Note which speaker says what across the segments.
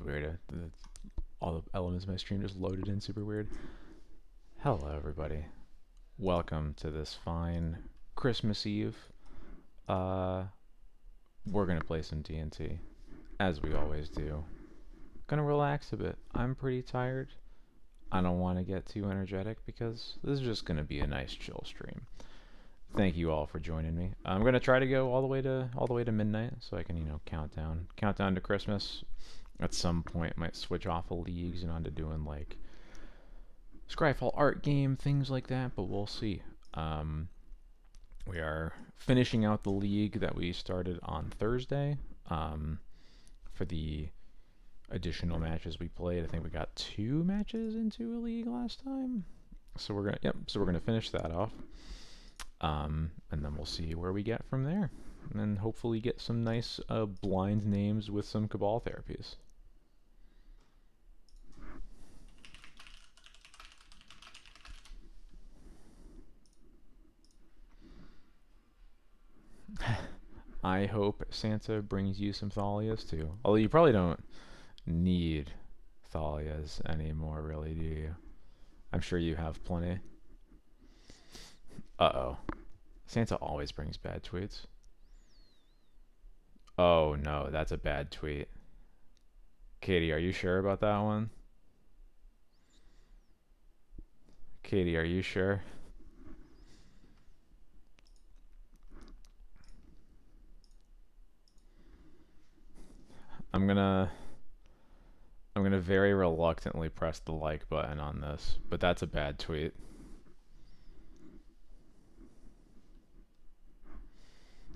Speaker 1: weird. All the elements of my stream just loaded in super weird. Hello, everybody. Welcome to this fine Christmas Eve. We're gonna play some D&T, as we always do. Gonna relax a bit. I'm pretty tired. I don't want to get too energetic because this is just gonna be a nice chill stream. Thank you all for joining me. I'm gonna try to go all the way to midnight so I can count down to Christmas. At some point, might switch off of leagues and onto doing like Scryfall art game, things like that, but we'll see. We are finishing out the league that we started on Thursday. For the additional matches we played, I think we got 2 matches into a league last time. So we're gonna finish that off. And then we'll see where we get from there. And then hopefully get some nice blind names with some Cabal therapies. I hope Santa brings you some Thalias too. Although you probably don't need Thalias anymore, really, do you? I'm sure you have plenty. Uh-oh. Santa always brings bad tweets. Oh no, that's a bad tweet. Katie, are you sure about that one? Katie, are you sure? I'm gonna very reluctantly press the like button on this, but that's a bad tweet.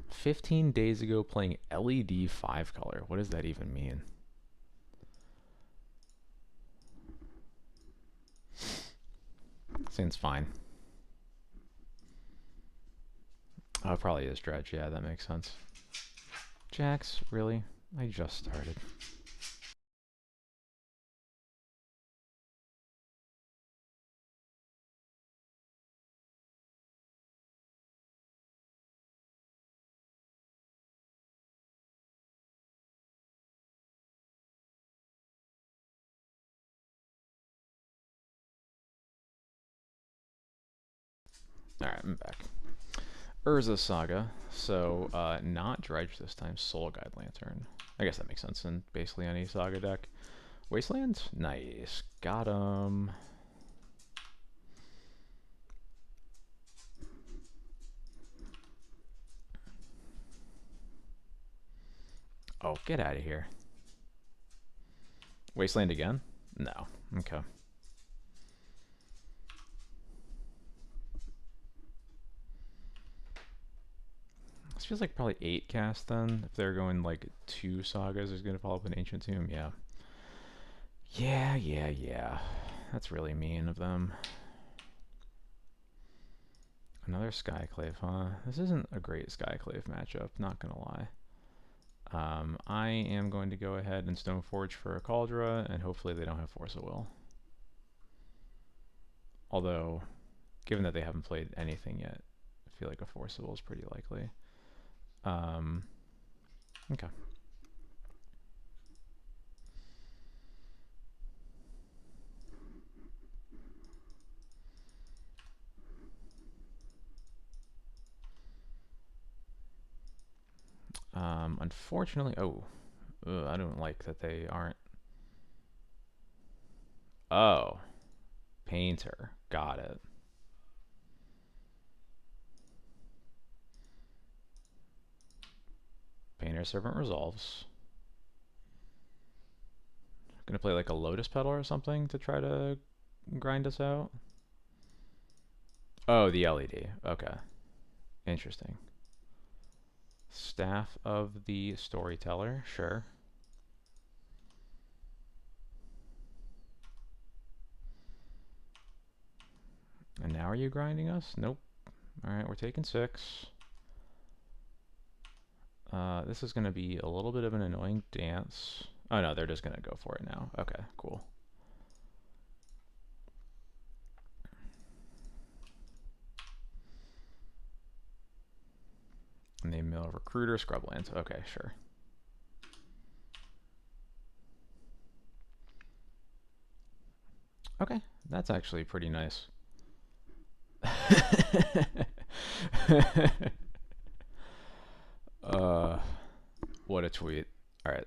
Speaker 1: "15 days ago playing LED 5 color. What does that even mean? Seems fine. Oh, it probably is Dredge. Yeah, that makes sense. Jax, really? I just started. Alright, I'm back. Urza Saga. So, not Dredge this time. Soul Guide Lantern. I guess that makes sense in basically any Saga deck. Wasteland? Nice. Got him. Oh, get out of here. Wasteland again? No. Okay. This feels like probably 8 cast then. If they're going like 2 sagas, there's going to follow up an Ancient Tomb. Yeah. Yeah. That's really mean of them. Another Skyclave, huh? This isn't a great Skyclave matchup, not gonna lie. I am going to go ahead and Stoneforge for a Cauldra, and hopefully they don't have Force of Will. Although, given that they haven't played anything yet, I feel like a Force of Will is pretty likely. Okay. Unfortunately, I don't like that they aren't. Oh, Painter, got it. Painter Servant resolves. Gonna play like a Lotus Petal or something to try to grind us out. Oh, the LED. Okay. Interesting. Staff of the Storyteller, sure. And now are you grinding us? Nope. Alright, we're taking 6. This is going to be a little bit of an annoying dance. Oh no, they're just going to go for it now. Okay, cool. And they mill Recruiter, Scrublands. Okay, sure. Okay, that's actually pretty nice. uh, what a tweet. All right.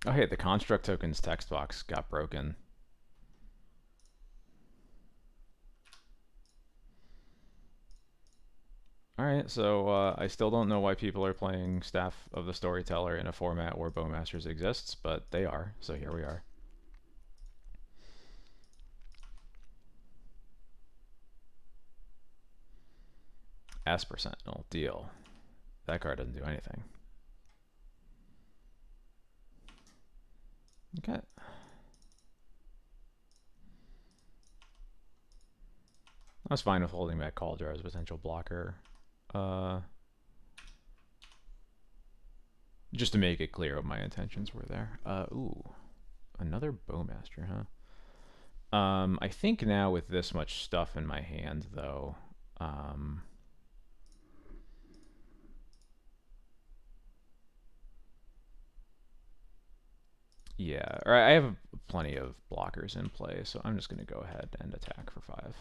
Speaker 1: Oh, hey, the construct tokens text box got broken. All right, so I still don't know why people are playing Staff of the Storyteller in a format where Bowmasters exists, but they are, so here we are. Esper Sentinel, deal. That card doesn't do anything. Okay. I was fine with holding back Cauldron as a potential blocker. Just to make it clear what my intentions were there. Ooh. Another Bowmaster, huh? I think now with this much stuff in my hand, though, yeah, or I have plenty of blockers in play, so I'm just going to go ahead and attack for 5.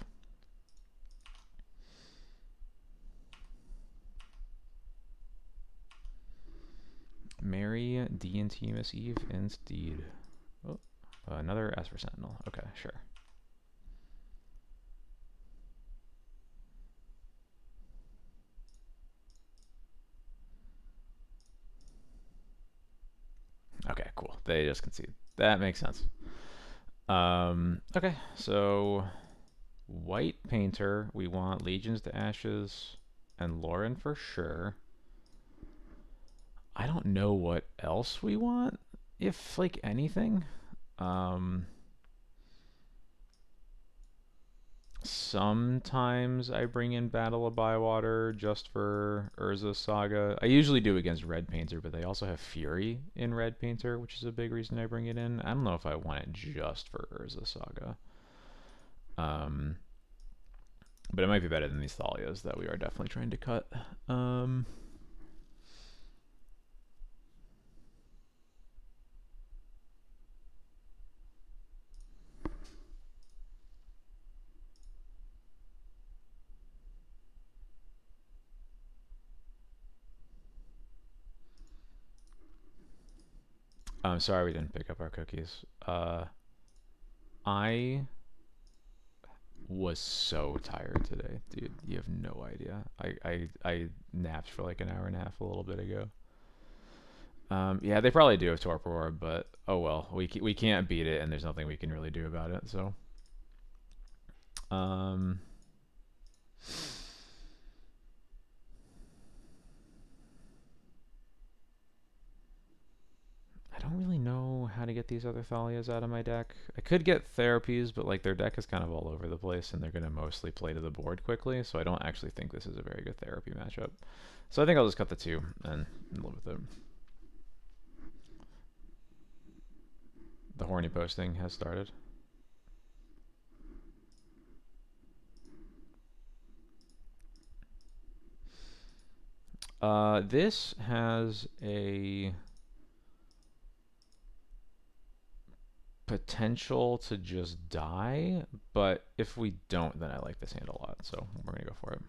Speaker 1: Merry D&T Miss Eve, indeed. Oh, another Esper Sentinel. Okay, sure. Okay, cool. They just concede. That makes sense. Okay, so white painter. We want Legions to Ashes and Lauren for sure. I don't know what else we want, if like anything. Sometimes I bring in Battle of Bywater just for Urza Saga. I usually do against Red Painter, but they also have Fury in Red Painter, which is a big reason I bring it in. I don't know if I want it just for Urza Saga. But it might be better than these Thalias that we are definitely trying to cut. I'm sorry we didn't pick up our cookies. I was so tired today, dude. You have no idea. I napped for like an hour and a half a little bit ago. Yeah, they probably do have Torpor Orb, but oh well. We can't beat it, and there's nothing we can really do about it. So, um, I don't really know how to get these other Thalias out of my deck. I could get Therapies, but like their deck is kind of all over the place, and they're gonna mostly play to the board quickly. So I don't actually think this is a very good Therapy matchup. So I think I'll just cut the 2 and live with it. The horny posting has started. This has a potential to just die, but if we don't, then I like this hand a lot, so we're gonna go for it.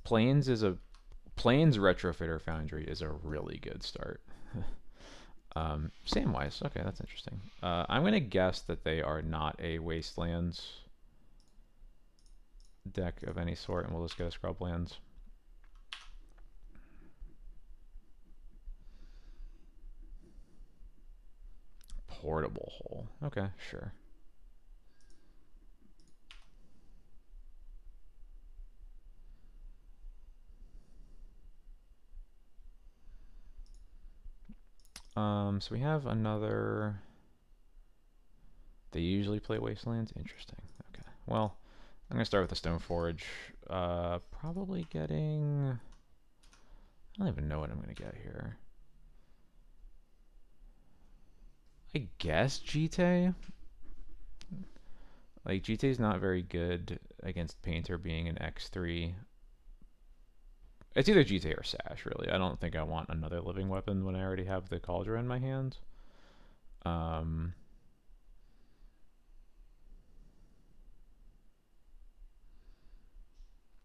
Speaker 1: Plains Retrofitter Foundry is a really good start. Samwise, okay, that's interesting. I'm gonna guess that they are not a Wastelands deck of any sort, and we'll just get a Scrublands. Portable hole. Okay, sure. So we have another. They usually play Wastelands. Interesting. Okay. Well, I'm gonna start with the Stoneforge. Probably getting. I don't even know what I'm gonna get here. I guess Jite. Like Jite's not very good against Painter being an X3. It's either GTA or Sash, really. I don't think I want another living weapon when I already have the Cauldron in my hand. Um,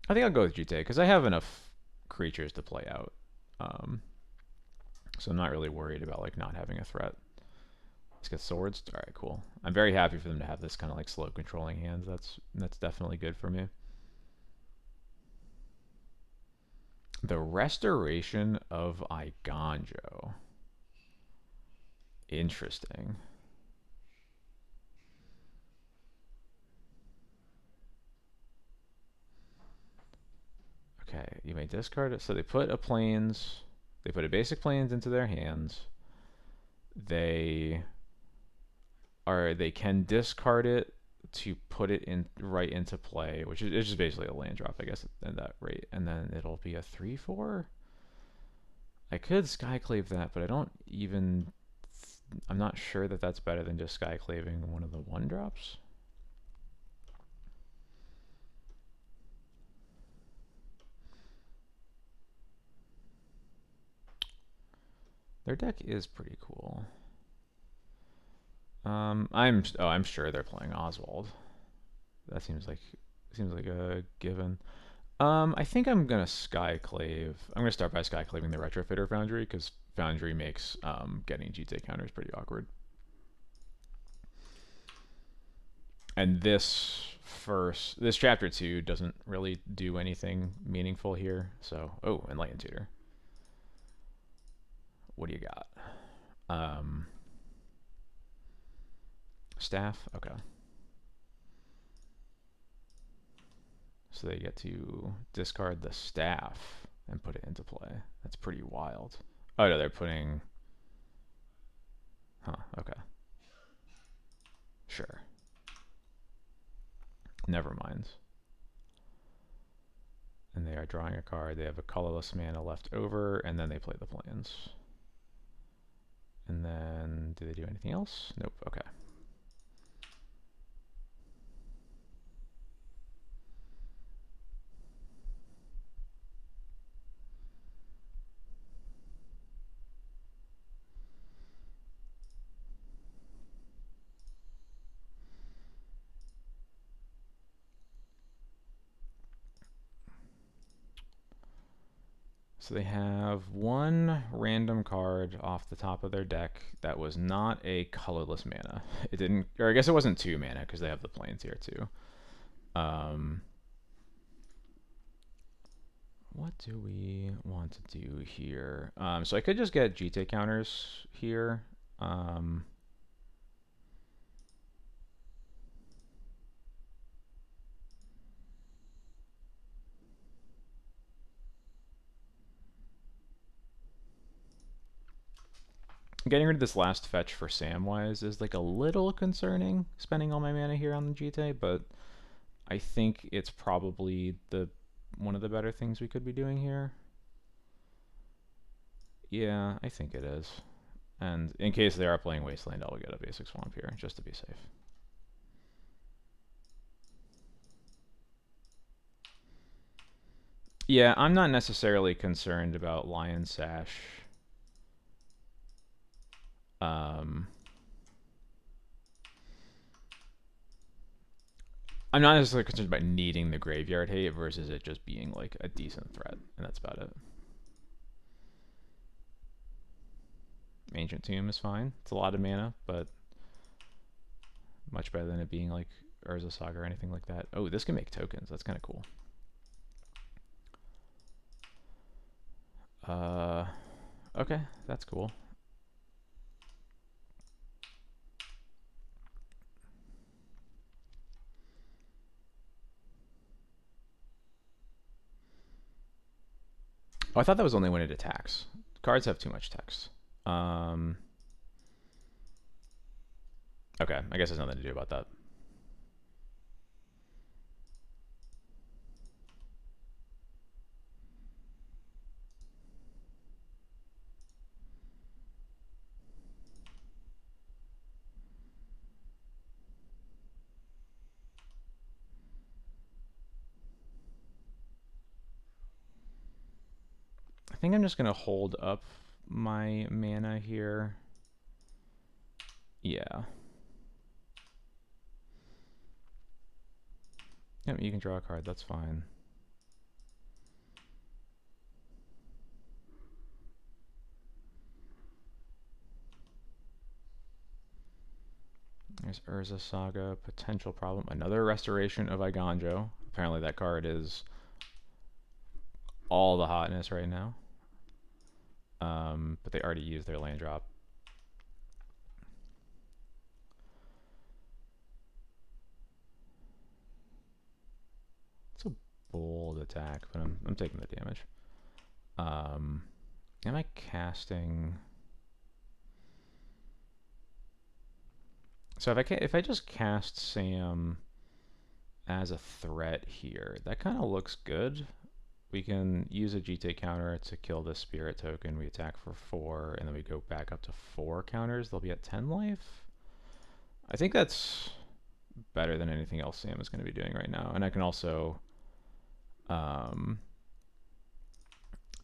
Speaker 1: I think I'll go with GTA because I have enough creatures to play out. Um, so I'm not really worried about like not having a threat. Let's get swords. All right, cool. I'm very happy for them to have this kind of like slow controlling hands. That's definitely good for me. The restoration of Iganjo. Interesting. Okay, you may discard it. So they put they put a basic plains into their hands. They they can discard it to put it in right into play, which is it's just basically a land drop, I guess, at that rate. And then it'll be a 3/4. I could Skyclave that, but I don't even. I'm not sure that that's better than just Skyclaving one of the 1-drops. Their deck is pretty cool. I'm sure they're playing Oswald. That seems like a given. I think I'm gonna Skyclave. I'm gonna start by Skyclaving the Retrofitter Foundry because Foundry makes getting GTA counters pretty awkward. And this chapter 2 doesn't really do anything meaningful here. So, oh, Enlightened Tutor. What do you got? Staff. Okay. So they get to discard the staff and put it into play. That's pretty wild. Oh no, they're putting. Huh. Okay. Sure. Never mind. And they are drawing a card. They have a colorless mana left over, and then they play the plans. And then, do they do anything else? Nope. Okay. So they have one random card off the top of their deck that was not a colorless mana. It didn't, or I guess it wasn't 2 mana because they have the plains here too. What do we want to do here? So I could just get GTA counters here. Getting rid of this last fetch for Samwise is like a little concerning, spending all my mana here on the GTA, but I think it's probably one of the better things we could be doing here. Yeah, I think it is. And in case they are playing Wasteland, I'll get a basic swamp here, just to be safe. Yeah, I'm not necessarily concerned about Lion Sash. I'm not necessarily concerned about needing the graveyard hate versus it just being like a decent threat, and that's about it. Ancient Tomb is fine. It's a lot of mana, but much better than it being like Urza Saga or anything like that. Oh, this can make tokens. That's kind of cool. Okay, that's cool. Oh, I thought that was only when it attacks. Cards have too much text. Okay, I guess there's nothing to do about that. think I'm just going to hold up my mana here. Yeah. Yep, you can draw a card, that's fine. There's Urza Saga, potential problem. Another restoration of Iganjo. Apparently that card is all the hotness right now. But they already used their land drop. It's a bold attack, but I'm taking the damage. Am I casting? So if I just cast Sam as a threat here, that kind of looks good. We can use a GT counter to kill the spirit token. We attack for 4, and then we go back up to 4 counters. They'll be at 10 life. I think that's better than anything else Sam is going to be doing right now. And I can also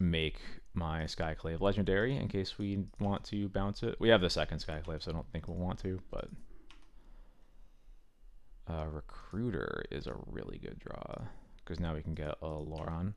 Speaker 1: make my Skyclave legendary in case we want to bounce it. We have the second Skyclave, so I don't think we'll want to, but Recruiter is a really good draw because now we can get a Loran.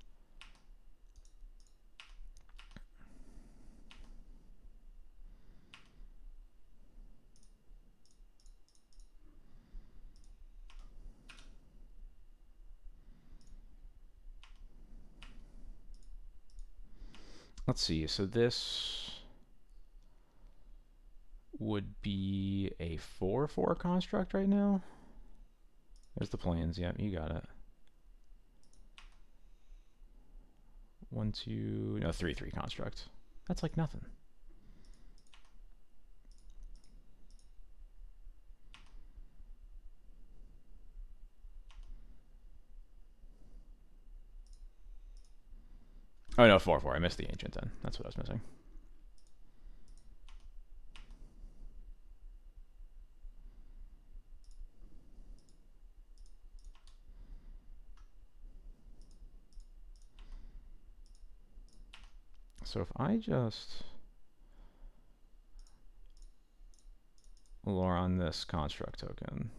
Speaker 1: Let's see, so this would be a 4/4 construct right now. There's the planes, yep, you got it. 1, 2, no, 3/3 construct. That's like nothing. Oh no, 4/4. I missed the ancient then. That's what I was missing. So if I just lure on this construct token,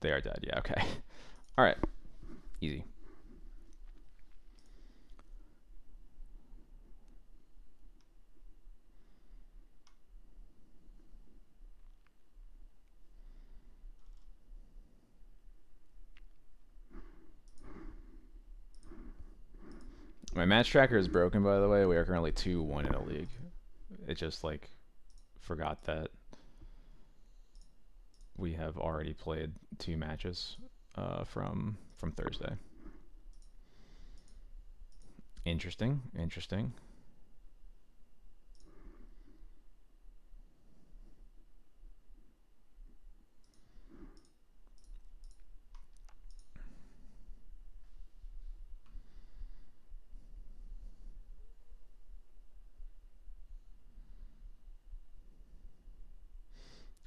Speaker 1: they are dead. Yeah, okay. All right, easy. My match tracker is broken, by the way. We are currently 2-1 in a league. It just like forgot that we have already played 2 matches from Thursday. Interesting, interesting.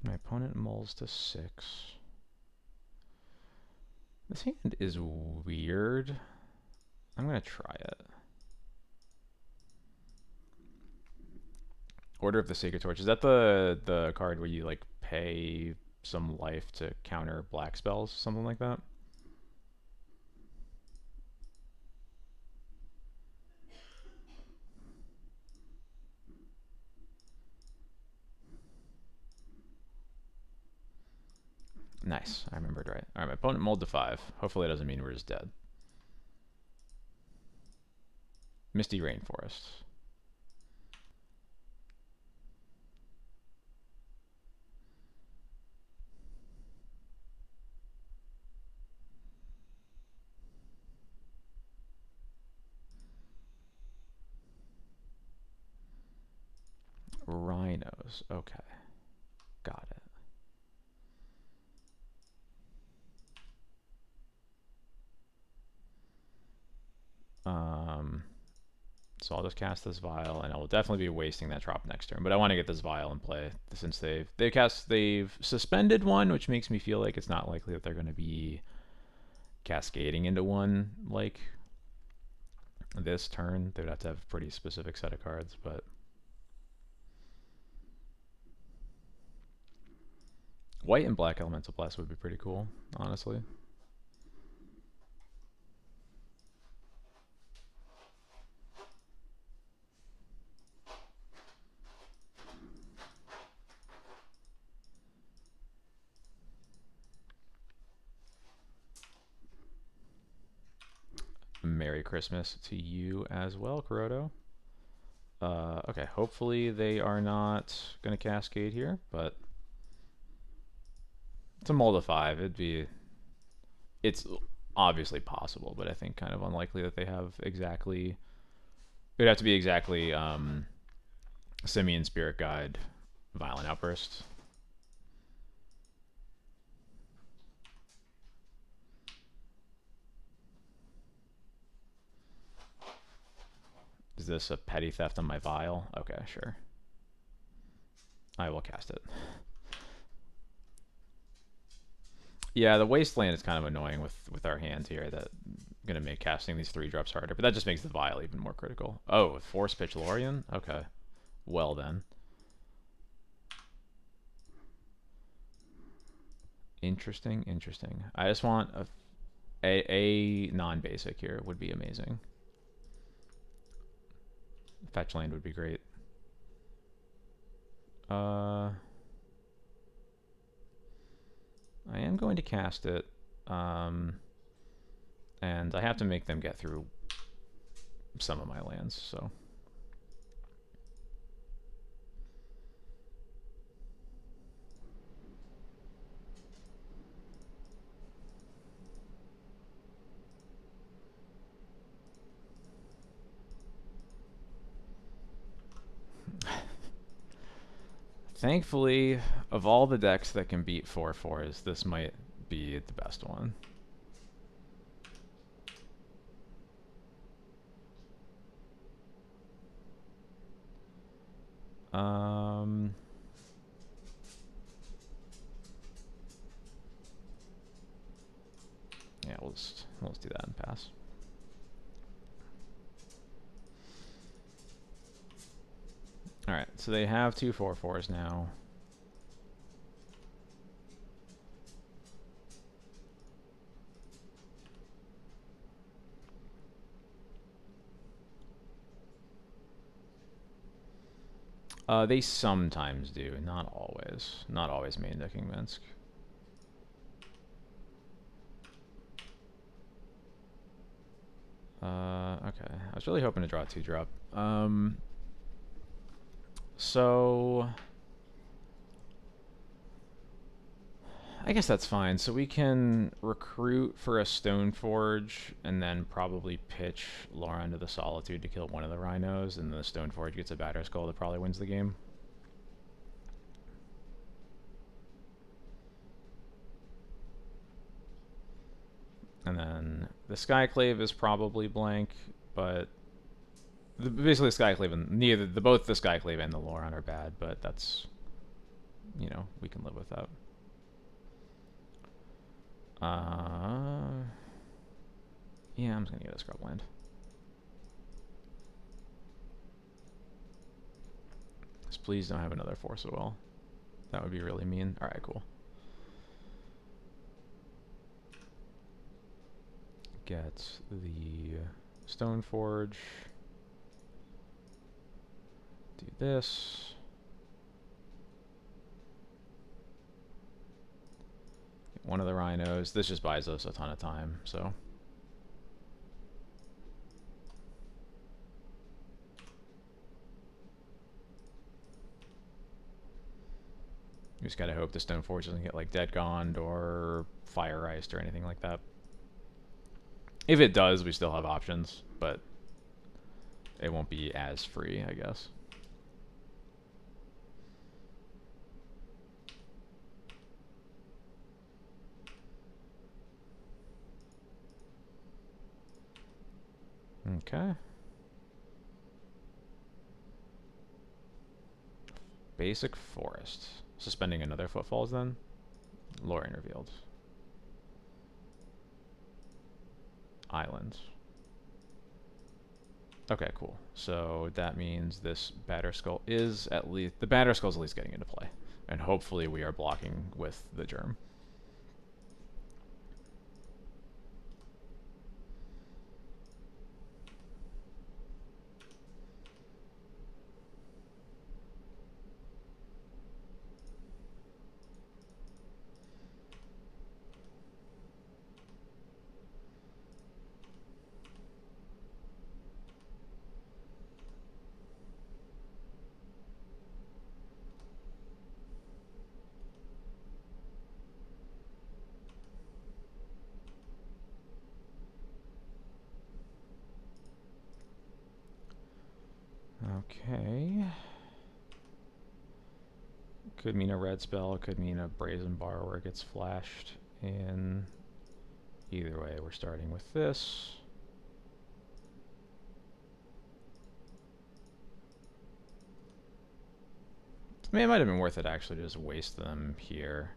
Speaker 1: My opponent mulls to 6. This hand is weird. I'm gonna try it. Order of the Sacred Torch. Is that the card where you like pay some life to counter black spells, something like that? Nice, I remembered right. Alright, my opponent mulled to 5. Hopefully it doesn't mean we're just dead. Misty Rainforest. Rhinos, okay. Got it. So I'll just cast this Vial, and I will definitely be wasting that drop next turn. But I want to get this Vial in play since they've suspended one, which makes me feel like it's not likely that they're going to be cascading into one like this turn, they would have to have a pretty specific set of cards, but white and black Elemental Blast would be pretty cool, honestly. Merry Christmas to you as well, Kuroto. Okay, hopefully they are not going to cascade here, but it's a mold of 5. It's obviously possible, but I think kind of unlikely that they have exactly, it'd have to be exactly Simian Spirit Guide, Violent Outburst. Is this a petty theft on my vial? Okay, sure. I will cast it. Yeah, the Wasteland is kind of annoying with our hand here. That going to make casting these 3-drops harder, but that just makes the vial even more critical. Oh, Force Pitch Lorien? Okay. Well then. Interesting, interesting. I just want a non-basic here would be amazing. Fetch land would be great. I am going to cast it, and I have to make them get through some of my lands, so. Thankfully, of all the decks that can beat 4/4s, this might be the best one. Yeah, let's do that and pass. All right, so they have 2 4/4s now. They sometimes do, not always. Not always main decking Minsk. Okay. I was really hoping to draw a 2-drop. So I guess that's fine. So we can recruit for a Stoneforge and then probably pitch Laura into the Solitude to kill one of the rhinos, and the Stoneforge gets a Batterer Skull that probably wins the game. And then the Skyclave is probably blank, but basically the Skyclave and both the Skyclave and the Loran are bad, but that's, you know, we can live with that. Yeah, I'm just gonna get a scrub land. Just please don't have another Force of Will. That would be really mean. Alright, cool. Get the Stoneforge. Do this. Get one of the rhinos. This just buys us a ton of time, so. You just gotta hope the Stoneforge doesn't get like Dead Gone or Fire Iced or anything like that. If it does, we still have options, but it won't be as free, I guess. Okay. Basic Forest. Suspending another Footfalls then? Lorien revealed. Islands. Okay, cool. So that means this batter skull is at least the batter skull is at least getting into play, and hopefully we are blocking with the germ. Okay. Could mean a red spell, could mean a brazen borrower gets flashed in. Either way, we're starting with this. I mean, it might have been worth it actually to just waste them here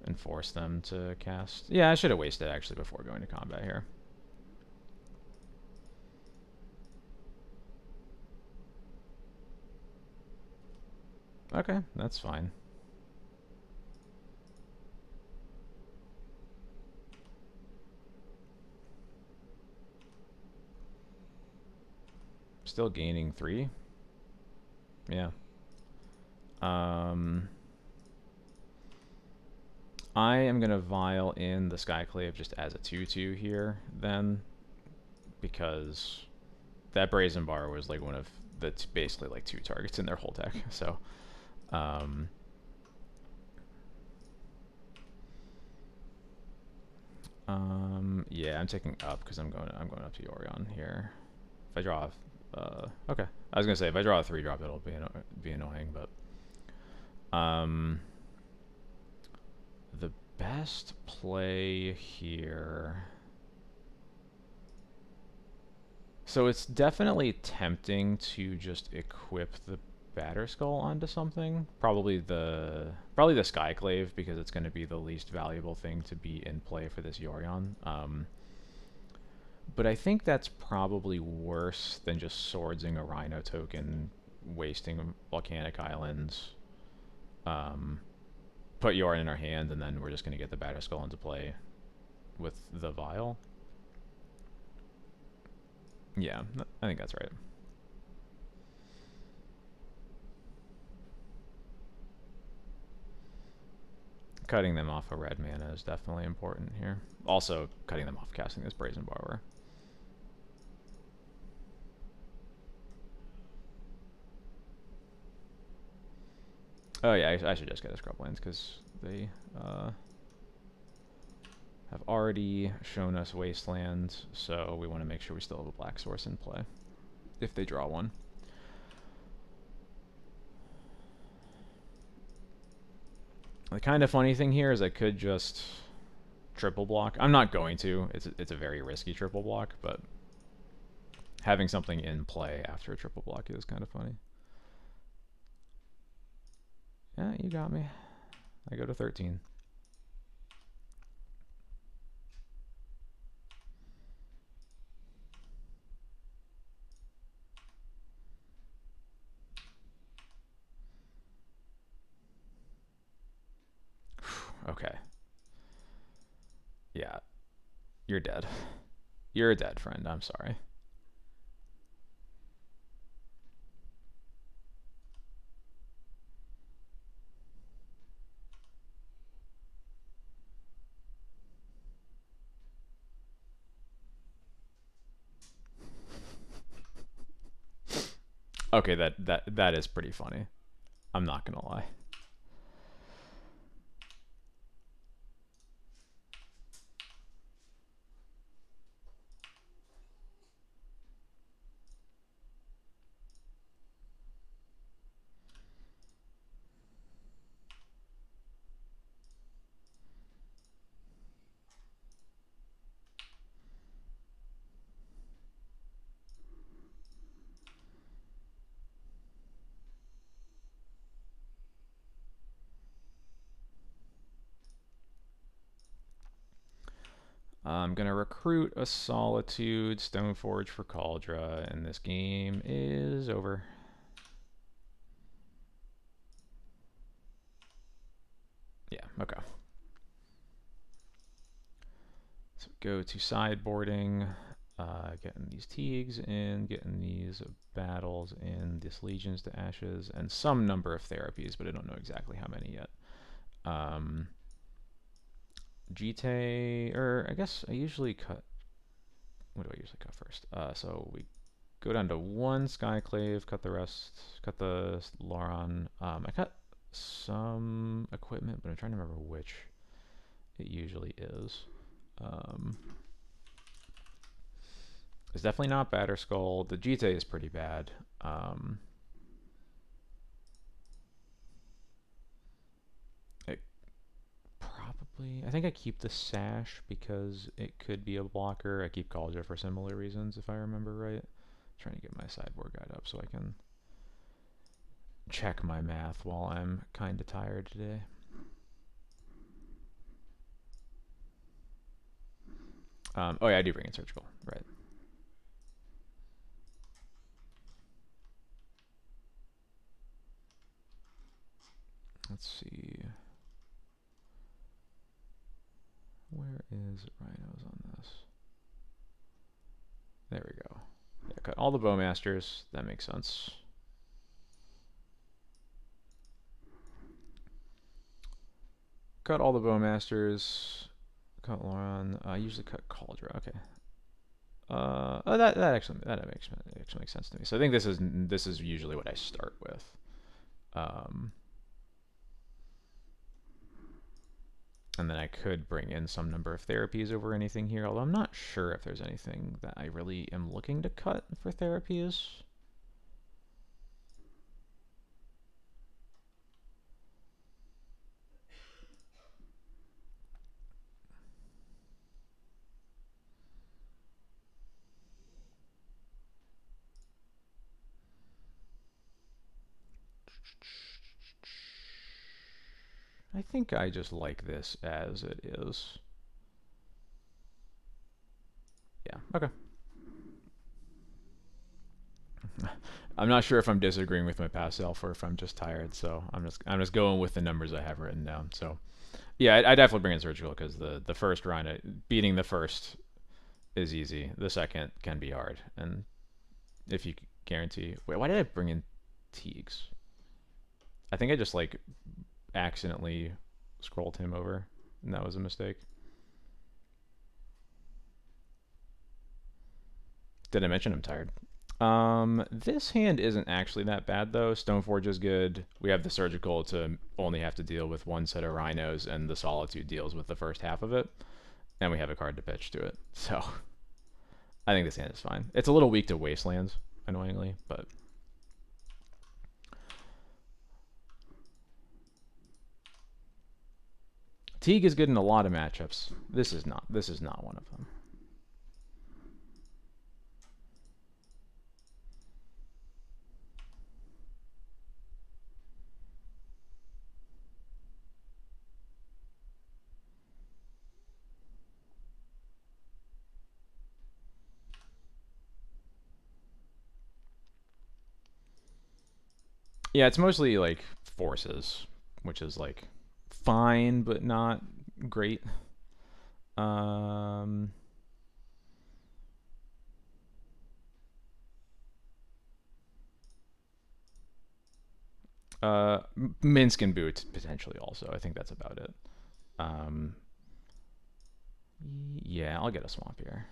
Speaker 1: and force them to cast. Yeah, I should have wasted actually before going to combat here. Okay, that's fine. Still gaining 3. Yeah. I am going to vial in the Skyclave just as a 2/2 here, then, because that Brazen Bar was like one of that's basically like 2 targets in their whole deck. So, yeah, I'm taking up because I'm going up to Yorion here. If I draw, okay, I was gonna say if I draw a 3-drop, it'll be annoying, but the best play here. So it's definitely tempting to just equip the Batter Skull onto something. Probably the Skyclave, because it's going to be the least valuable thing to be in play for this Yorion. But I think that's probably worse than just swordsing a Rhino token, wasting Volcanic Islands. Put Yorion in our hand, and then we're just going to get the Batter Skull into play with the Vial. Yeah, I think that's right. Cutting them off a red mana is definitely important here. Also, cutting them off casting this Brazen Borrower. Oh yeah, I should just get a Scrublands because they have already shown us Wasteland, so we want to make sure we still have a black source in play if they draw one. The kind of funny thing here is I could just triple block. I'm not going to. It's a very risky triple block, but having something in play after a triple block is kind of funny. Yeah, you got me. I go to 13. Okay. Yeah. You're dead. You're a dead friend. I'm sorry. Okay, that is pretty funny. I'm not gonna lie. I'm gonna recruit a Solitude Stoneforge for Cauldra, and this game is over. Yeah, okay. So go to sideboarding, getting these Teagues in, getting these battles in, this Legions to Ashes, and some number of therapies, but I don't know exactly how many yet. GT, or I guess I usually cut. What do I usually cut first? So we go down to one Skyclave, cut the rest, cut the Lauron. I cut some equipment, but I'm trying to remember which it usually is. It's definitely not Batterskull. The GT is pretty bad. It probably, I think I keep the Sash because it could be a blocker. I keep Cauldra for similar reasons, if I remember right. Trying to get my sideboard guide up so I can check my math while I'm kind of tired today. Oh yeah, I do bring in surgical, right? Let's see. Where is Rhinos on this? There we go. Yeah, cut all the Bowmasters. That makes sense. Cut all the Bowmasters. Cut Lauron. I usually cut Cauldra. Okay. Oh, that actually makes sense to me. So I think this is usually what I start with. And then I could bring in some number of therapies over anything here, although I'm not sure if there's anything that I really am looking to cut for therapies. I think I just like this as it is. Yeah, okay. I'm not sure if I'm disagreeing with my past self or if I'm just tired, so I'm just going with the numbers I have written down. So yeah, I definitely bring in surgical because the first round, beating the first is easy. The second can be hard, and if you guarantee, wait, why did I bring in Teagues? I think I just like accidentally scrolled him over, and that was a mistake. Did I mention I'm tired? This hand isn't actually that bad though. Stoneforge is good. We have the surgical to only have to deal with one set of rhinos, and the solitude deals with the first half of it. And we have a card to pitch to it. So I think this hand is fine. It's a little weak to wastelands, annoyingly, but Teague is good in a lot of matchups. This is not. This is not one of them. Yeah, it's mostly like forces, which is like fine but not great. Um, Minsk and Boot potentially also. I think that's about it. Um, yeah, I'll get a swamp here.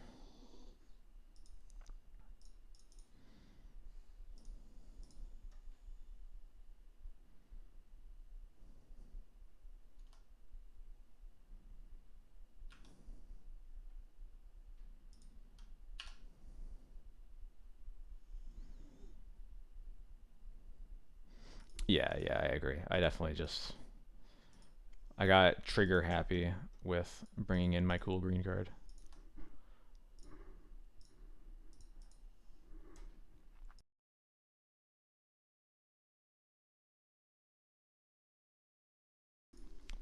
Speaker 1: Yeah, yeah, I agree. I definitely just I got trigger happy with bringing in my cool green card.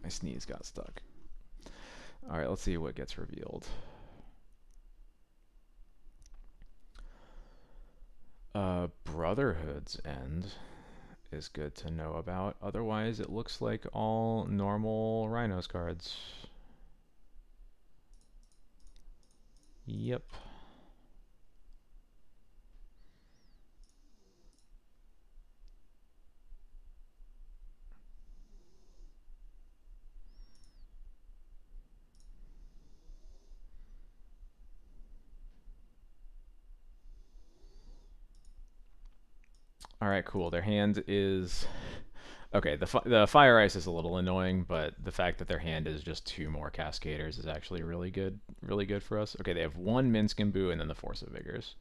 Speaker 1: My sneeze got stuck. All right, let's see what gets revealed. Brotherhood's End is good to know about. Otherwise, it looks like all normal Rhinos cards. Yep. All right, cool. Their hand is okay. The fire ice is a little annoying, but the fact that their hand is just two more cascaders is actually really good for us. Okay, they have one Minsk and Boo, and then the Force of Vigors.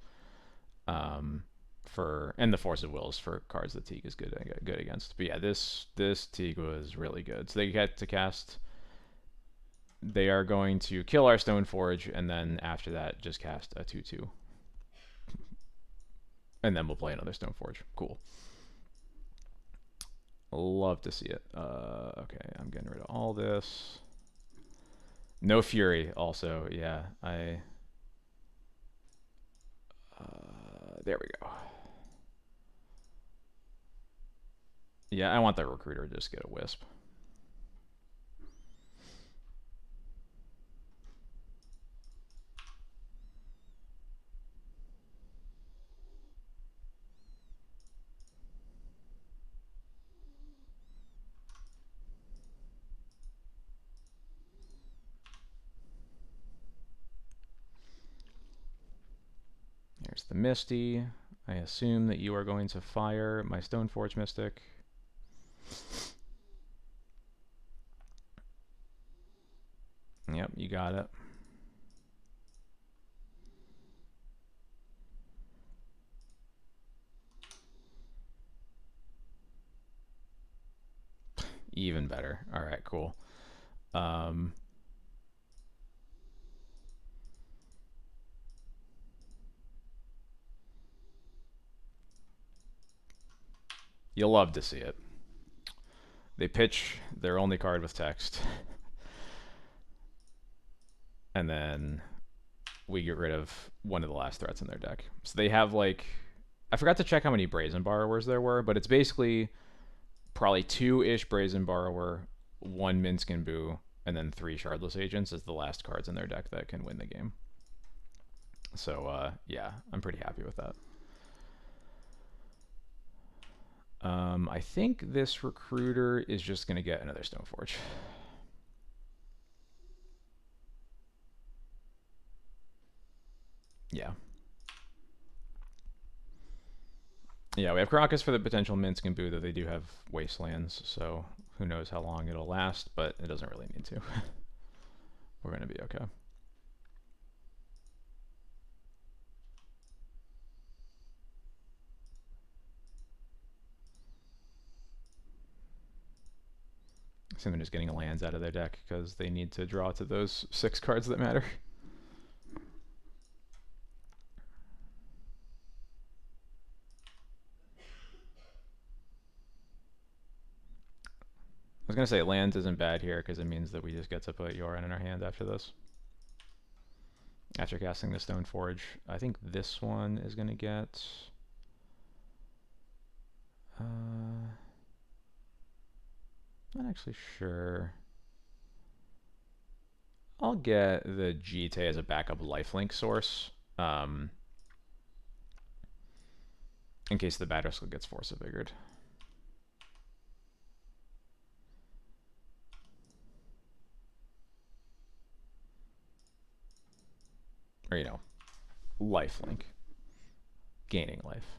Speaker 1: And the Force of Wills for cards that Teague is good against. But yeah, this Teague was really good. So they get to cast. They are going to kill our Stoneforge, and then after that, just cast a 2/2, and then we'll play another Stoneforge. Cool. Love to see it. Okay, I'm getting rid of all this. No Fury, also. Yeah, there we go. Yeah, I want the Recruiter to just get a Wisp. There's the Misty. I assume that you are going to fire my Stoneforge Mystic. Yep, you got it. Even better. All right, cool. You'll love to see it. They pitch their only card with text. And then we get rid of one of the last threats in their deck. So they have like, I forgot to check how many Brazen Borrowers there were, but it's basically probably 2-ish Brazen Borrower, 1 Minsk and Boo, and then 3 Shardless Agents as the last cards in their deck that can win the game. So yeah, I'm pretty happy with that. I think this Recruiter is just going to get another Stoneforge. Yeah. Yeah, we have Caracas for the potential Minsk and Boo, though they do have Wastelands, so who knows how long it'll last, but it doesn't really need to. We're going to be okay. Assuming just getting lands out of their deck because they need to draw to those 6 cards that matter. I was going to say lands isn't bad here because it means that we just get to put Yoran in our hand after this. After casting the Stoneforge. I think this one is going to get... not actually sure. I'll get the Jite as a backup lifelink source. In case the Batterskull gets Force of Vigored. Or, you know, lifelink. Gaining life.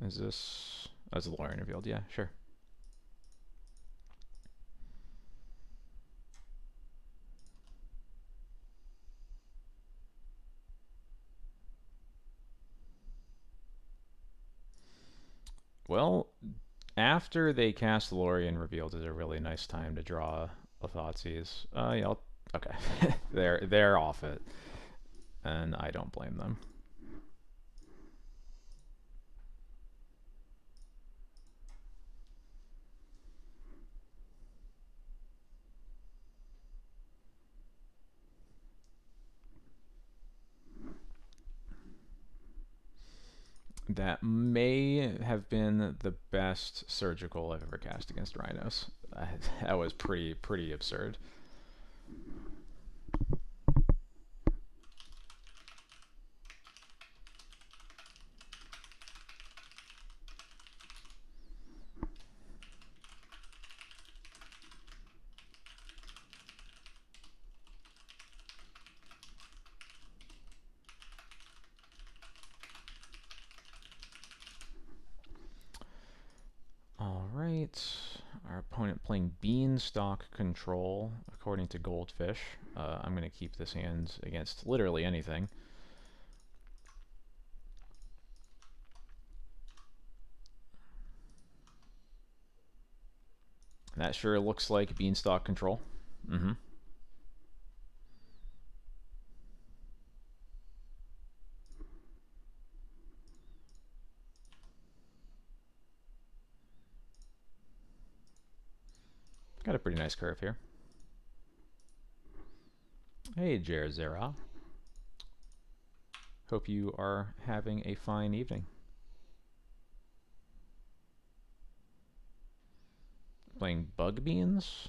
Speaker 1: Is this... as the Lorien revealed? Yeah, sure. Well, after they cast Lorien revealed is a really nice time to draw a Thoughtseize. Yeah, okay. they're off it. And I don't blame them. That may have been the best surgical I've ever cast against rhinos. That was pretty absurd. All right. Our opponent playing Beanstalk Control, according to Goldfish. I'm going to keep this hand against literally anything. That sure looks like Beanstalk Control. Mm-hmm. Got a pretty nice curve here. Hey, Jerzera. Hope you are having a fine evening. Playing Bug Beans?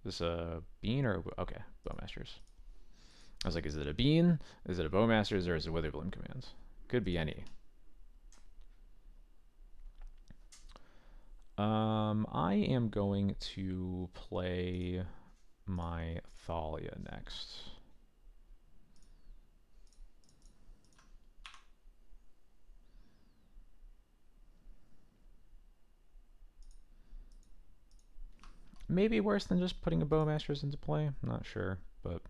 Speaker 1: Is this a bean or... Okay, Bowmasters. I was like, is it a bean? Is it a Bowmasters or is it Witherbloom Commands? Could be any. I am going to play my Thalia next. Maybe worse than just putting a Bowmasters into play. I'm not sure, but...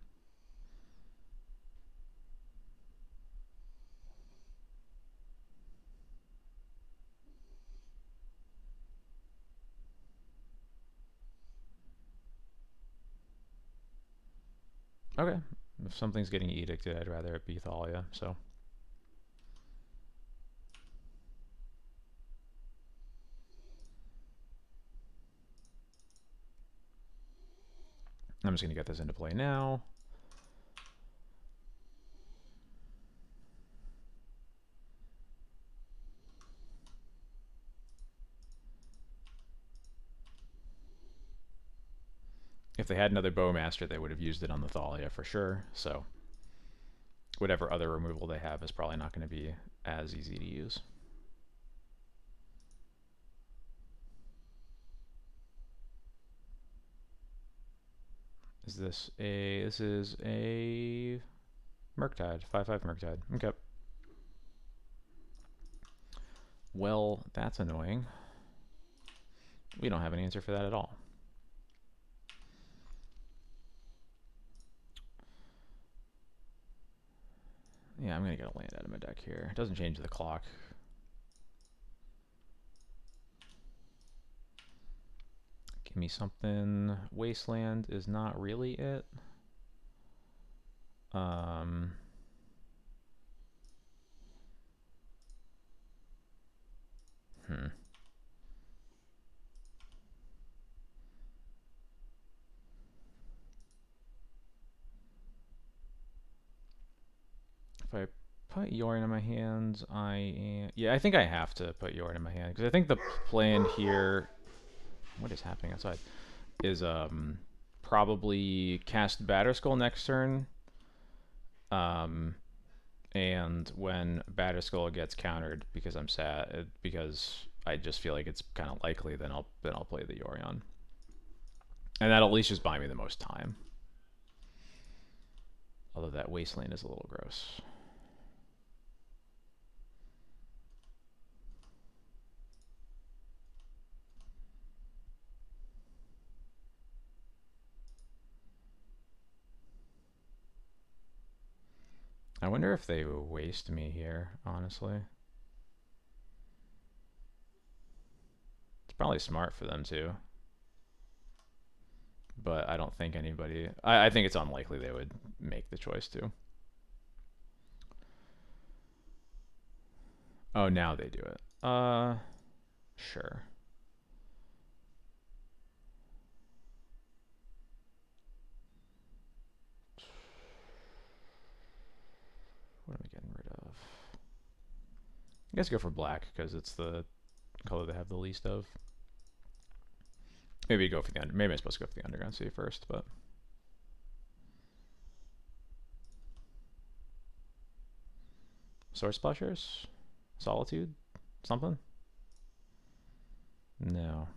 Speaker 1: Okay. If something's getting edicted, I'd rather it be Thalia, so... I'm just going to get this into play now. If they had another Bowmaster, they would have used it on the Thalia for sure, so... Whatever other removal they have is probably not going to be as easy to use. Is this a... This is a... Murktide. 5/5 Murktide. Okay. Well, that's annoying. We don't have an answer for that at all. Yeah, I'm going to get a land out of my deck here. It doesn't change the clock. Give me something. Wasteland is not really it. If I put Yorn in my hands, yeah, I think I have to put Yorn in my hand, because I think the plan here... What is happening outside? Is probably cast Batterskull next turn. And when Batterskull gets countered because I'm sad, because I just feel like it's kind of likely, then I'll play the Yorion. And that'll at least just buy me the most time. Although that Wasteland is a little gross. I wonder if they waste me here, honestly. It's probably smart for them too. But I don't think anybody... I think it's unlikely they would make the choice to. Oh, now they do it. Sure. What am I getting rid of? I guess go for black because it's the color they have the least of. Maybe go for the maybe I'm supposed to go for the underground sea first, but Source Splashers? Solitude? Something? No.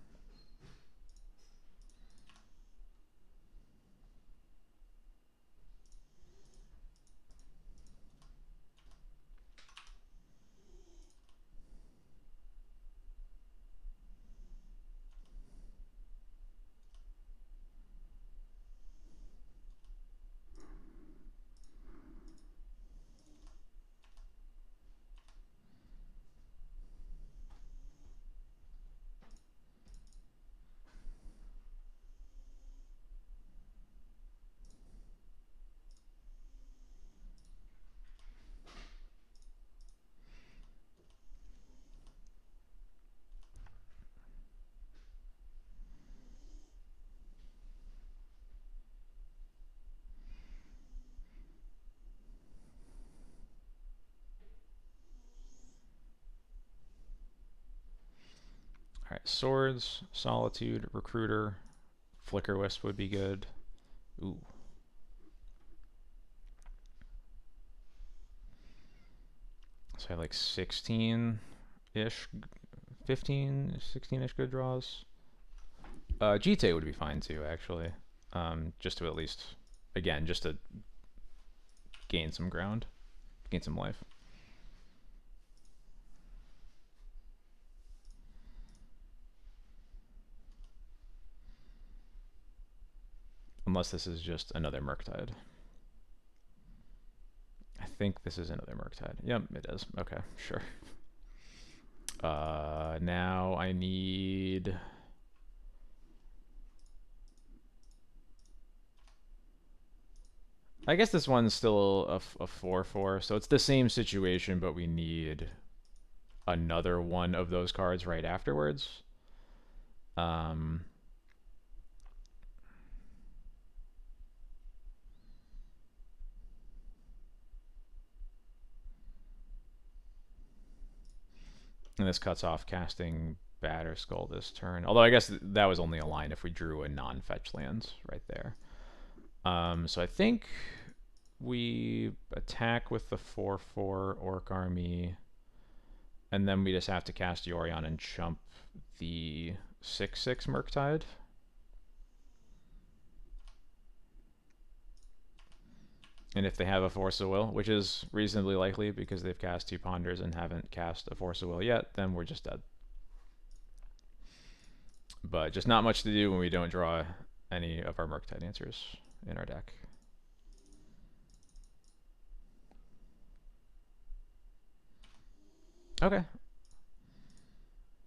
Speaker 1: Alright, Swords, Solitude, Recruiter, Flicker Wisp would be good. Ooh. So I have like 16-ish, 15, 16-ish good draws. GTA would be fine too, actually. Just to at least, again, just to gain some ground, gain some life. Unless this is just another Murktide. I think this is another Murktide. Yep, it is. Okay, sure. Now I need... I guess this one's still a 4/4, so it's the same situation, but we need another one of those cards right afterwards. And this cuts off casting Batter Skull this turn. Although I guess that was only a line if we drew a non-fetch lands right there. So I think we attack with the 4/4 Orc Army, and then we just have to cast Yorion and chump the 6/6 Murktide. And if they have a Force of Will, which is reasonably likely because they've cast 2 Ponders and haven't cast a Force of Will yet, then we're just dead. But just not much to do when we don't draw any of our Murktide answers in our deck. Okay.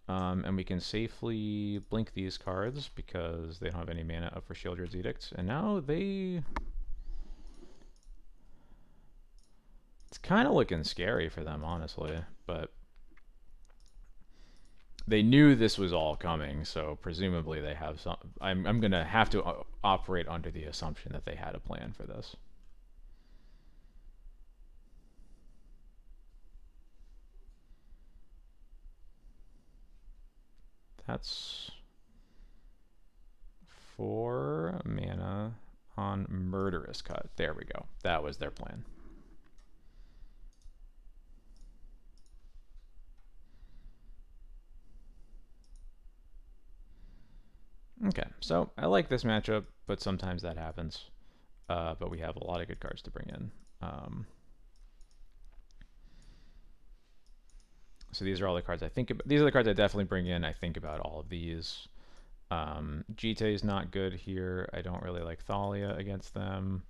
Speaker 1: And we can safely blink these cards because they don't have any mana up for Sheoldred's Edict. And now they... It's kind of looking scary for them, honestly. But they knew this was all coming, so presumably they have some... I'm going to have to operate under the assumption that they had a plan for this. That's 4 mana on Murderous Cut. There we go. That was their plan. Okay, so I like this matchup, but sometimes that happens. But we have a lot of good cards to bring in. So these are all the cards I think about. These are the cards I definitely bring in. I think about all of these. Jite is not good here. I don't really like Thalia against them.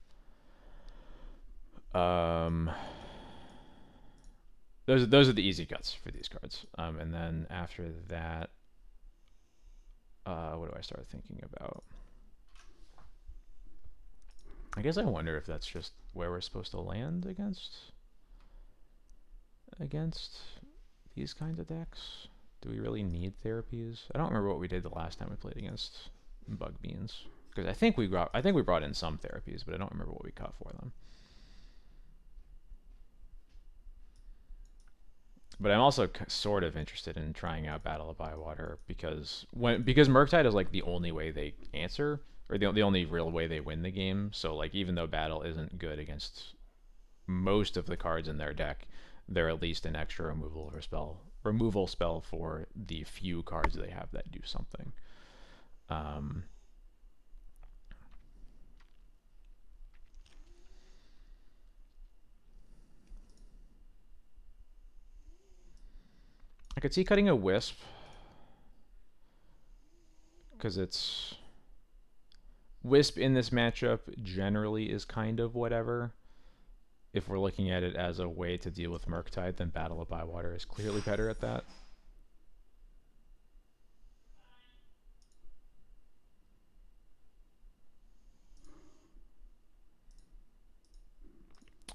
Speaker 1: Those are the easy cuts for these cards. And then after that, what do I start thinking about? I guess I wonder if that's just where we're supposed to land against these kinds of decks. Do we really need therapies? I don't remember what we did the last time we played against Bug Beans, because I think we brought in some therapies, but I don't remember what we cut for them. But I'm also sort of interested in trying out Battle of Bywater because Murktide is like the only way they answer, or the only real way they win the game. So like even though Battle isn't good against most of the cards in their deck, they're at least an extra removal spell for the few cards they have that do something. Um, I could see cutting a Wisp because it's Wisp in this matchup generally is kind of whatever. If we're looking at it as a way to deal with Murktide, then Battle of Bywater is clearly better at that.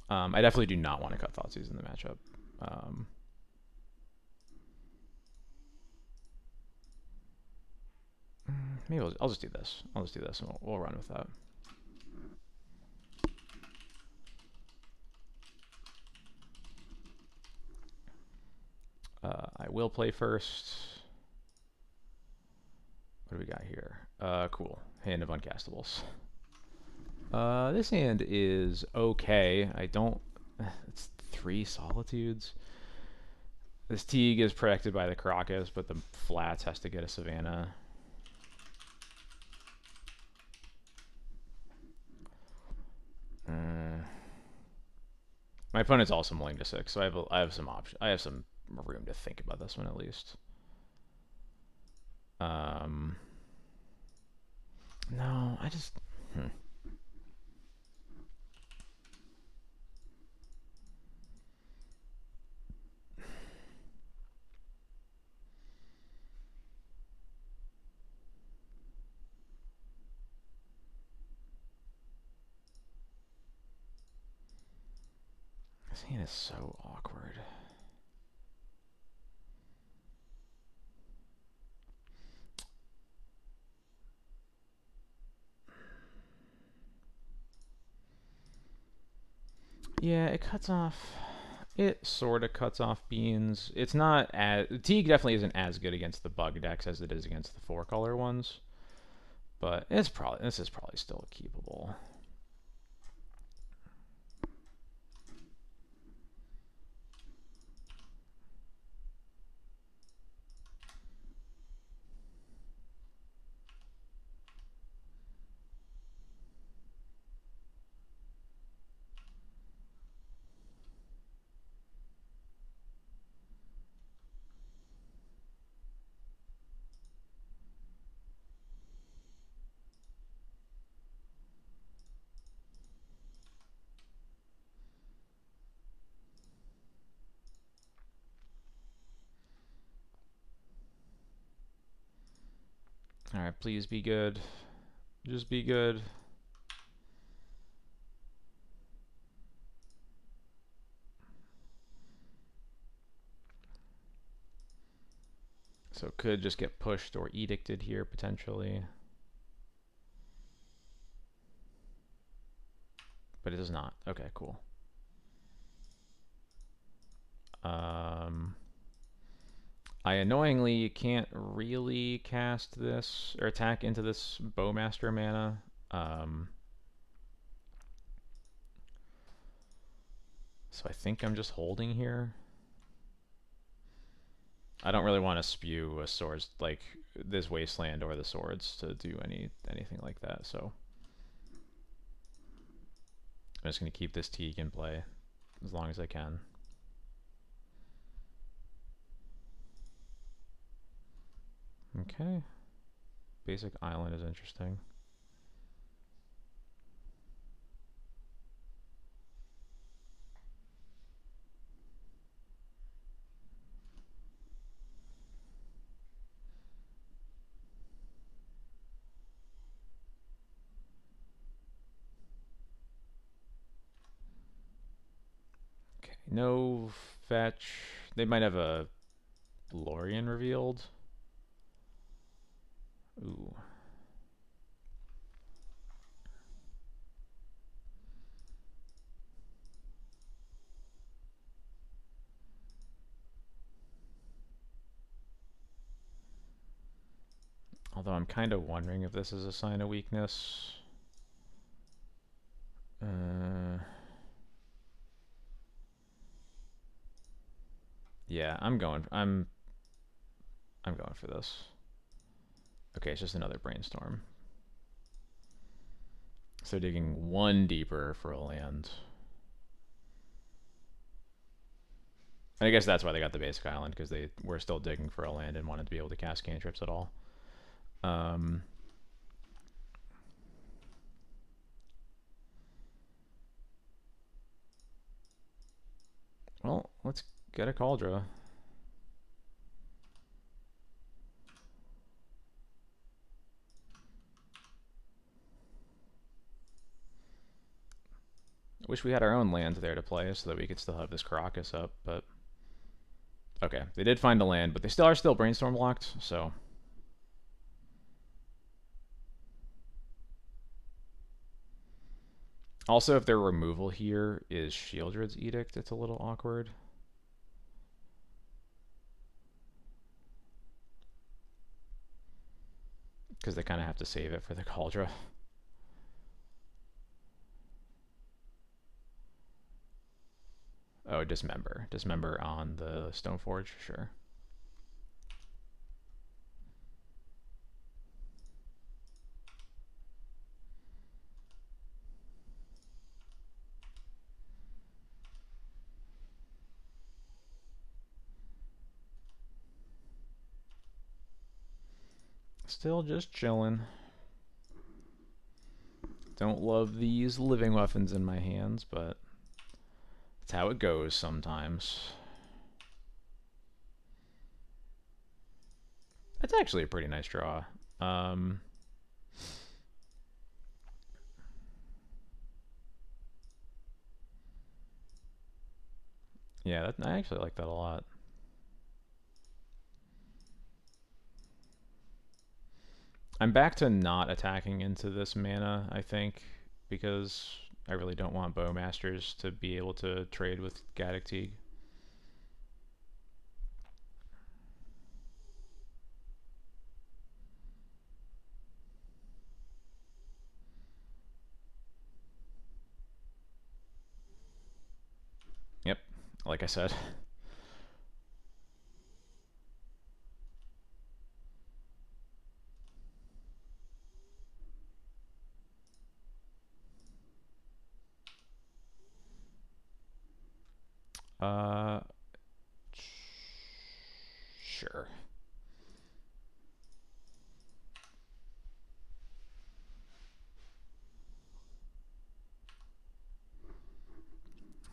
Speaker 1: I definitely do not want to cut Thoughtseize in the matchup. Maybe I'll just do this. I'll just do this and we'll run with that. I will play first. What do we got here? Cool. Hand of Uncastables. This hand is okay. I don't... It's 3 Solitudes. This Teague is protected by the Crocus, but the Flats has to get a Savannah. My opponent's also mulling to 6, so I have some option. I have some room to think about this one at least. No, I just... This hand is so awkward. Yeah, it cuts off... It sort of cuts off Beans. It's not as... Teague definitely isn't as good against the bug decks as it is against the 4-color ones. But this is probably still keepable. Alright, please be good. Just be good. So it could just get pushed or edicted here, potentially. But it does not. Okay, cool. I annoyingly can't really cast this or attack into this Bowmaster mana. So I think I'm just holding here. I don't really want to spew a swords like this Wasteland or the swords to do anything like that. So I'm just gonna keep this Teague in play as long as I can. Okay. Basic island is interesting. Okay, no fetch. They might have a Lorien revealed. Ooh. Although I'm kind of wondering if this is a sign of weakness. Yeah, I'm going for this. Okay, it's just another brainstorm. So digging one deeper for a land. I guess that's why they got the basic island, because they were still digging for a land and wanted to be able to cast cantrips at all. Well, let's get a Cauldron. Wish we had our own land there to play so that we could still have this Caracas up, but... Okay, they did find a land, but they still are brainstorm locked, so... Also, if their removal here is Sheoldred's Edict, it's a little awkward. Because they kind of have to save it for the Cauldron. Oh, Dismember. Dismember on the Stoneforge, sure. Still just chilling. Don't love these living weapons in my hands, but that's how it goes sometimes. That's actually a pretty nice draw. Yeah, I actually like that a lot. I'm back to not attacking into this mana, I think, because I really don't want Bowmasters to be able to trade with Gaddock Teague. Yep, like I said. Sure.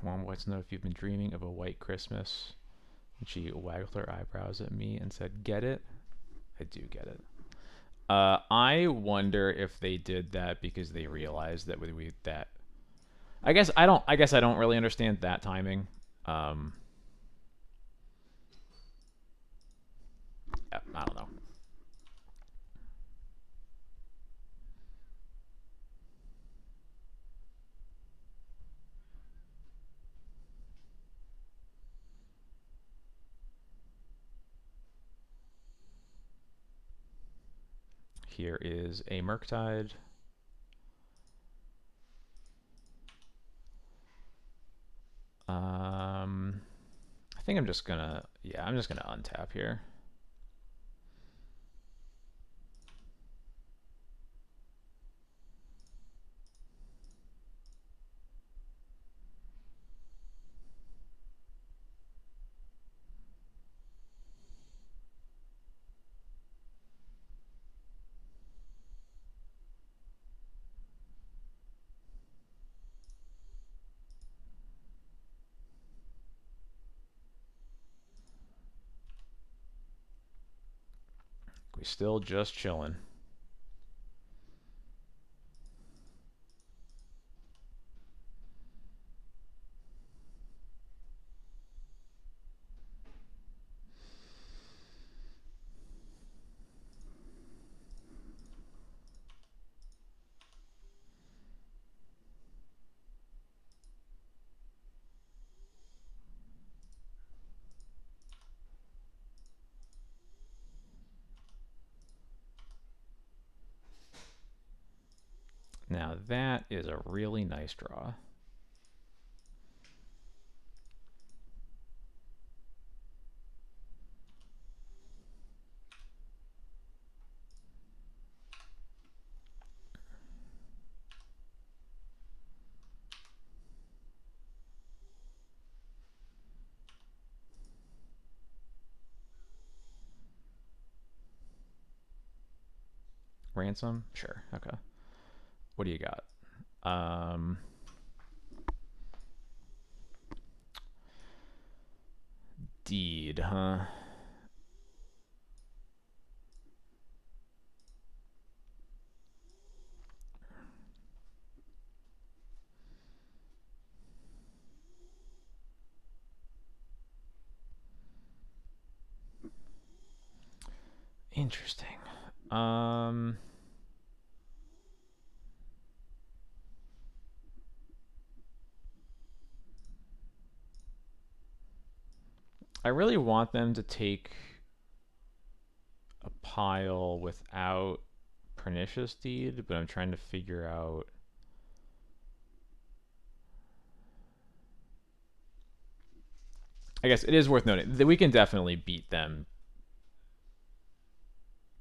Speaker 1: Mom wants to know if you've been dreaming of a white Christmas. And she waggled her eyebrows at me and said, "Get it?" I do get it. I wonder if they did that because they realized that that. I guess I don't. I guess I don't really understand that timing. Yeah, I don't know. Here is a Murktide. I think I'm just gonna, yeah, I'm just gonna untap here. We still just chilling. Now that is a really nice draw. Ransom? Sure. Okay. What do you got? Deed, huh? Interesting. I really want them to take a pile without Pernicious Deed, but I'm trying to figure out. I guess it is worth noting that we can definitely beat them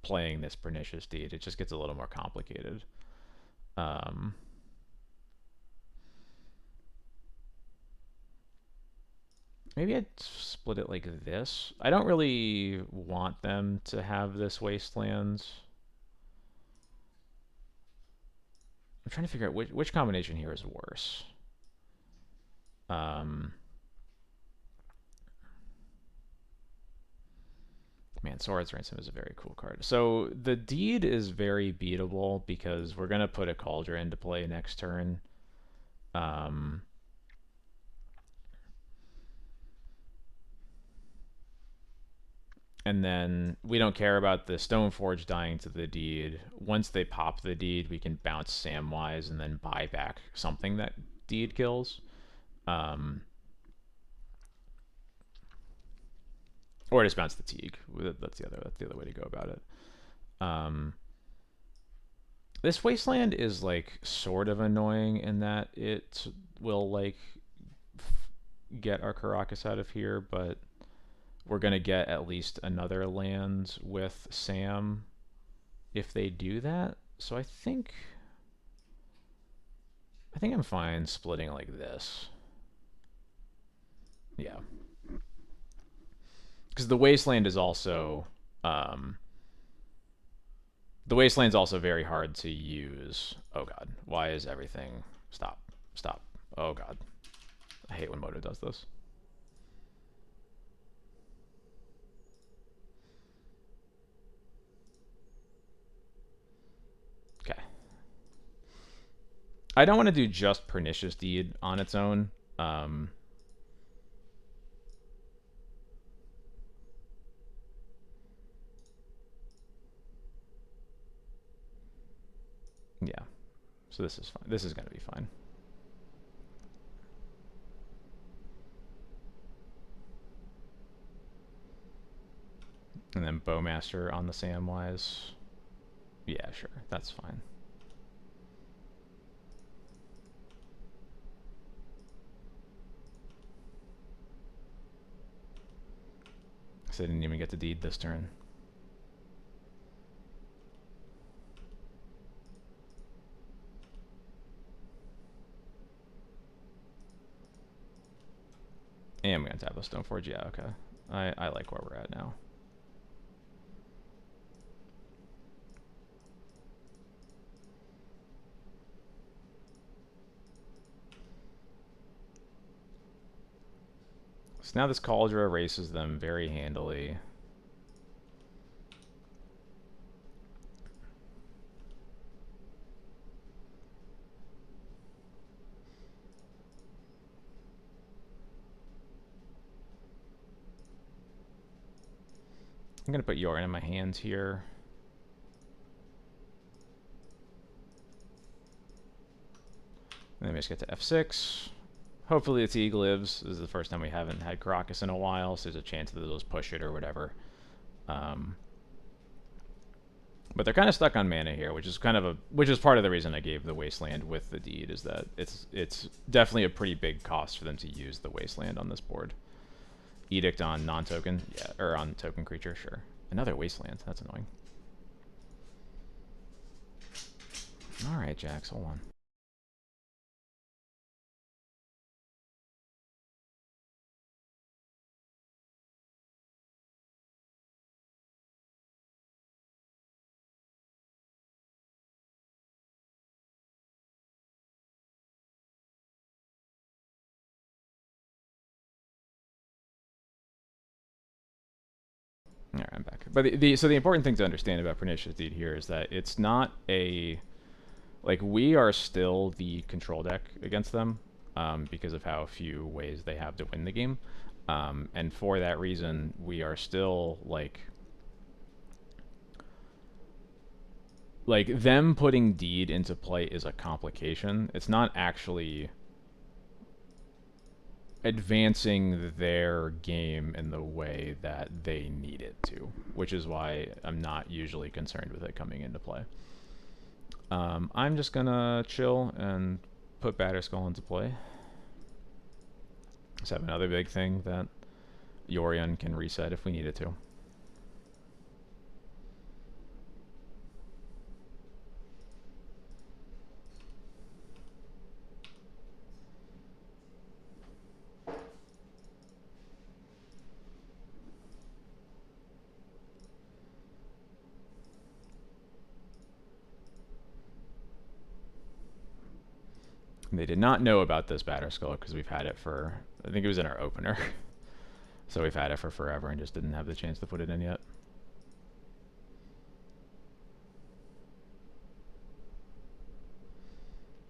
Speaker 1: playing this Pernicious Deed. It just gets a little more complicated. Maybe I'd split it like this. I don't really want them to have this Wastelands. I'm trying to figure out which combination here is worse. Man, Swords Ransom is a very cool card. So the Deed is very beatable because we're going to put a Cauldron into play next turn. And then we don't care about the Stoneforge dying to the Deed. Once they pop the Deed, we can bounce Samwise and then buy back something that Deed kills. Or just bounce the Teague. That's the other way to go about it. This Wasteland is like sort of annoying in that it will like get our Caracas out of here, but we're gonna get at least another land with Sam if they do that. So I think I'm fine splitting like this. Yeah. Because the Wasteland is also the Wasteland's also very hard to use. Oh god, why is everything stop? Oh god, I hate when Moto does this. Okay, I don't want to do just Pernicious Deed on its own. Yeah, so this is fine. This is going to be fine. And then Bowmaster on the Samwise. Yeah, sure. That's fine. So I didn't even get to Deed this turn. And I'm going to tap a Stoneforge. Yeah, okay. I like where we're at now. So now this Cauldron erases them very handily. I'm going to put Yorin in my hands here. And then we just get to F6. Hopefully the Teague lives. This is the first time we haven't had Caracas in a while, so there's a chance that they'll just push it or whatever. But they're kind of stuck on mana here, which is which is part of the reason I gave the Wasteland with the Deed, is that it's definitely a pretty big cost for them to use the Wasteland on this board. Edict on non-token, yeah, or on token creature, sure. Another Wasteland, that's annoying. All right, Jax, hold on. All right, I'm back. But so the important thing to understand about Pernicious Deed here is that it's not a like, we are still the control deck against them, because of how few ways they have to win the game, and for that reason, we are still like them putting Deed into play is a complication. It's not actually advancing their game in the way that they need it to, which is why I'm not usually concerned with it coming into play. I'm just gonna chill and put Batterskull into play. Let's have another big thing that Yorion can reset if we need it to. They did not know about this Batterskull because we've had it for, I think it was in our opener. So we've had it for forever and just didn't have the chance to put it in yet.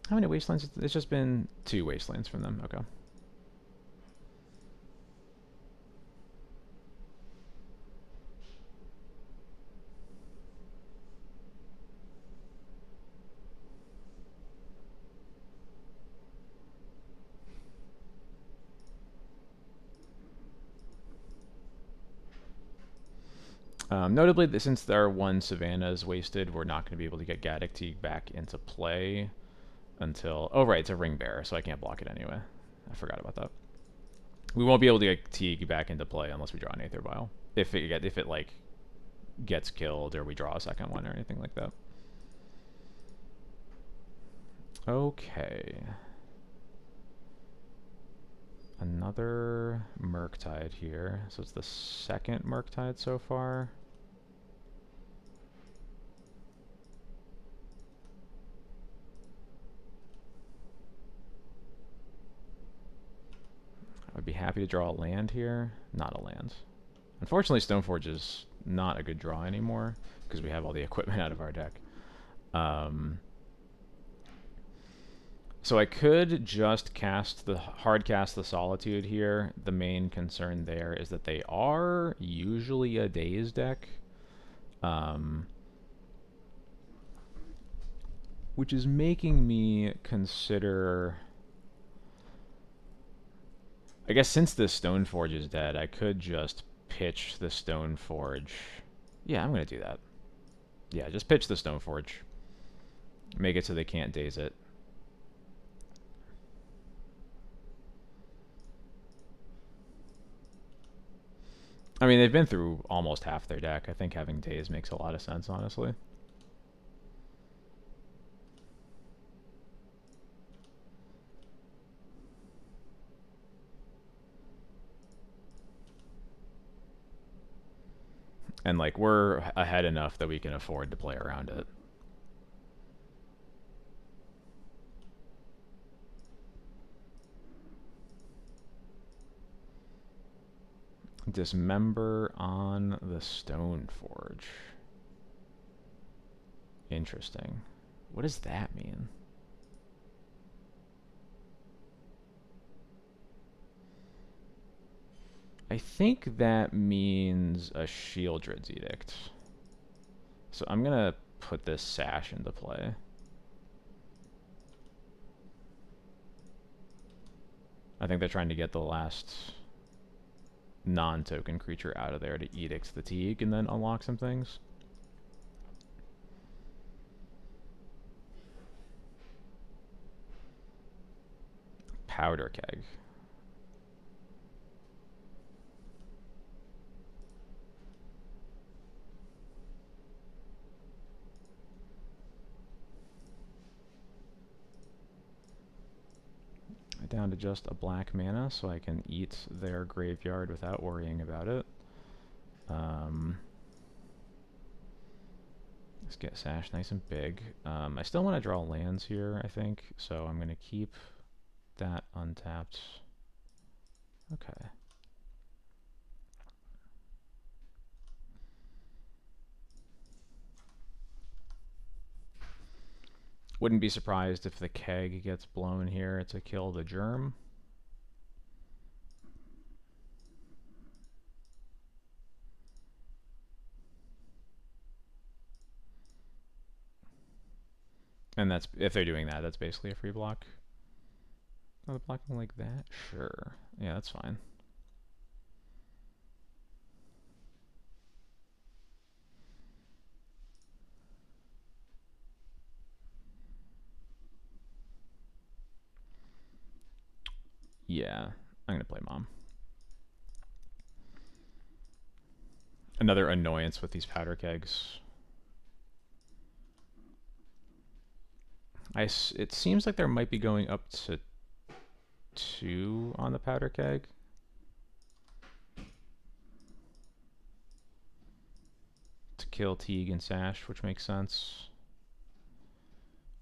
Speaker 1: How many Wastelands? It's just been 2 Wastelands from them. Okay. Notably, since our 1 Savannah is wasted, we're not going to be able to get Gaddock Teeg back into play until... Oh, right, it's a Ring Bearer, so I can't block it anyway. I forgot about that. We won't be able to get Teeg back into play unless we draw an Aether Vial. If it like, gets killed or we draw a second one or anything like that. Okay. Another Murktide here. So it's the second Murktide so far. I would be happy to draw a land here. Not a land. Unfortunately, Stoneforge is not a good draw anymore because we have all the equipment out of our deck. So I could just hard cast the Solitude here. The main concern there is that they are usually a Daze deck. Which is making me consider... I guess since the Stoneforge is dead, I could just pitch the Stoneforge. Yeah, I'm going to do that. Yeah, just pitch the Stoneforge. Make it so they can't Daze it. I mean, they've been through almost half their deck. I think having Daze makes a lot of sense, honestly. And, like, we're ahead enough that we can afford to play around it. Dismember on the Stoneforge. Interesting. What does that mean? I think that means a Shieldred's Edict. So I'm going to put this Sash into play. I think they're trying to get the last non-token creature out of there to Edict the Teeg and then unlock some things. powder keg. Down to just a black mana, so I can eat their graveyard without worrying about it. Let's get Sash nice and big. I still want to draw lands here, I think, so I'm going to keep that untapped. Okay. Wouldn't be surprised if the keg gets blown here to kill the germ. And that's, if they're doing that, that's basically a free block. Oh, they're blocking like that? Sure. Yeah, that's fine. Yeah, I'm gonna play Mom. Another annoyance with these powder kegs. It seems like there might be going up to 2 on the powder keg. To kill Teague and Sash, which makes sense.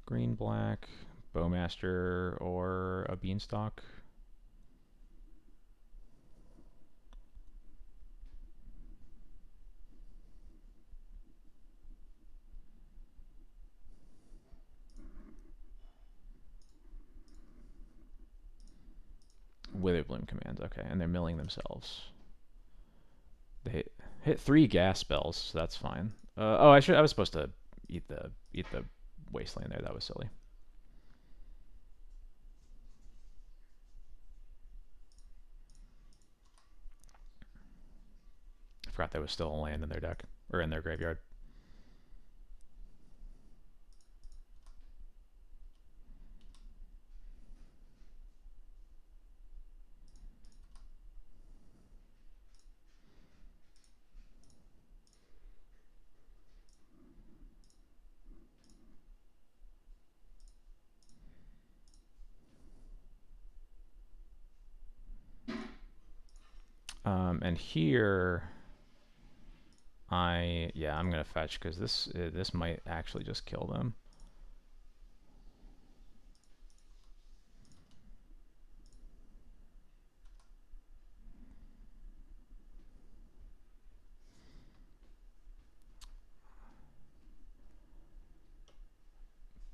Speaker 1: Green, black, Bowmaster, or a Beanstalk. Witherbloom commands, okay, and they're milling themselves. They hit 3 gas spells, so that's fine. Oh, I was supposed to eat the wasteland there. That was silly. I forgot there was still a land in their deck or in their graveyard. And here, I'm gonna fetch because this might actually just kill them.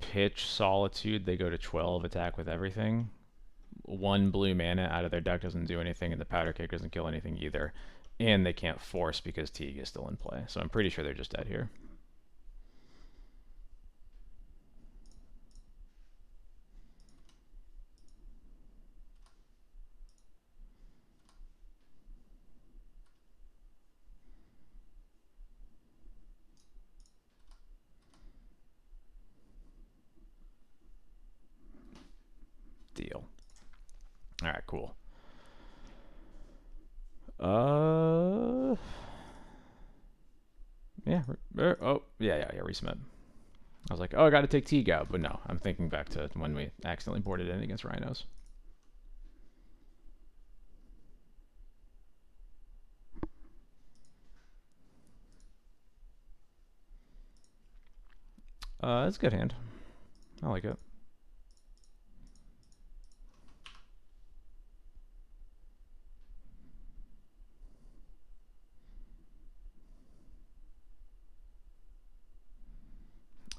Speaker 1: Pitch Solitude, they go to 12 attack with everything. 1 blue mana out of their deck doesn't do anything, and the powder keg doesn't kill anything either. And they can't force because Teague is still in play. So I'm pretty sure they're just dead here. Deal. Alright, cool. Yeah. Oh, yeah, resubmit. I was like, oh, I gotta take Teague out, but no, I'm thinking back to when we accidentally boarded in against Rhinos. It's a good hand. I like it.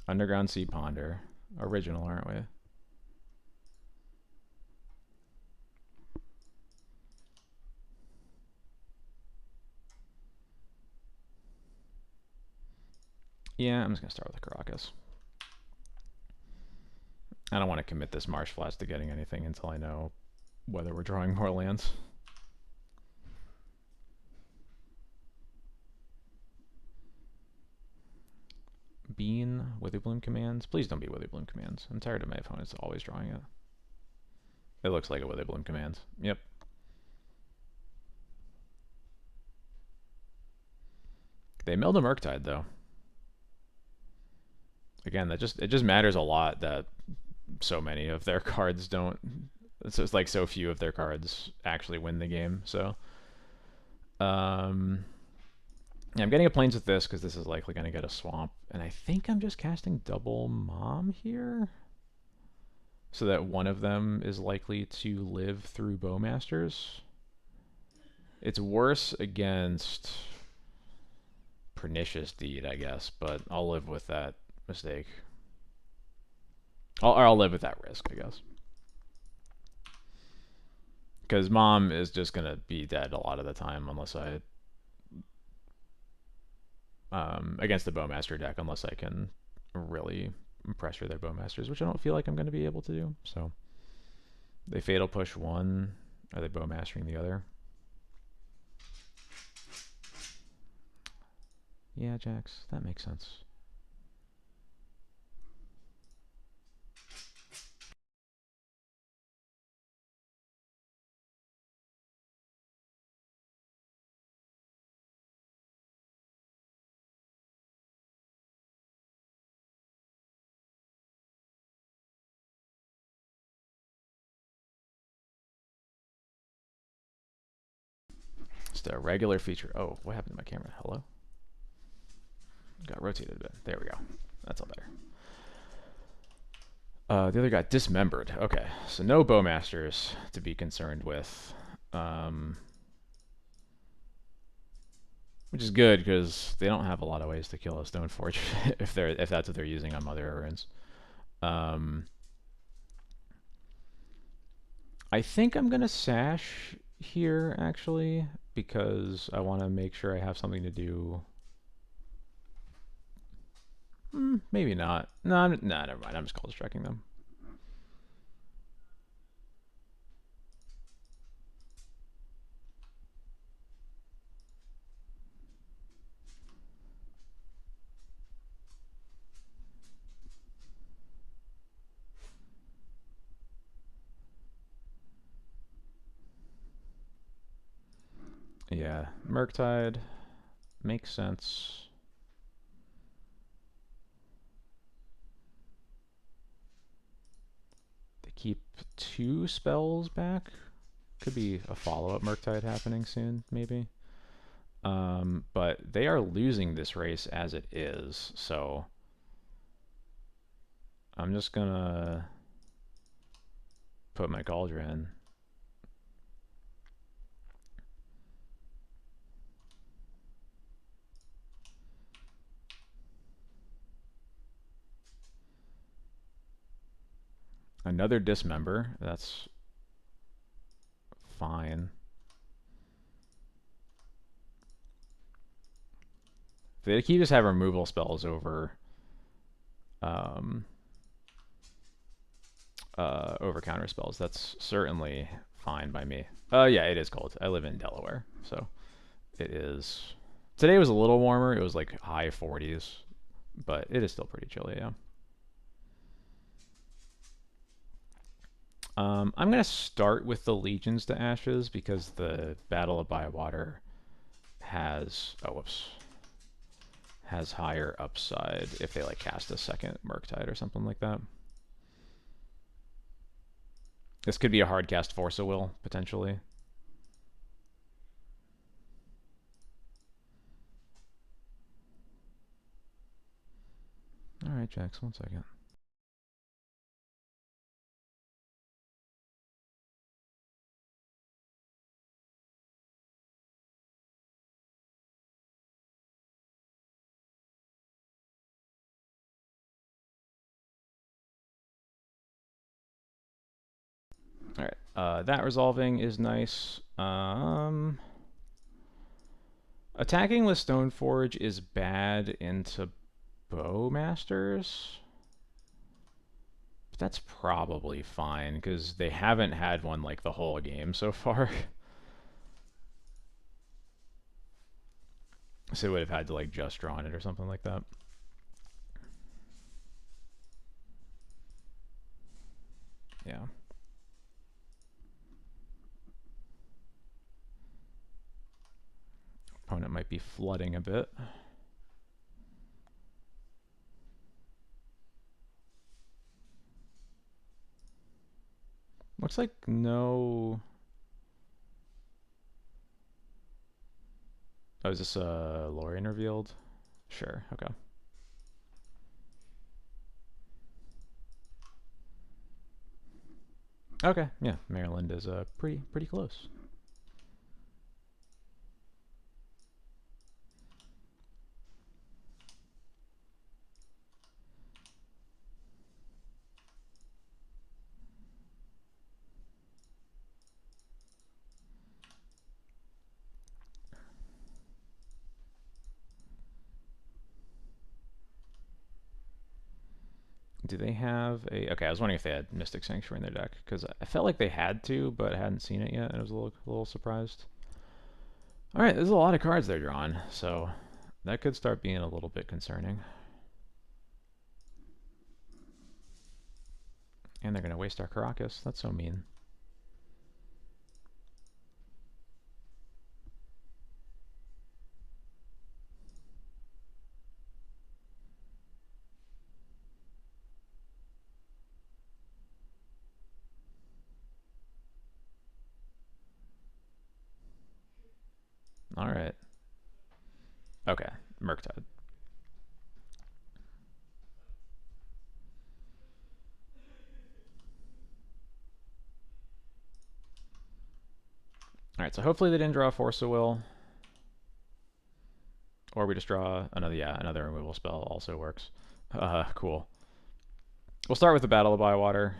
Speaker 1: Underground Sea Ponder. Original, aren't we? Yeah, I'm just gonna start with a Caracas. I don't want to commit this Marsh Flats to getting anything until I know whether we're drawing more lands. Bean, Witherbloom commands. Please don't be Witherbloom commands. I'm tired of my opponents always drawing it. It looks like a Wither Bloom command. Yep. They milled a Murktide though. Again, it just matters a lot that so many of their cards don't. It's just like so few of their cards actually win the game. So, yeah, I'm getting a Plains with this because this is likely going to get a Swamp, and I think I'm just casting double Mom here, so that one of them is likely to live through Bowmasters. It's worse against Pernicious Deed, I guess, but I'll live with that mistake. I'll live with that risk, I guess. Because Mom is just going to be dead a lot of the time unless I... against the Bowmaster deck, unless I can really pressure their Bowmasters, which I don't feel like I'm going to be able to do. So they Fatal Push one. Are they Bowmastering the other? Yeah, Jax, that makes sense. Just a regular feature. Oh, what happened to my camera? Hello? Got rotated a bit. There we go. That's all better. The other got dismembered. Okay, so no Bowmasters to be concerned with. Which is good because they don't have a lot of ways to kill a Stoneforge if that's what they're using on Mother Runes. I think I'm gonna sash here actually because I want to make sure I have something to do. Maybe not. No, never mind. I'm just cold striking them. Yeah, Murktide makes sense. They keep 2 spells back. Could be a follow-up Murktide happening soon, maybe. But they are losing this race as it is, so I'm just gonna put my Cauldron. Another Dismember. That's fine. They keep just have removal spells over over counter spells. That's certainly fine by me. Yeah, it is cold. I live in Delaware, so it is. Today was a little warmer. It was like high 40s, but it is still pretty chilly, yeah. I'm going to start with the Legions to Ashes because the Battle of Bywater has... Oh, whoops. Has higher upside if they like cast a second Murktide or something like that. This could be a hard cast Force of Will, potentially. Alright, Jax, 1 second. Alright, that resolving is nice. Attacking with Stoneforge is bad into Bowmasters. But that's probably fine, because they haven't had one like the whole game so far. So they would have had to like just draw on it or something like that. Yeah. Opponent might be flooding a bit. Looks like no... Oh, is this Lorien revealed? Sure, okay. Okay, yeah, Maryland is pretty close. Do they have a... Okay, I was wondering if they had Mystic Sanctuary in their deck, because I felt like they had to, but I hadn't seen it yet, and I was a little surprised. Alright, there's a lot of cards they're drawing, so that could start being a little bit concerning. And they're going to waste our Caracas. That's so mean. Alright. Okay, Murktide. Alright, so hopefully they didn't draw Force of Will. Or we just draw another... Yeah, another removal spell also works. Cool. We'll start with the Battle of Bywater.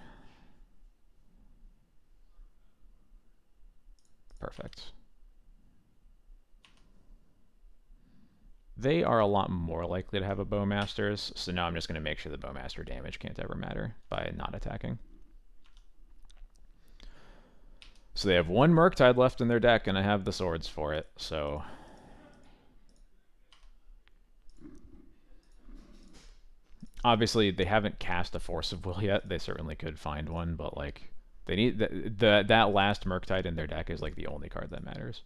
Speaker 1: Perfect. They are a lot more likely to have a Bowmasters, so now I'm just going to make sure the Bowmaster damage can't ever matter by not attacking. So they have one Murktide left in their deck, and I have the swords for it, so... Obviously, they haven't cast a Force of Will yet. They certainly could find one, but, like, they need... that last Murktide in their deck is, like, the only card that matters.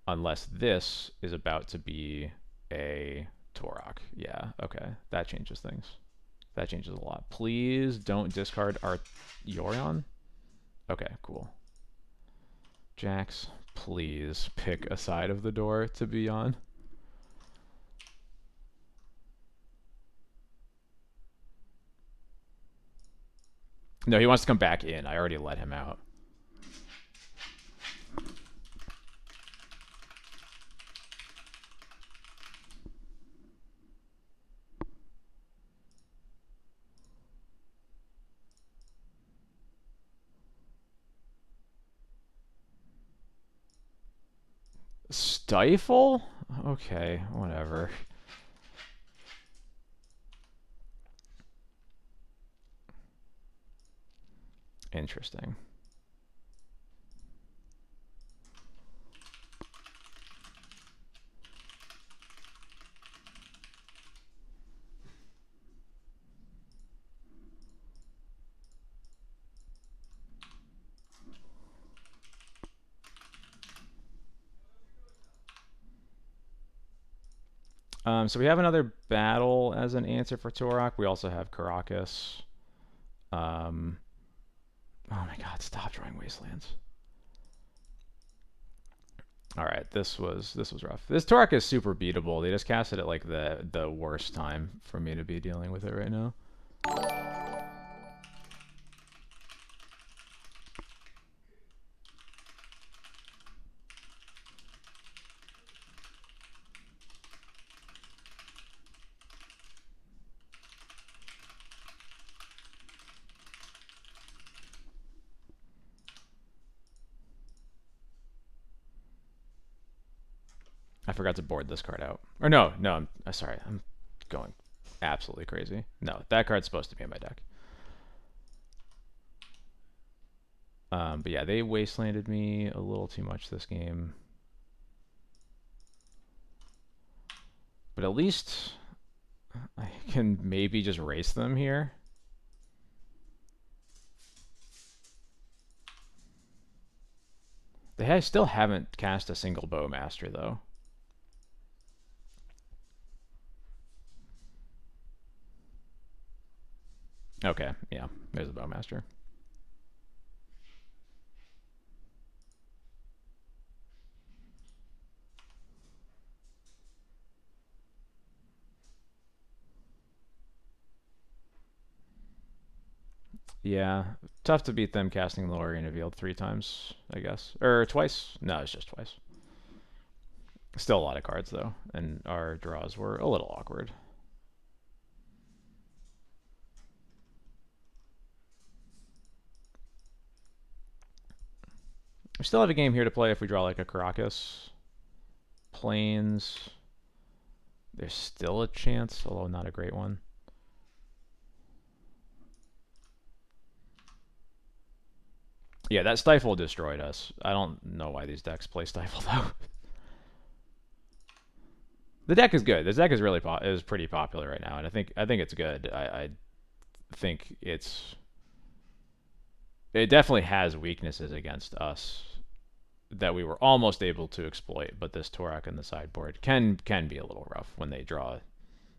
Speaker 1: Unless this is about to be a Torok. Yeah, okay. That changes things. That changes a lot. Please don't discard our Yorion. Okay, cool. Jax, please pick a side of the door to be on. No, he wants to come back in. I already let him out. Stifle? Okay, whatever. Interesting. So we have another battle as an answer for Torok. We also have Caracas. Oh my god, stop drawing Wastelands. Alright, this was rough. This Torok is super beatable. They just cast it at like the worst time for me to be dealing with it right now. I forgot to board this card out. Or no, I'm sorry. I'm going absolutely crazy. No, that card's supposed to be in my deck. But yeah, they wastelanded me a little too much this game. But at least I can maybe just race them here. They still haven't cast a single Bowmaster, though. Okay, yeah, there's a Bowmaster. Yeah, tough to beat them casting Lorien Revealed 3 times, I guess. Or twice? No, it's just twice. Still a lot of cards, though, and our draws were a little awkward. We still have a game here to play if we draw like a Caracas. Plains. There's still a chance, although not a great one. Yeah, that Stifle destroyed us. I don't know why these decks play Stifle, though. The deck is good. This deck is really is pretty popular right now, and I think it's good. I think it definitely has weaknesses against us that we were almost able to exploit, but this Torak in the sideboard can be a little rough when they draw,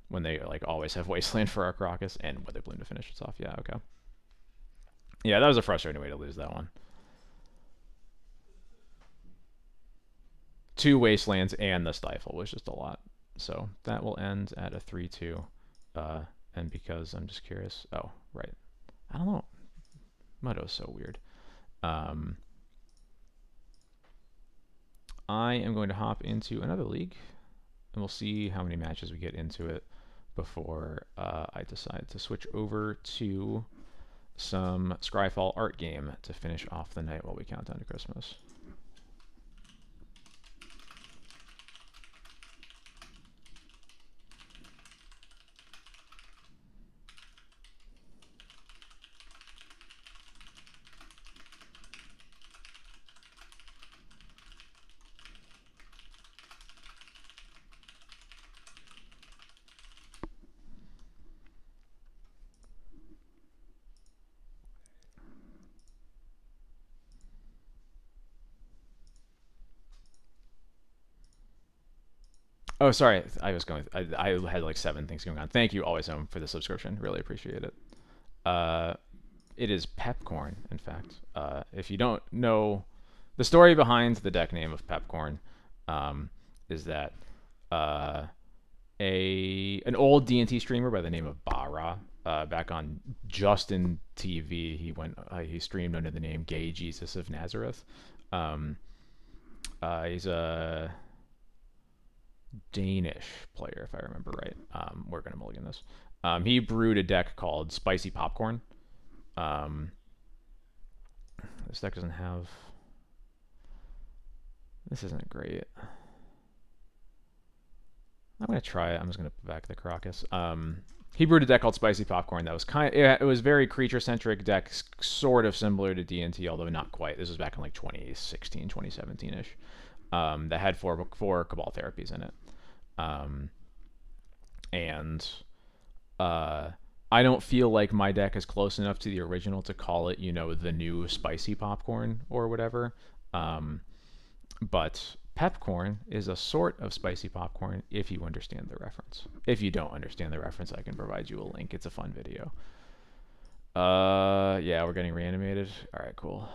Speaker 1: when they like always have Wasteland for our Crocus and Witherbloom to finish it off. Yeah, okay. Yeah, that was a frustrating way to lose that one. 2 Wastelands and the Stifle was just a lot. So that will end at a 3-2. And because I'm just curious. Oh, right. I don't know. Mudo's so weird. I am going to hop into another league, and we'll see how many matches we get into it before I decide to switch over to some Scryfall art game to finish off the night while we count down to Christmas. Oh, sorry. I had like 7 things going on. Thank you, Always Home, for the subscription. Really appreciate it. It is Pepcorn, in fact. If you don't know the story behind the deck name of Pepcorn, is that an old D&T streamer by the name of Bara, back on Justin TV, he streamed under the name Gay Jesus of Nazareth. He's a Danish player, if I remember right. We're gonna mulligan this. He brewed a deck called Spicy Popcorn. This deck doesn't have. This isn't great. I'm gonna try it. I'm just gonna put back the Crocus. He brewed a deck called Spicy Popcorn that was it was very creature centric deck, sort of similar to D&T, although not quite. This was back in like 2016, 2017 ish. That had four Cabal therapies in it. And I don't feel like my deck is close enough to the original to call it, the new Spicy Popcorn or whatever. But Pepcorn is a sort of Spicy Popcorn if you understand the reference. If you don't understand the reference, I can provide you a link. It's a fun video. Yeah, we're getting reanimated. All right, cool.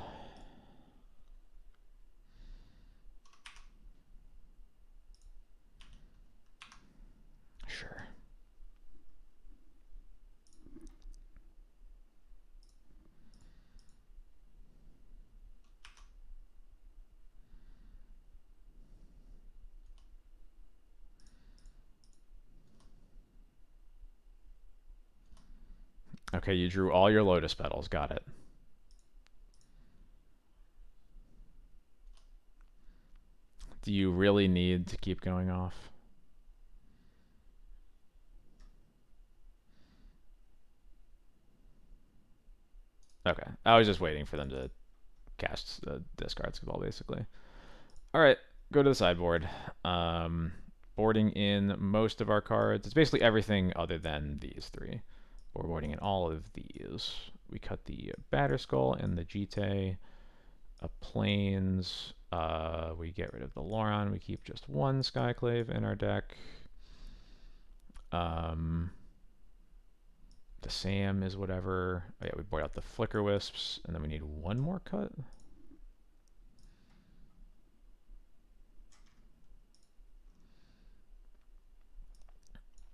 Speaker 1: Sure. Okay, you drew all your Lotus Petals. Got it. Do you really need to keep going off? Okay, I was just waiting for them to cast the discard Cabal, basically. All right, go to the sideboard. Boarding in most of our cards. It's basically everything other than these 3. We're boarding in all of these. We cut the Batterskull and the Jite, a Plains, We get rid of the Loron. We keep just one Skyclave in our deck. The Sam is whatever. Oh yeah, we board out the Flicker Wisps, and then we need one more cut.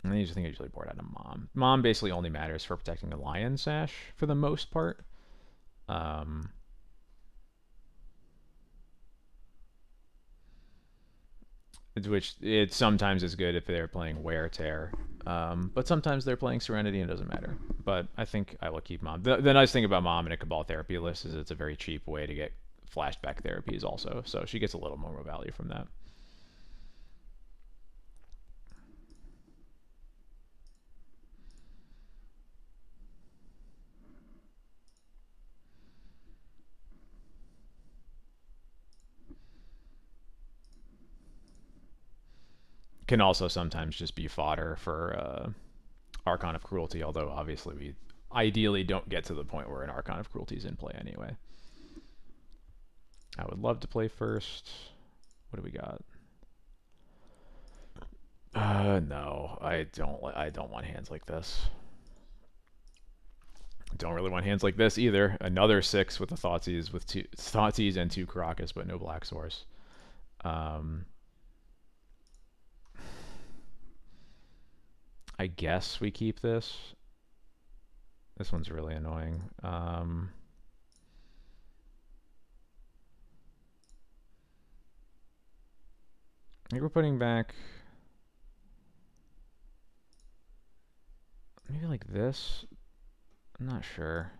Speaker 1: And I think I usually board out a Mom. Mom basically only matters for protecting the Lion Sash for the most part. Which it sometimes is good if they're playing Wear Tear. But sometimes they're playing Serenity and it doesn't matter. But I think I will keep Mom. The nice thing about Mom in a Cabal Therapy list is it's a very cheap way to get flashback therapies also. So she gets a little more value from that. Can also sometimes just be fodder for Archon of Cruelty, although obviously we ideally don't get to the point where an Archon of Cruelty is in play anyway. I would love to play first. What do we got? No, I don't want hands like this. Don't really want hands like this either. Another 6 with the Thoughtseize with 2 Thoughtseize and 2 Caracas, but no Black Source. I guess we keep this. This one's really annoying. I think we're putting back maybe like this. I'm not sure.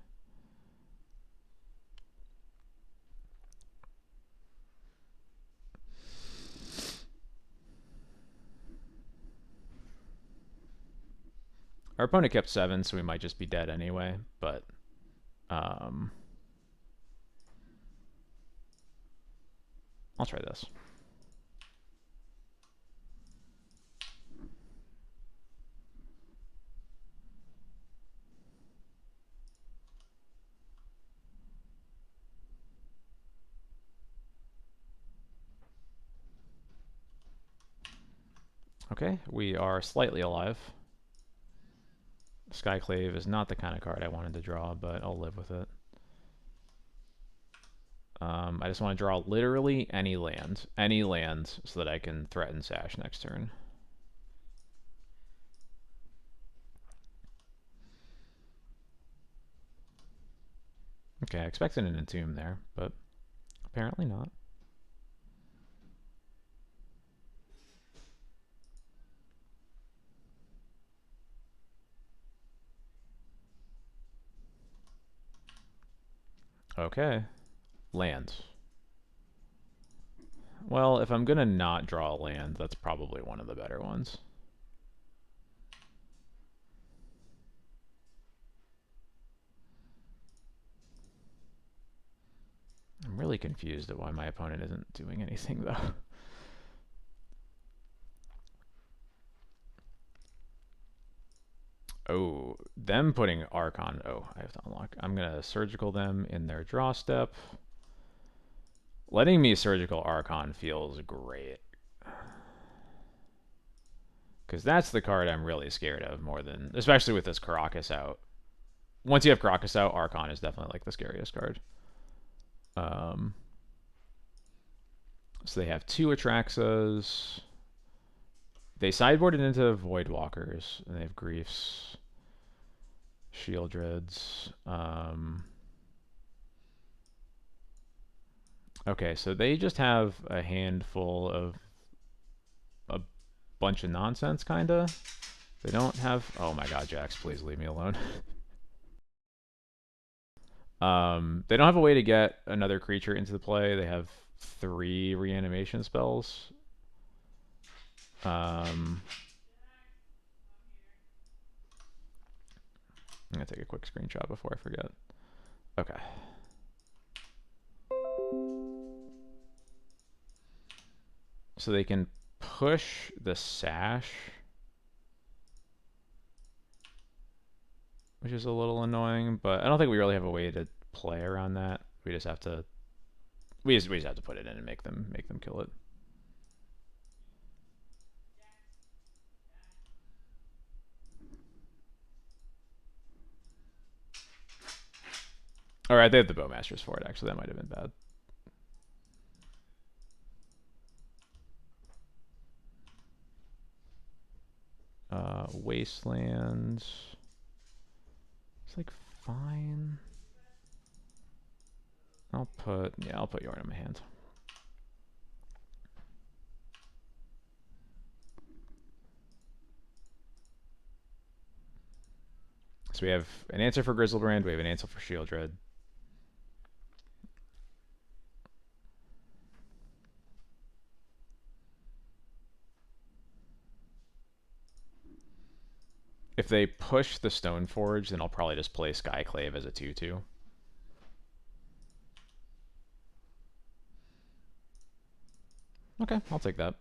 Speaker 1: Our opponent kept 7, so we might just be dead anyway, but I'll try this. Okay, we are slightly alive. Skyclave is not the kind of card I wanted to draw, but I'll live with it. I just want to draw literally any land, so that I can threaten Sash next turn. Okay, I expected an Entomb there, but apparently not. Okay. Land. Well, if I'm gonna not draw a land, that's probably one of the better ones. I'm really confused at why my opponent isn't doing anything, though. Oh, them putting Archon. Oh, I have to unlock. I'm going to surgical them in their draw step. Letting me surgical Archon feels great. Because that's the card I'm really scared of more than, especially with this Caracas out. Once you have Caracas out, Archon is definitely like the scariest card. So they have 2 Atraxas. They sideboarded into Voidwalkers, and they have Griefs, Shieldreds. Okay, so they just have a handful of a bunch of nonsense, kinda. They don't have... Oh my god, Jax, please leave me alone. They don't have a way to get another creature into the play. They have 3 reanimation spells. I'm gonna take a quick screenshot before I forget. Okay. So they can push the Sash, which is a little annoying, but I don't think we really have a way to play around that. We just have to We just have to put it in and make them kill it. All right, they have the Bowmasters for it. Actually, that might have been bad. Wastelands. It's like fine. I'll put Yarn in my hand. So we have an answer for Grizzlebrand. We have an answer for Shieldred. If they push the Stoneforge, then I'll probably just play Skyclave as a 2/2. Okay, I'll take that.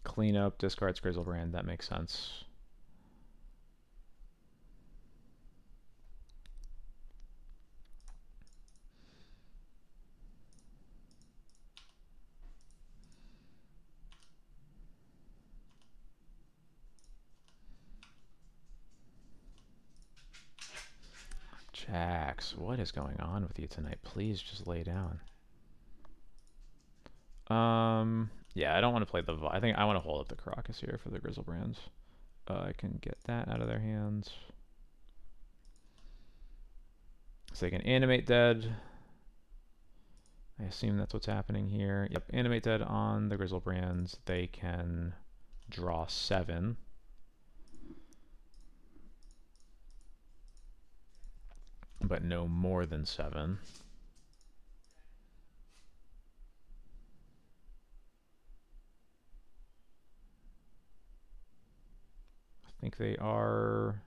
Speaker 1: Clean up, discards Grizzlebrand. That makes sense. Jax, what is going on with you tonight? Please just lay down. Yeah, I don't want to play the... I think I want to hold up the Caracas here for the Grizzlebrands. I can get that out of their hands. So they can animate dead. I assume that's what's happening here. Yep, animate dead on the Grizzlebrands. They can draw 7. But no more than 7. I think they are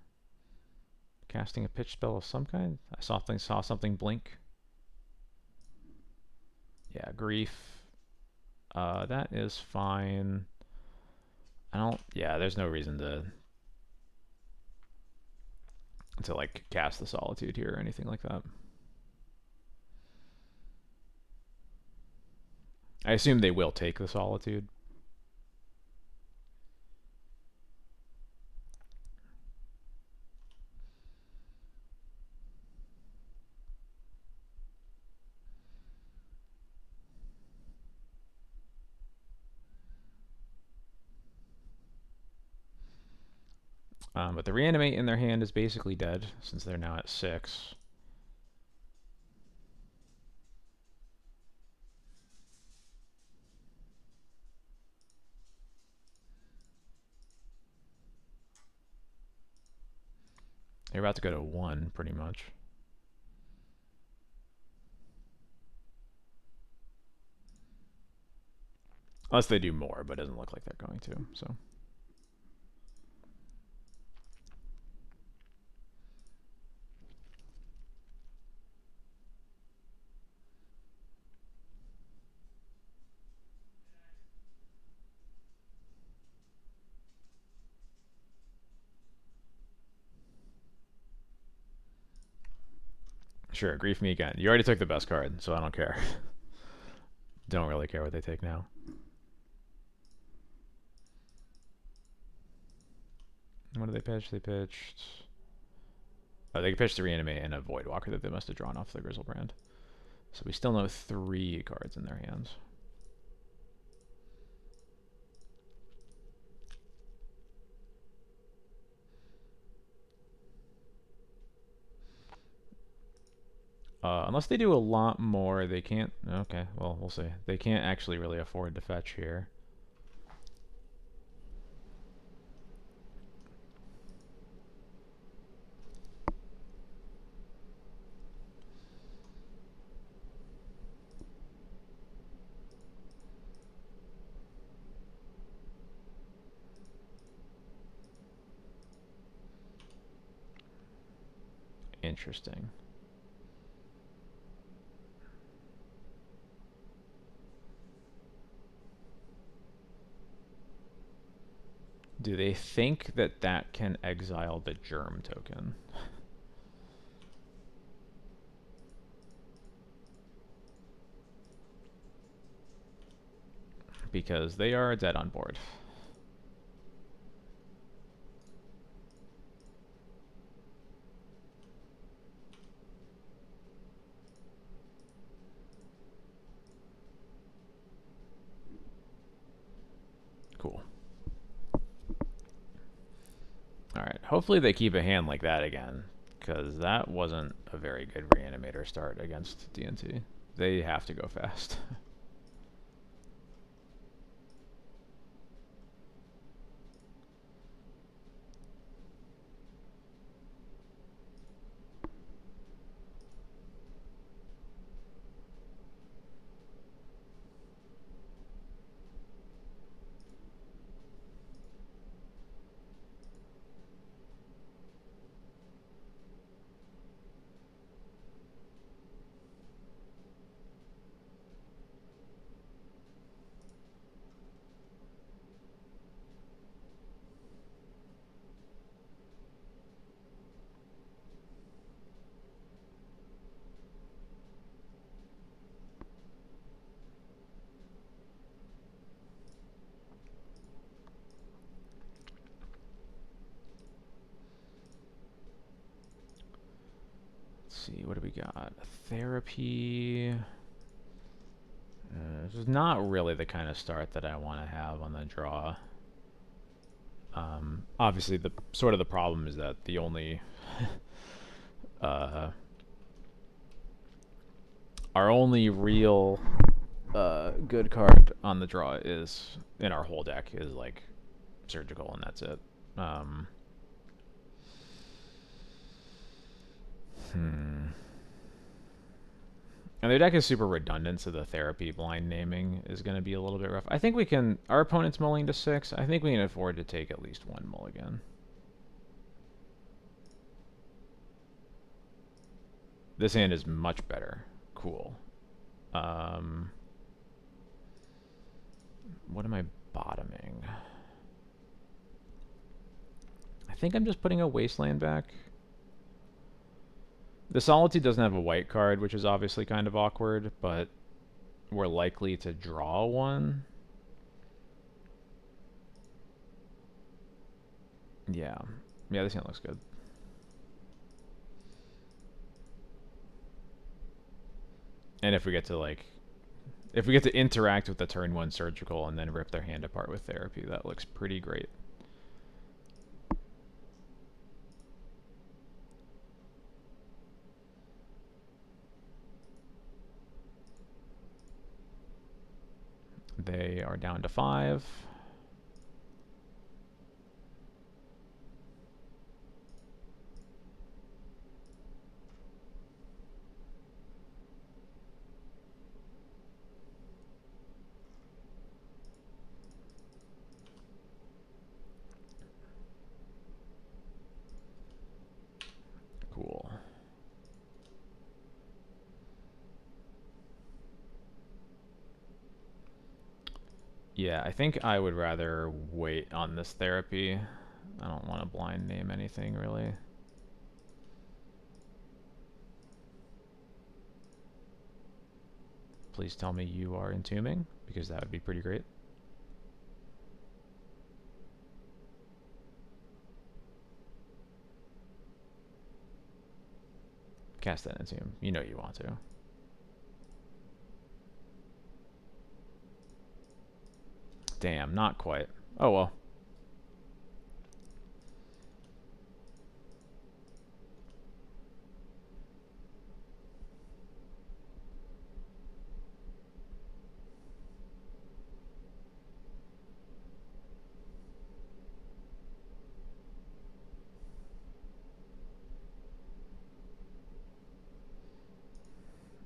Speaker 1: casting a pitch spell of some kind. I saw something blink. Yeah, grief. That is fine. Yeah, there's no reason to like cast the Solitude here or anything like that. I assume they will take the Solitude. But the reanimate in their hand is basically dead since they're now at 6. They're about to go to 1 pretty much. Unless they do more, but it doesn't look like they're going to, so. Sure, grief me again. You already took the best card, so I don't care. Don't really care what they take now. What did they pitch? They pitched... Oh, they pitched a reanimate and a Voidwalker that they must have drawn off the Grizzlebrand. So we still know 3 cards in their hands. Unless they do a lot more, they can't... Okay, well, we'll see. They can't actually really afford to fetch here. Interesting. Do they think that that can exile the germ token? Because they are dead on board. Cool. Alright, hopefully they keep a hand like that again, because that wasn't a very good reanimator start against DNT. They have to go fast. See, what do we got? Therapy. This is not really the kind of start that I want to have on the draw. Obviously, the sort of the problem is that the only our only real good card on the draw is in our whole deck is like surgical, and that's it. And their deck is super redundant, so the therapy blind naming is going to be a little bit rough. I think we can... Our opponent's mulling to 6. I think we can afford to take at least one mulligan. This hand is much better. Cool. What am I bottoming? I think I'm just putting a Wasteland back. The Solitude doesn't have a white card, which is obviously kind of awkward, but we're likely to draw one. Yeah. Yeah, this hand looks good. And if we get to, like... If we get to interact with the turn 1 surgical and then rip their hand apart with therapy, that looks pretty great. They are down to 5. Cool. Yeah, I think I would rather wait on this therapy. I don't want to blind name anything, really. Please tell me you are entombing, because that would be pretty great. Cast that entomb. You know you want to. Damn, not quite. Oh well.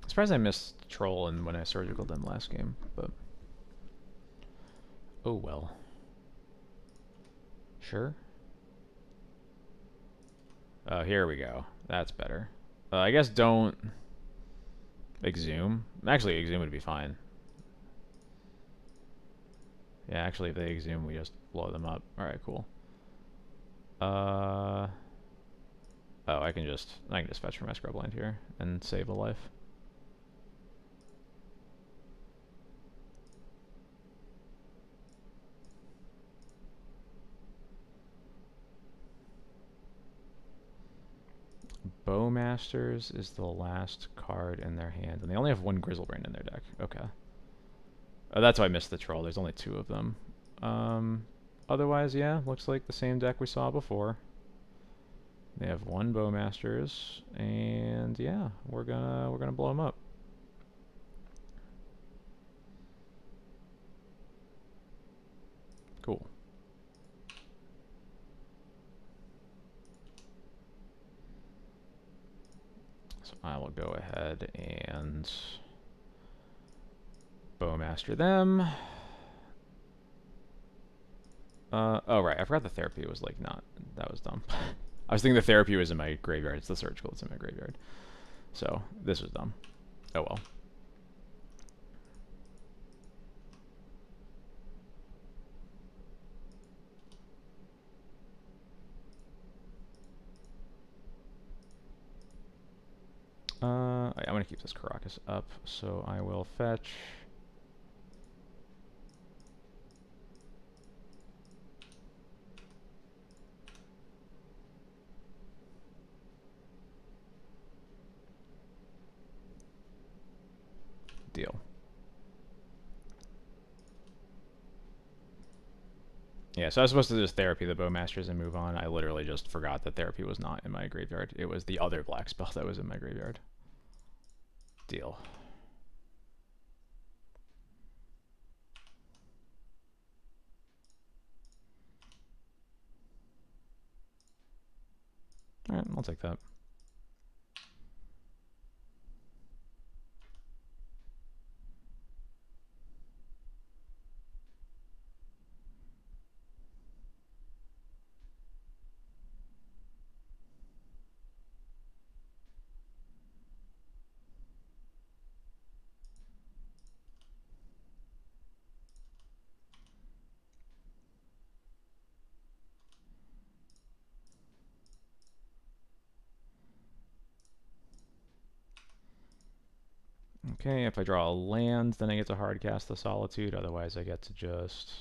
Speaker 1: I'm surprised I missed Troll and when I surgical them last game, but oh well. Sure. Oh, here we go. That's better. I guess don't exhume. Actually, exhume would be fine. Yeah, actually, if they exhume, we just blow them up. All right, cool. Oh, I can just fetch from my scrubland here and save a life. Bowmasters is the last card in their hand, and they only have one Grizzlebrand in their deck. Okay. Oh, that's why I missed the troll. There's only 2 of them. Otherwise, yeah, looks like the same deck we saw before. They have 1 Bowmasters, and yeah, we're gonna blow them up. Cool. So I will go ahead and Bowmaster them. Oh right, I forgot the therapy was like not. That was dumb. I was thinking the therapy was in my graveyard. It's the surgical that's in my graveyard. So this was dumb. Oh well. I'm gonna keep this Caracas up, so I will fetch. Deal. Yeah, so I was supposed to just therapy the Bowmasters and move on. I literally just forgot that therapy was not in my graveyard. It was the other black spell that was in my graveyard. Deal. Alright, I'll take that. Okay, if I draw a land, then I get to hard cast the Solitude. Otherwise, I get to just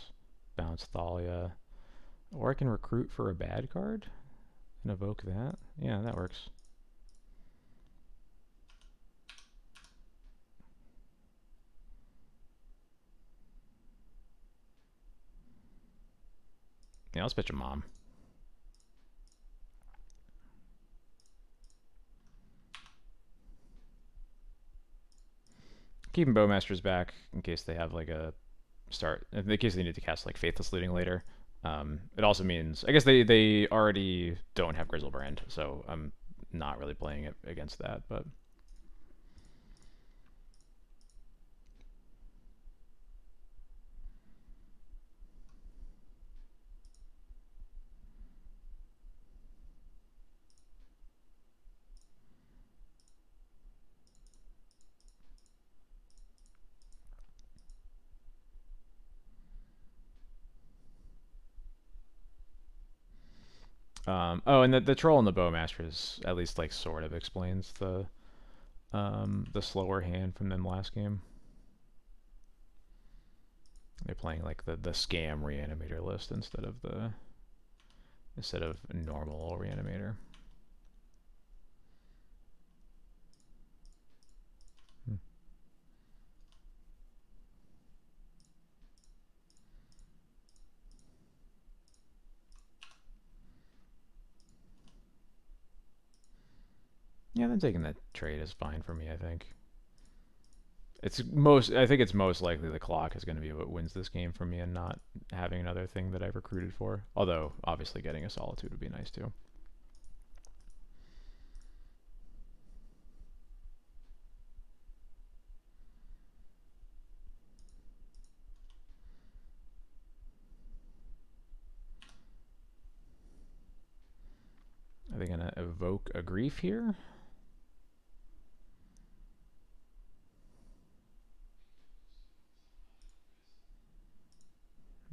Speaker 1: bounce Thalia. Or I can recruit for a bad card and evoke that. Yeah, that works. Yeah, let's pitch a Mom. Keeping Bowmasters back in case they have like a start, in case they need to cast like Faithless Looting later. It also means, I guess they already don't have Grizzlebrand, so I'm not really playing it against that, but. Oh, and the troll and the Bowmasters at least like sort of explains the slower hand from them last game. They're playing like the scam reanimator list instead of normal reanimator. Hmm. Yeah, then taking that trade is fine for me, I think. I think it's most likely the clock is going to be what wins this game for me and not having another thing that I've recruited for. Although, obviously getting a Solitude would be nice too. Are they going to evoke a Grief here?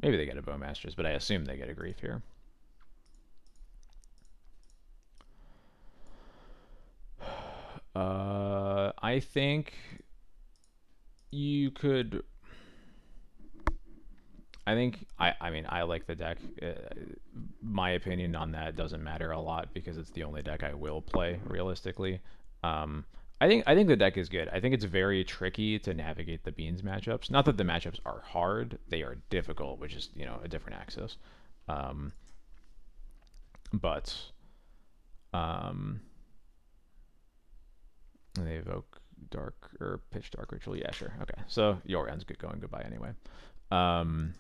Speaker 1: Maybe they get a Bowmasters, but I assume they get a Grief here. I think you could. I mean, I like the deck. My opinion on that doesn't matter a lot because it's the only deck I will play realistically. Um, I think the deck is good. I think it's very tricky to navigate the Beans matchups. Not that the matchups are hard; they are difficult, which is a different axis. Um, but um, they evoke dark or pitch dark ritual. Yeah, sure. Okay, so Yorion's good going goodbye anyway. Um,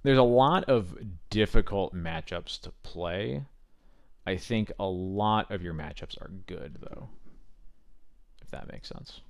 Speaker 1: there's a lot of difficult matchups to play. I think a lot of your matchups are good, though, if that makes sense.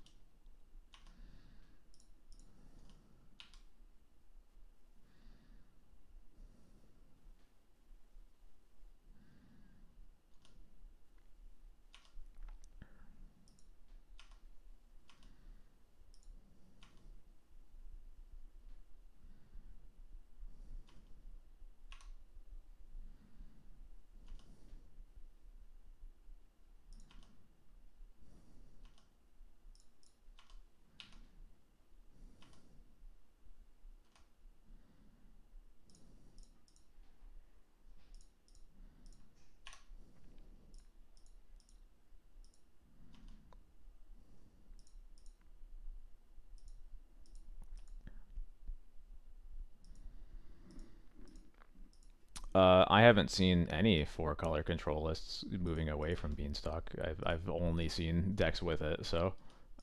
Speaker 1: I haven't seen any four-color control lists moving away from Beanstalk. I've only seen decks with it, so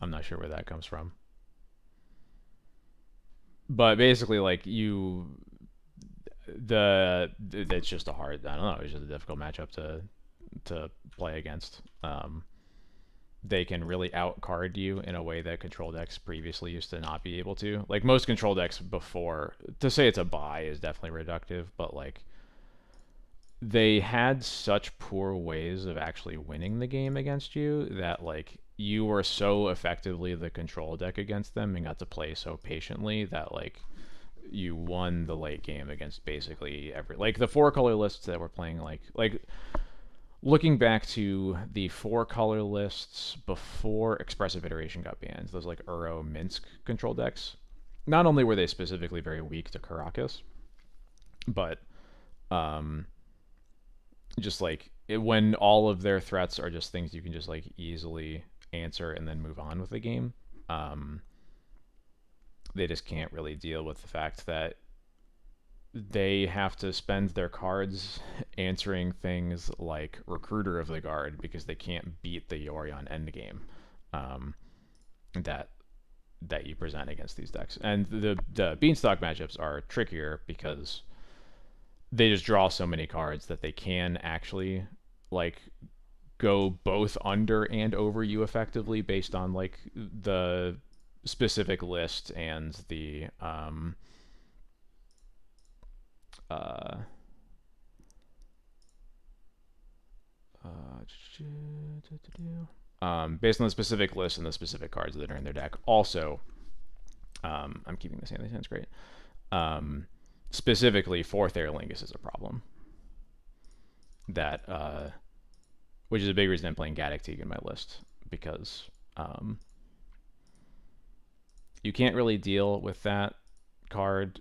Speaker 1: I'm not sure where that comes from. But basically, like it's just a hard. I don't know. It's just a difficult matchup to play against. They can really outcard you in a way that control decks previously used to not be able to. Like most control decks before, to say it's a buy is definitely reductive, but like they had such poor ways of actually winning the game against you that like you were so effectively the control deck against them and got to play so patiently that like you won the late game against basically every like the four color lists that were playing like looking back to the four color lists before expressive iteration got banned, those like Uro Minsk control decks, not only were they specifically very weak to Caracas, but um just like when all of their threats are just things you can just like easily answer and then move on with the game. Um, they just can't really deal with the fact that they have to spend their cards answering things like Recruiter of the Guard because they can't beat the Yorion endgame um, that that you present against these decks. And the Beanstalk matchups are trickier because they just draw so many cards that they can actually like go both under and over you effectively based on like the specific list and the uh based on the specific list and the specific cards that are in their deck. Also, I'm keeping this hand. That's great. Specifically, fourth Aerlingus is a problem. That which is a big reason I'm playing Gaddock in my list because you can't really deal with that card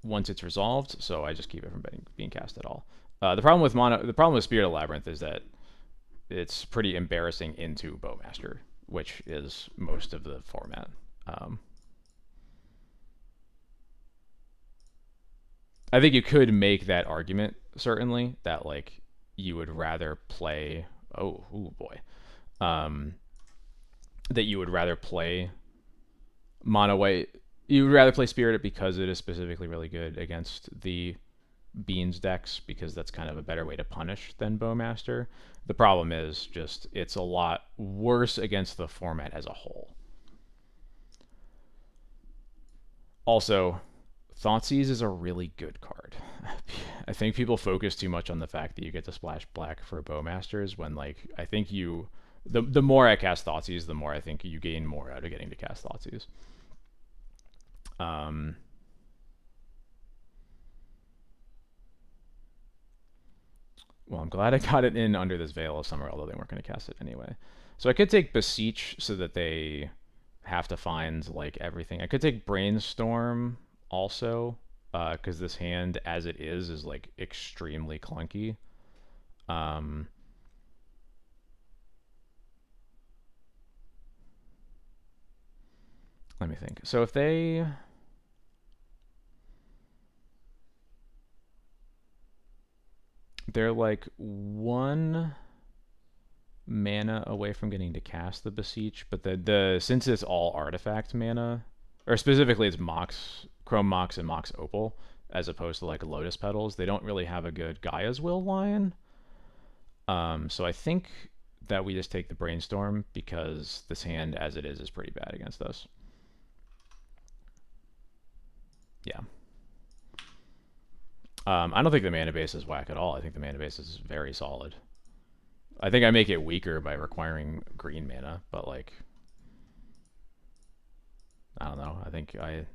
Speaker 1: once it's resolved, so I just keep it from being cast at all. The problem with Spirit of Labyrinth is that it's pretty embarrassing into Bowmaster, which is most of the format. I think you could make that argument certainly that like you would rather play. Oh boy, that you would rather play mono white. You would rather play Spirit because it is specifically really good against the Beans decks because that's kind of a better way to punish than Bowmaster. The problem is just it's a lot worse against the format as a whole. Also, Thoughtseize is a really good card. I think people focus too much on the fact that you get to splash black for Bowmasters when like I think the more I cast Thoughtseize, the more I think you gain more out of getting to cast Thoughtseize. Well, I'm glad I got it in under this Veil of Summer, although they weren't going to cast it anyway. So I could take Beseech so that they have to find like everything. I could take Brainstorm also, because this hand as it is like extremely clunky. Um, Let me think. So if they're like 1 mana away from getting to cast the Beseech, but the since it's all artifact mana, or specifically it's Mox, Chrome Mox, and Mox Opal, as opposed to like Lotus Petals, they don't really have a good Gaia's Will line. So I think that we just take the Brainstorm because this hand, as it is pretty bad against us. Yeah. I don't think the mana base is whack at all. I think the mana base is very solid. I think I make it weaker by requiring green mana, but like, I don't know. I think I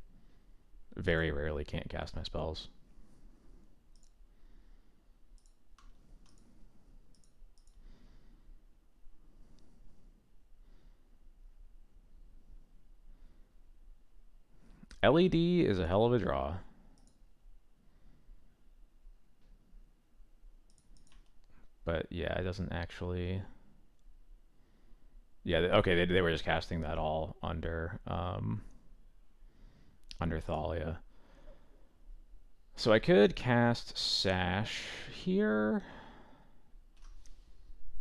Speaker 1: very rarely can't cast my spells. LED is a hell of a draw. But yeah, it doesn't actually. Yeah, okay, they were just casting that all under Thalia. So I could cast Sash here.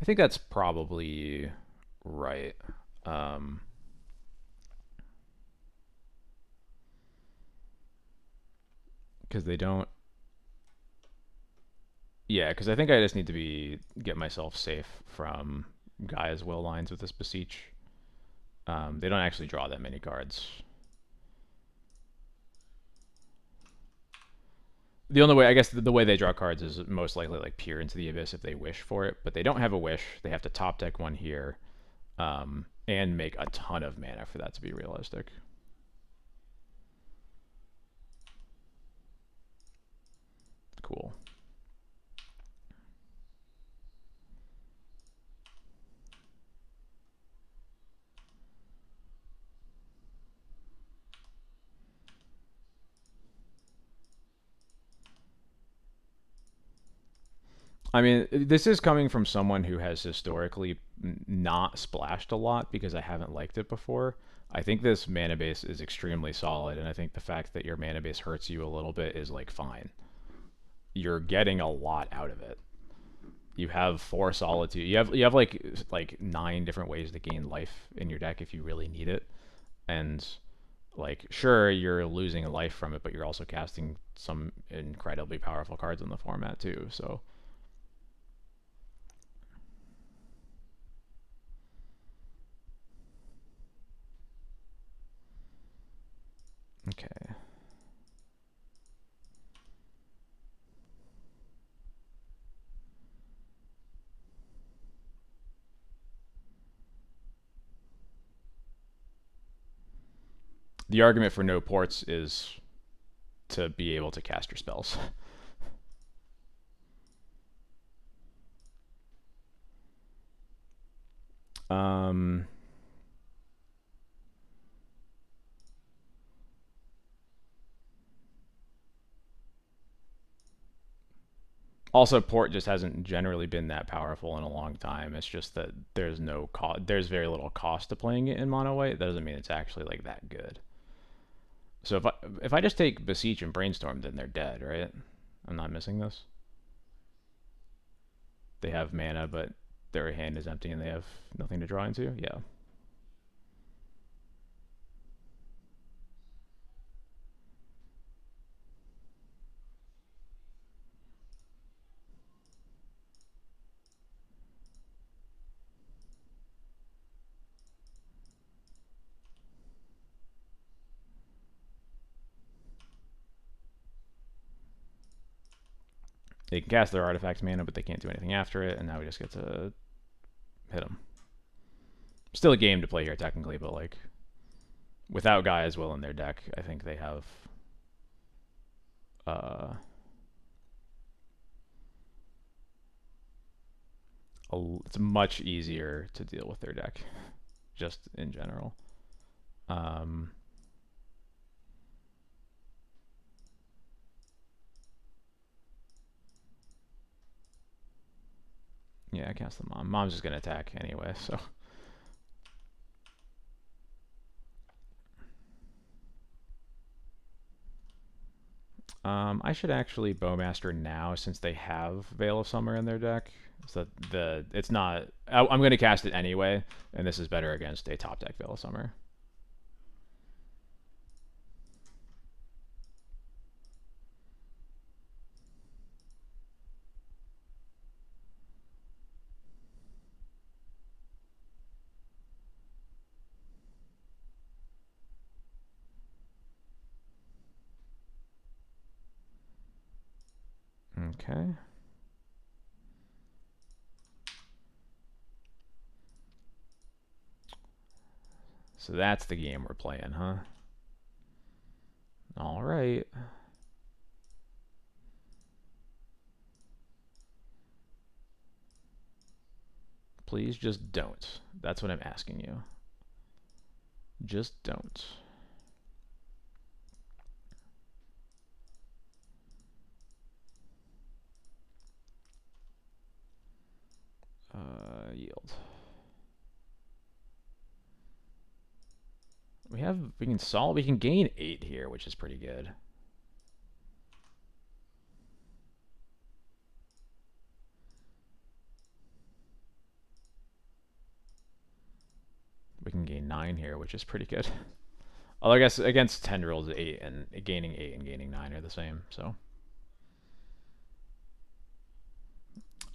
Speaker 1: I think that's probably right. Because they don't. Yeah, because I think I just need to get myself safe from Gaia's Will lines with this Beseech. They don't actually draw that many cards. The only way, I guess, the way they draw cards is most likely like Peer into the Abyss if they wish for it, but they don't have a wish. They have to top deck one here, and make a ton of mana for that to be realistic. Cool. I mean, this is coming from someone who has historically not splashed a lot because I haven't liked it before. I think this mana base is extremely solid, and I think the fact that your mana base hurts you a little bit is like fine. You're getting a lot out of it. You have 4 solitude. You have like 9 different ways to gain life in your deck if you really need it, and like sure you're losing a life from it, but you're also casting some incredibly powerful cards in the format too. So. Okay. The argument for no ports is to be able to cast your spells. um, Also, port just hasn't generally been that powerful in a long time. It's just that there's very little cost to playing it in mono white. That doesn't mean it's actually like that good. So if I just take Beseech and Brainstorm, then they're dead, right? I'm not missing this. They have mana, but their hand is empty and they have nothing to draw into. Yeah. They can cast their artifacts mana, but they can't do anything after it, and now we just get to hit them. Still a game to play here, technically, but like without Gaia's Will in their deck, I think they have. Uh, it's much easier to deal with their deck, just in general. Yeah, I cast the mom. Mom's just gonna attack anyway, so. I should actually Bowmaster now since they have Veil of Summer in their deck. So it's not. I'm gonna cast it anyway, and this is better against a top deck Veil of Summer. Okay. So that's the game we're playing, huh? All right. Please just don't. That's what I'm asking you. Just don't. Yield. We can gain 8 here, which is pretty good. We can gain 9 here, which is pretty good. Although I guess against tendrils, 8 and gaining 9 are the same. So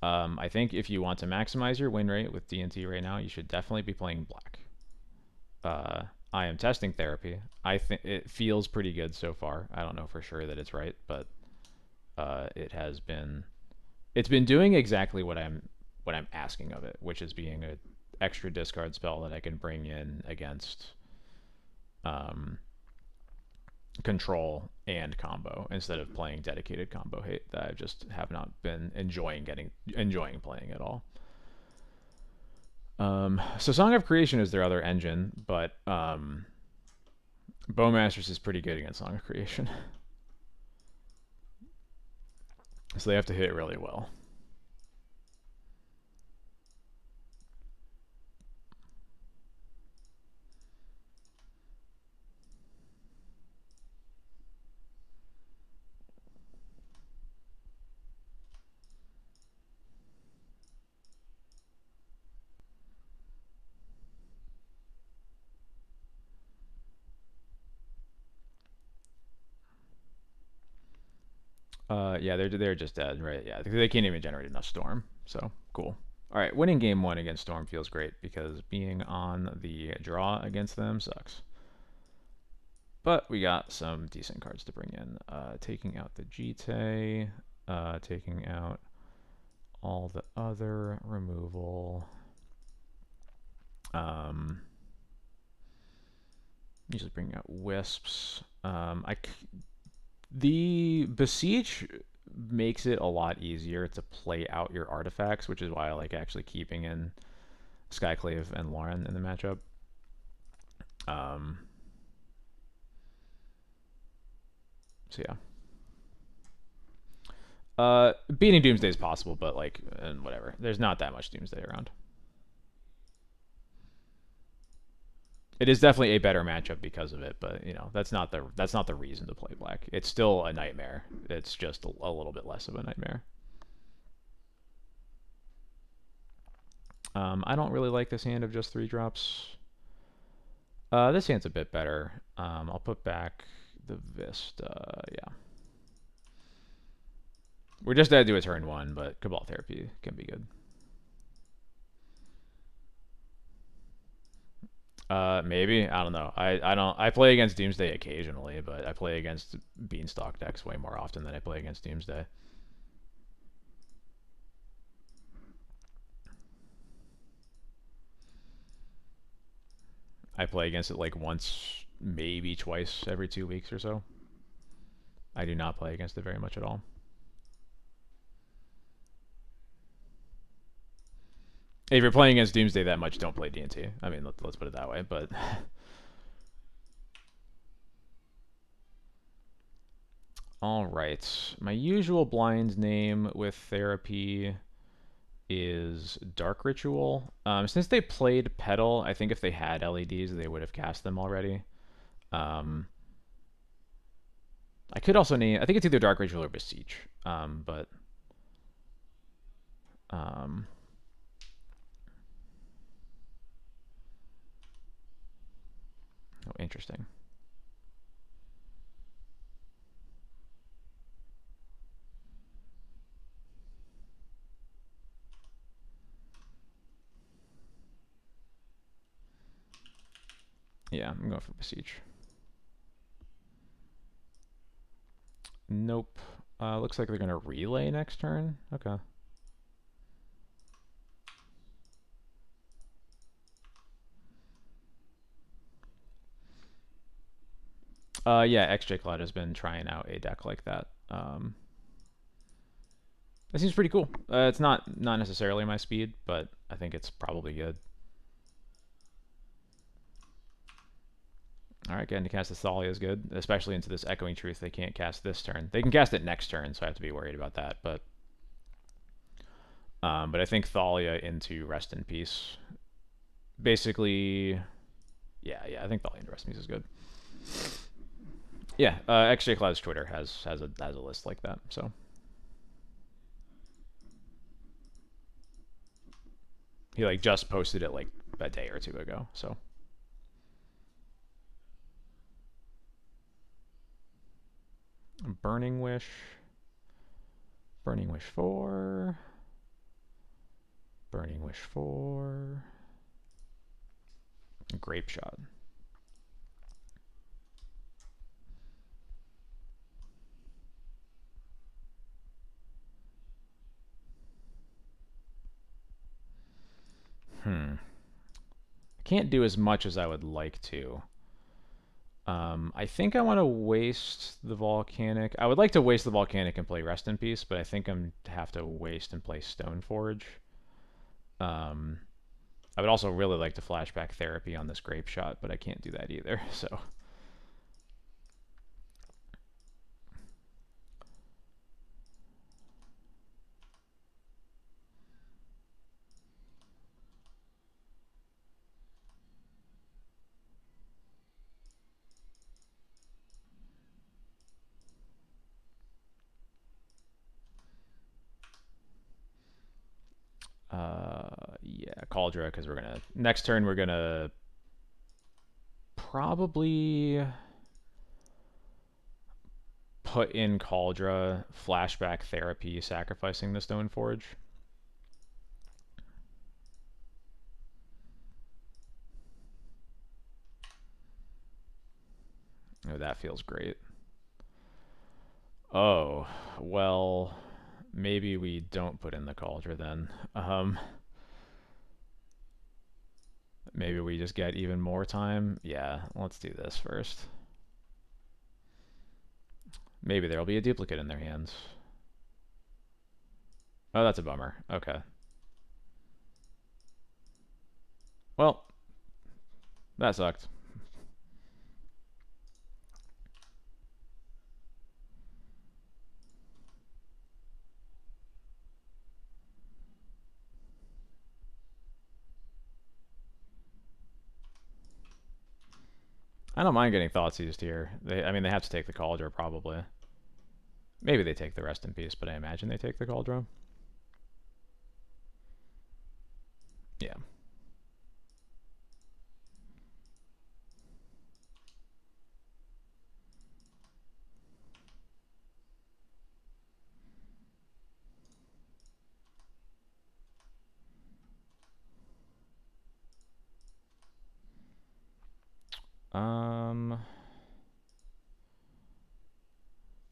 Speaker 1: I think if you want to maximize your win rate with D&T right now, you should definitely be playing black. I am testing therapy. I think it feels pretty good so far. I don't know for sure that it's right, but it's been doing exactly what I'm asking of it, which is being an extra discard spell that I can bring in against control and combo instead of playing dedicated combo hate that I just have not been enjoying playing at all. So Song of Creation is their other engine, but Bowmasters is pretty good against Song of Creation. So they have to hit it really well. Yeah, they're just dead, right? Yeah, they can't even generate enough storm. So cool. All right, winning game 1 against Storm feels great because being on the draw against them sucks. But we got some decent cards to bring in. Taking out the Jite, taking out all the other removal. Usually bring out Wisps. The Besiege makes it a lot easier to play out your artifacts, which is why I like actually keeping in Skyclave and Lauren in the matchup. So yeah. Beating Doomsday is possible, but like, and whatever. There's not that much Doomsday around. It is definitely a better matchup because of it, but you know that's not the reason to play black. It's still a nightmare. It's just a little bit less of a nightmare. I don't really like this hand of just 3 drops. This hand's a bit better. I'll put back the Vista. Yeah. We're just gonna do a turn 1, but Cabal Therapy can be good. Maybe, I don't know. I play against Doomsday occasionally, but I play against Beanstalk decks way more often than I play against Doomsday. I play against it like once, maybe twice every 2 weeks or so. I do not play against it very much at all. If you're playing against Doomsday that much, don't play D&T. I mean, let's put it that way. But all right, my usual blind name with therapy is Dark Ritual. Since they played Petal, I think if they had LEDs, they would have cast them already. Um, I could also name. I think it's either Dark Ritual or Beseech. But um, oh, interesting. Yeah, I'm going for Beseech. Nope. Looks like they're gonna relay next turn. Okay. Yeah, XJ Cloud has been trying out a deck like that. It seems pretty cool. It's not necessarily my speed, but I think it's probably good. All right, getting to cast the Thalia is good, especially into this Echoing Truth. They can't cast this turn. They can cast it next turn, so I have to be worried about that. But I think Thalia into Rest in Peace. Basically, yeah. I think Thalia into Rest in Peace is good. Yeah, XJ Cloud's Twitter has a list like that. So he like just posted it like a day or two ago. So Burning Wish, Burning Wish 4, Burning Wish 4, Grape Shot. I can't do as much as I would like to. I think I want to waste the Volcanic. I would like to waste the Volcanic and play Rest in Peace, but I think I'm have to waste and play Stoneforge. Um, I would also really like to Flashback Therapy on this Grape Shot, but I can't do that either. So yeah, Cauldra, because we're gonna next turn we're gonna probably put in Cauldra, Flashback Therapy, sacrificing the Stoneforge. Oh, that feels great. Oh, well, maybe we don't put in the Cauldra then. Maybe we just get even more time. Yeah, let's do this first. Maybe there'll be a duplicate in their hands. Oh, that's a bummer. Okay. Well, that sucked. I don't mind getting Thoughtseize here. I mean, they have to take the Cauldra probably. Maybe they take the Rest in Peace, but I imagine they take the Cauldra. Yeah.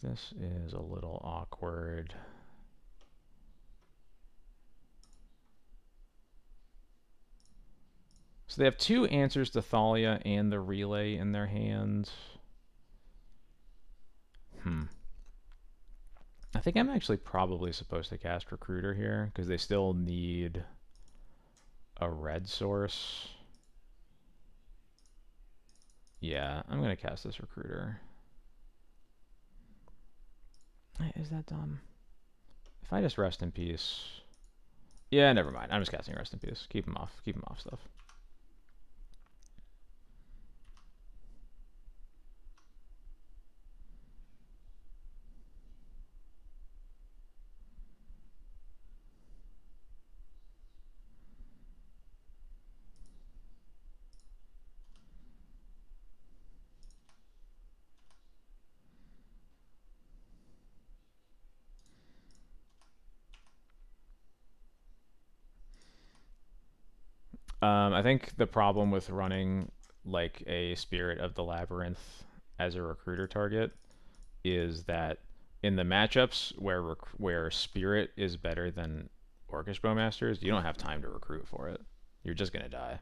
Speaker 1: This is a little awkward. So they have two answers to Thalia and the Relay in their hands. I think I'm actually probably supposed to cast Recruiter here because they still need a red source. Yeah, I'm gonna cast this recruiter. Is that dumb? If I just rest in peace. Yeah, never mind. I'm just casting rest in peace. Keep him off. Keep him off stuff. I think the problem with running like a Spirit of the Labyrinth as a recruiter target is that in the matchups where Spirit is better than Orcish Bowmasters, you don't have time to recruit for it. You're just gonna die.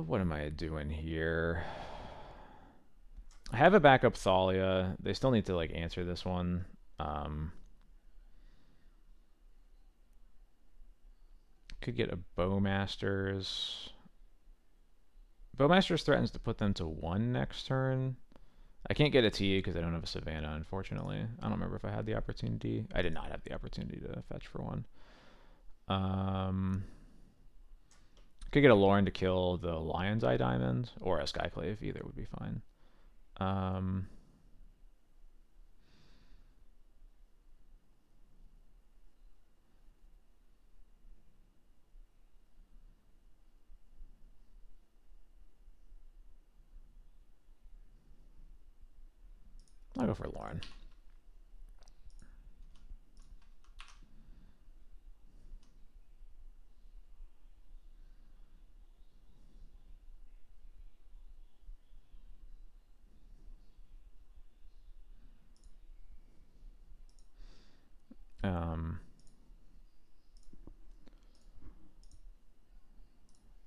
Speaker 1: What am I doing here? I have a backup Thalia. They still need to like answer this one. Could get a Bowmasters. Bowmasters threatens to put them to 1 next turn. I can't get a T because I don't have a Savannah, unfortunately. I don't remember if I had the opportunity. I did not have the opportunity to fetch for one. Could get a Lauren to kill the Lion's Eye Diamond, or a Skyclave. Either would be fine. I'll go for Lauren.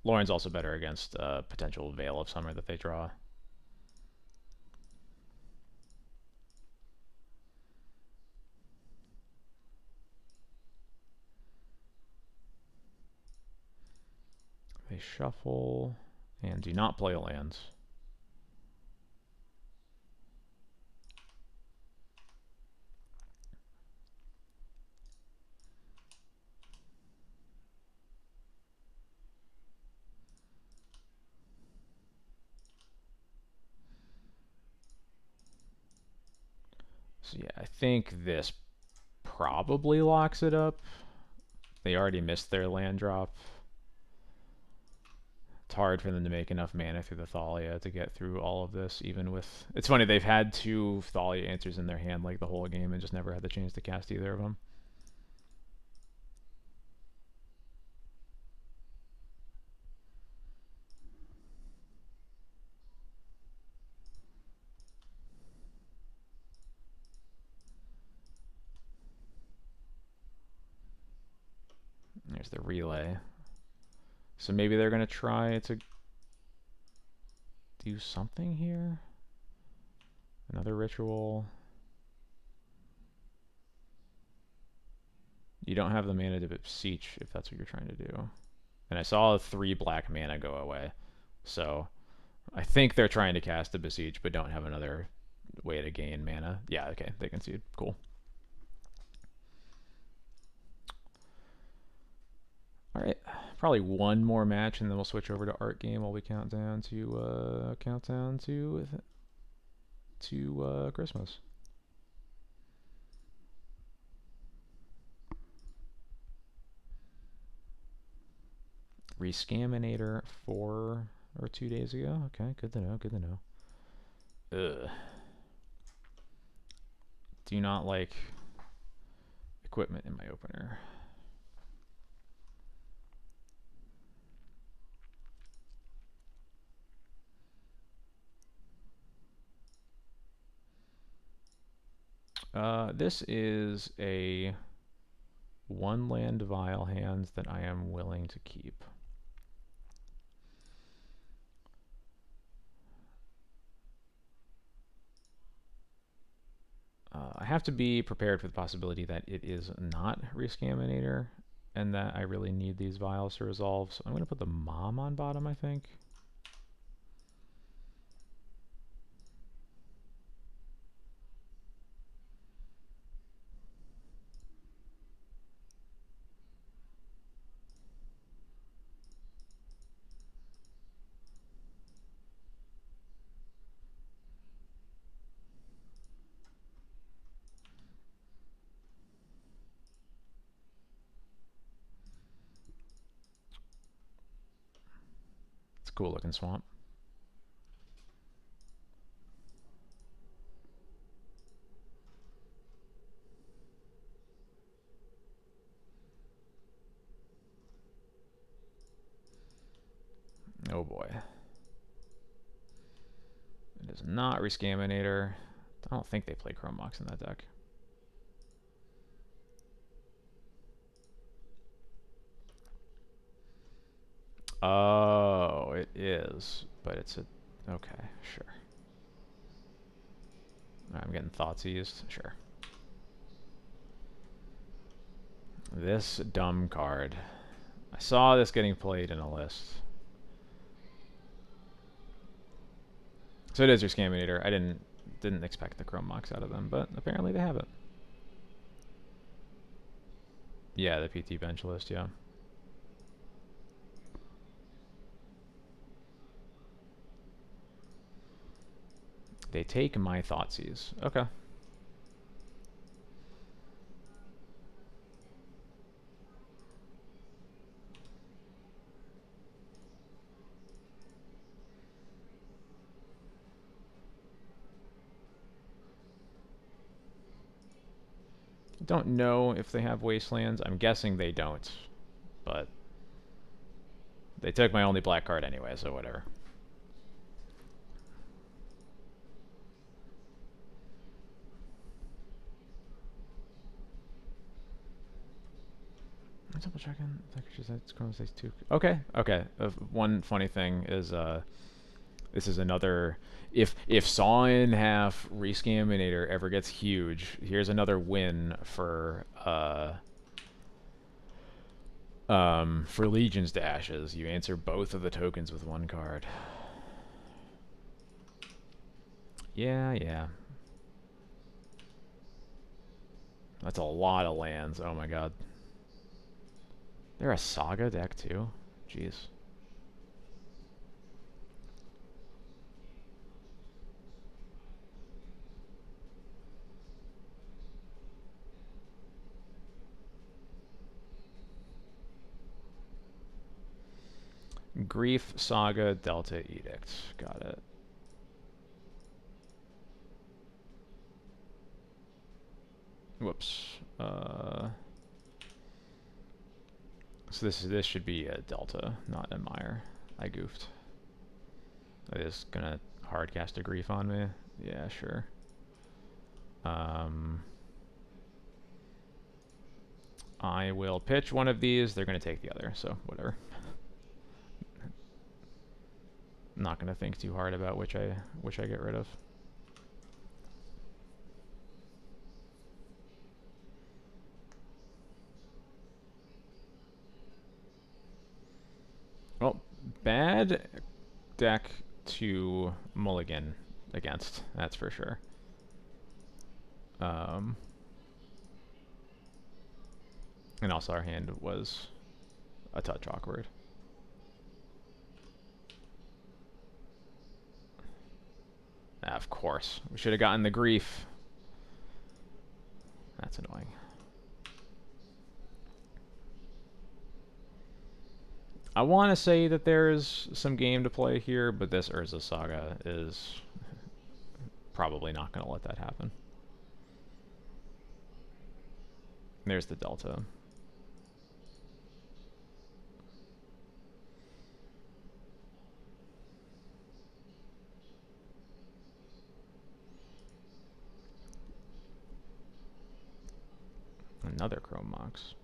Speaker 1: Lauren's also better against potential Veil of Summer that they draw. They shuffle and do not play lands. So yeah, I think this probably locks it up. They already missed their land drop. It's hard for them to make enough mana through the Thalia to get through all of this, even with... It's funny, they've had 2 Thalia answers in their hand like the whole game and just never had the chance to cast either of them. There's the relay. So maybe they're going to try to do something here. Another ritual. You don't have the mana to beseech if that's what you're trying to do. And I saw 3 black mana go away. So I think they're trying to cast a beseech but don't have another way to gain mana. Yeah, okay, they concede. Cool. Alright, probably one more match and then we'll switch over to Art Game while we count down to Christmas. Rescaminator 4 or 2 days ago. Okay, good to know, good to know. Ugh. Do not like equipment in my opener. This is a 1 land Vile hand that I am willing to keep. I have to be prepared for the possibility that it is not Rescaminator and that I really need these vials to resolve. So I'm going to put the mom on bottom, I think. It's a cool looking swamp. Oh boy. It is not Rescaminator. I don't think they play Chrome Mox in that deck. Oh, it is. But it's a... Okay, sure. I'm getting Thoughtseize. Sure. This dumb card. I saw this getting played in a list. So it is your Scaminator. I didn't expect the Chrome Mox out of them, but apparently they have it. Yeah, the PT bench list, yeah. They take my Thoughtseize. Okay. Don't know if they have Wastelands. I'm guessing they don't, but they took my only black card anyway, so whatever. I'm double checking. Okay, okay. One funny thing is, this is another. If Saw in Half Rescaminator ever gets huge, here's another win for Legions to Ashes. You answer both of the tokens with one card. Yeah, yeah. That's a lot of lands. Oh my god. They're a Saga deck too? Jeez. Grief, Saga, Delta, Edict. Got it. Whoops. So this should be a Delta, not a Mire. I goofed. It is gonna hardcast a Grief on me. Yeah, sure. I will pitch one of these. They're gonna take the other, so whatever. Not gonna think too hard about which I get rid of. Well, bad deck to mulligan against, that's for sure. And also our hand was a touch awkward. Of course. We should have gotten the Grief. That's annoying. I want to say that there's some game to play here, but this Urza Saga is probably not going to let that happen. There's the Delta. Another Chrome Mox.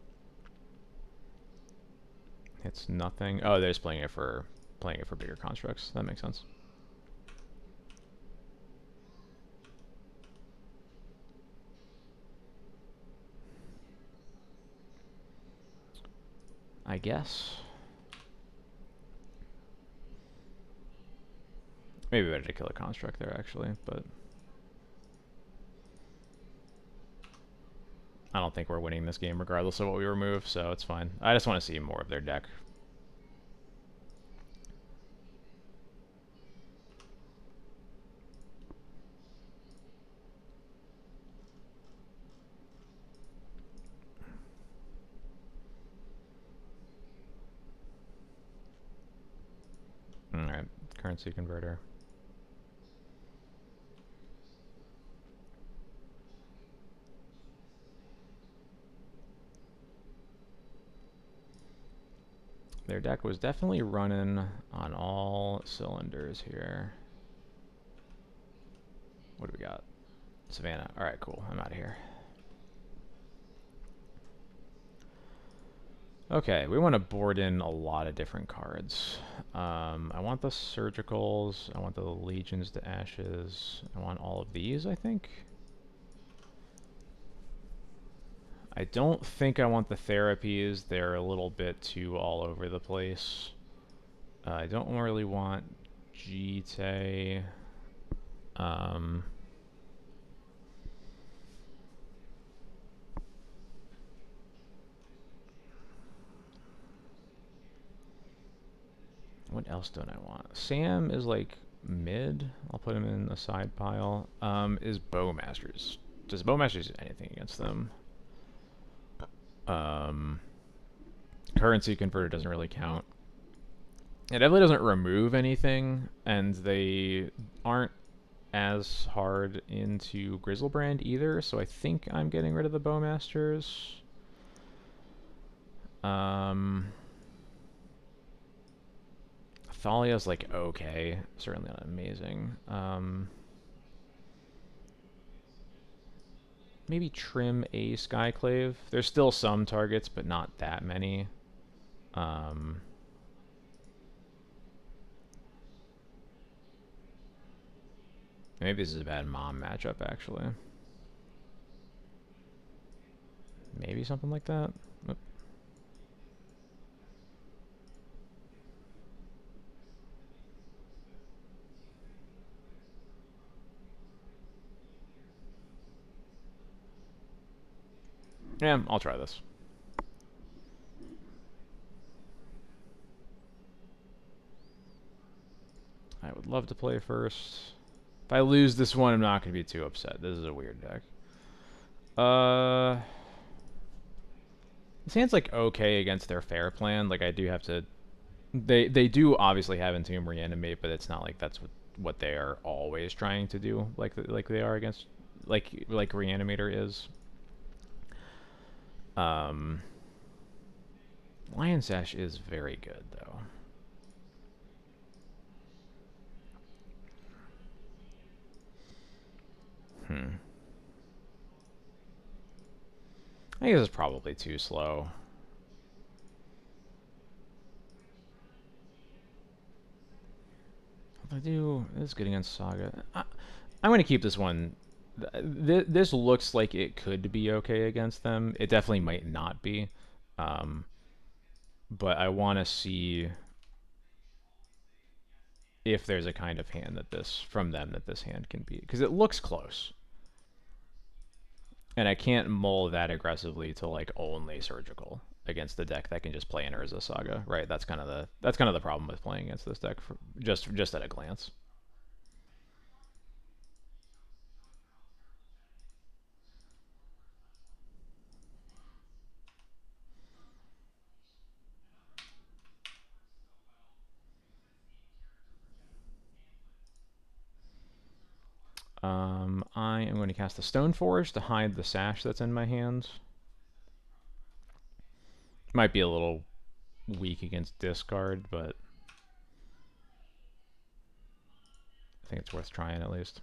Speaker 1: It's nothing. Oh, they're just playing it for bigger constructs. That makes sense. I guess. Maybe better to kill a construct there, actually, but I don't think we're winning this game regardless of what we remove, so it's fine. I just want to see more of their deck. Alright, currency converter. Their deck was definitely running on all cylinders here. What do we got? Savannah. Alright, cool. I'm out of here. Okay, we want to board in a lot of different cards. I want the Surgicals. I want the Legions to Ashes. I want all of these, I think. I don't think I want the Therapies. They're a little bit too all over the place. I don't really want Jite. What else don't I want? Sam is like mid. I'll put him in a side pile. Is Bowmasters. Does Bowmasters do anything against them? Currency converter doesn't really count. It definitely doesn't remove anything, and they aren't as hard into Grizzlebrand either, so I think I'm getting rid of the Bowmasters. Thalia's like okay, certainly not amazing. Maybe trim a Skyclave. There's still some targets, but not that many. Maybe this is a bad mom matchup, actually. Maybe something like that. Oop. Yeah, I'll try this. I would love to play first. If I lose this one, I'm not going to be too upset. This is a weird deck. This hand's like okay against their fair plan. Like I do have to. They do obviously have Entomb Reanimate, but it's not like that's what they are always trying to do. Like they are against like Reanimator is. Lion Sash is very good though. I think this is probably too slow. What do I do? This is good against Saga. I'm going to keep this one. This looks like it could be okay against them. It definitely might not be. But I want to see if there's a kind of hand that this hand can beat. Because it looks close. And I can't mull that aggressively to like only Surgical against the deck that can just play in Urza Saga, right? That's kind of the problem with playing against this deck, just at a glance. I am going to cast the Stoneforge to hide the Sash that's in my hands. Might be a little weak against discard, but I think it's worth trying at least.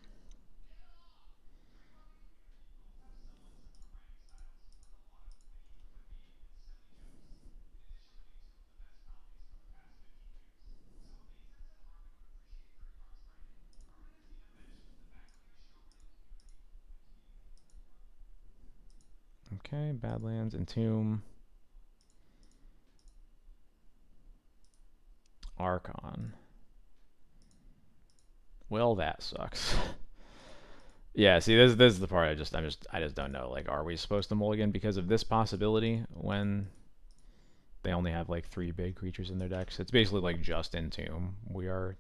Speaker 1: Okay, Badlands, Entomb. Archon. Well, that sucks. Yeah, see, this is the part I just don't know. Like, are we supposed to mulligan because of this possibility when they only have like 3 big creatures in their decks? It's basically like just Entomb we're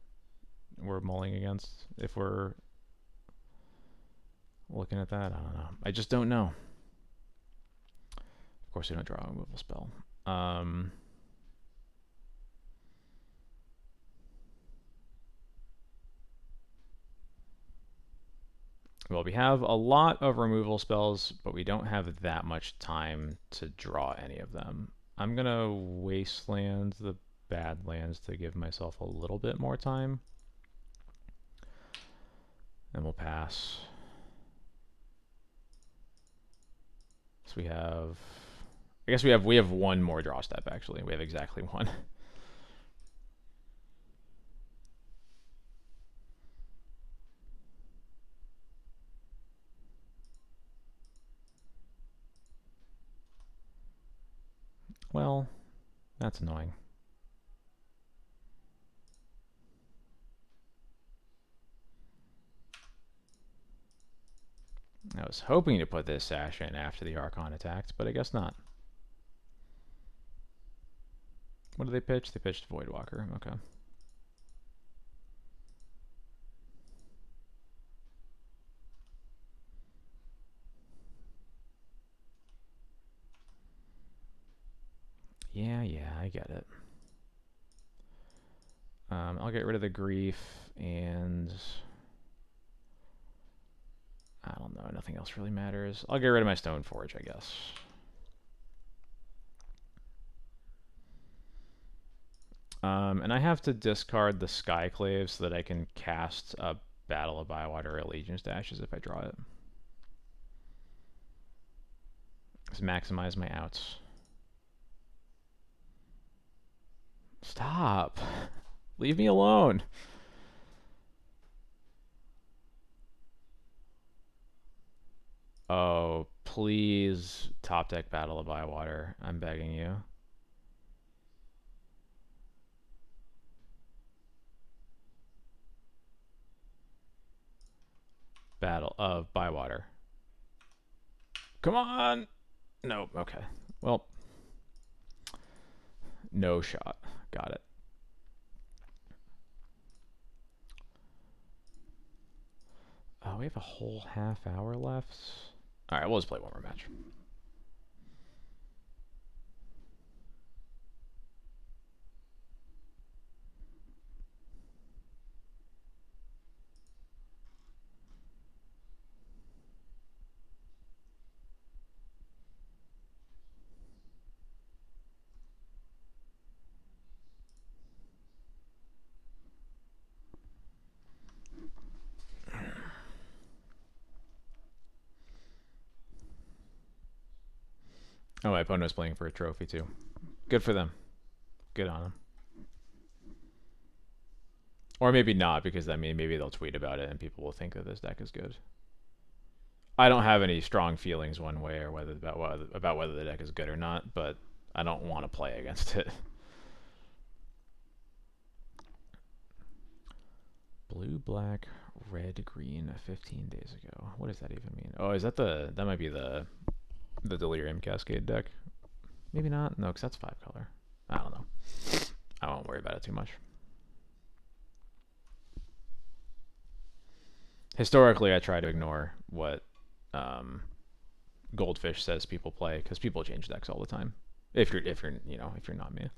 Speaker 1: mulling against if we're looking at that. I don't know. I just don't know. Of course, we don't draw a removal spell. Well, we have a lot of removal spells, but we don't have that much time to draw any of them. I'm going to wasteland the bad lands to give myself a little bit more time. And we'll pass. So we have... I guess we have one more draw step, actually. We have exactly one. Well, that's annoying. I was hoping to put this Sash in after the Archon attacked, but I guess not. What did they pitch? They pitched Voidwalker. Okay. Yeah, I get it. I'll get rid of the Grief, and I don't know, nothing else really matters. I'll get rid of my Stoneforge, I guess. And I have to discard the Skyclave so that I can cast a Battle of Bywater Allegiance to Ashes if I draw it. Just maximize my outs. Stop! Leave me alone! Oh, please top deck Battle of Bywater. I'm begging you. Battle of Bywater. Come on! Nope, okay. Well, no shot. Got it. Oh, we have a whole half hour left. Alright, we'll just play one more match. Oh, my opponent was playing for a trophy too. Good for them. Good on them. Or maybe not, because I mean, maybe they'll tweet about it and people will think that this deck is good. I don't have any strong feelings one way or whether about whether the deck is good or not, but I don't want to play against it. Blue, black, red, green, 15 days ago. What does that even mean? Oh, is that that might be the Delirium Cascade deck? Maybe not. No, because that's 5 color. I don't know. I won't worry about it too much. Historically, I try to ignore what Goldfish says people play, because people change decks all the time. If you're not me.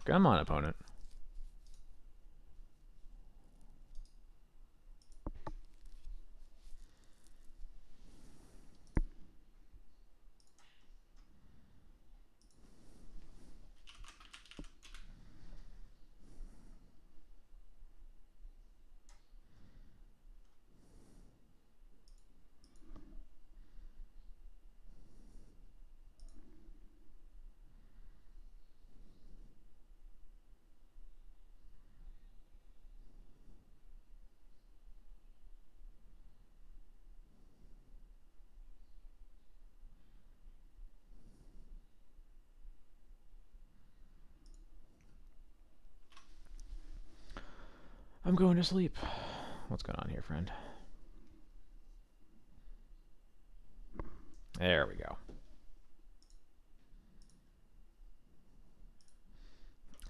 Speaker 1: Come on, opponent. I'm going to sleep. What's going on here, friend? There we go.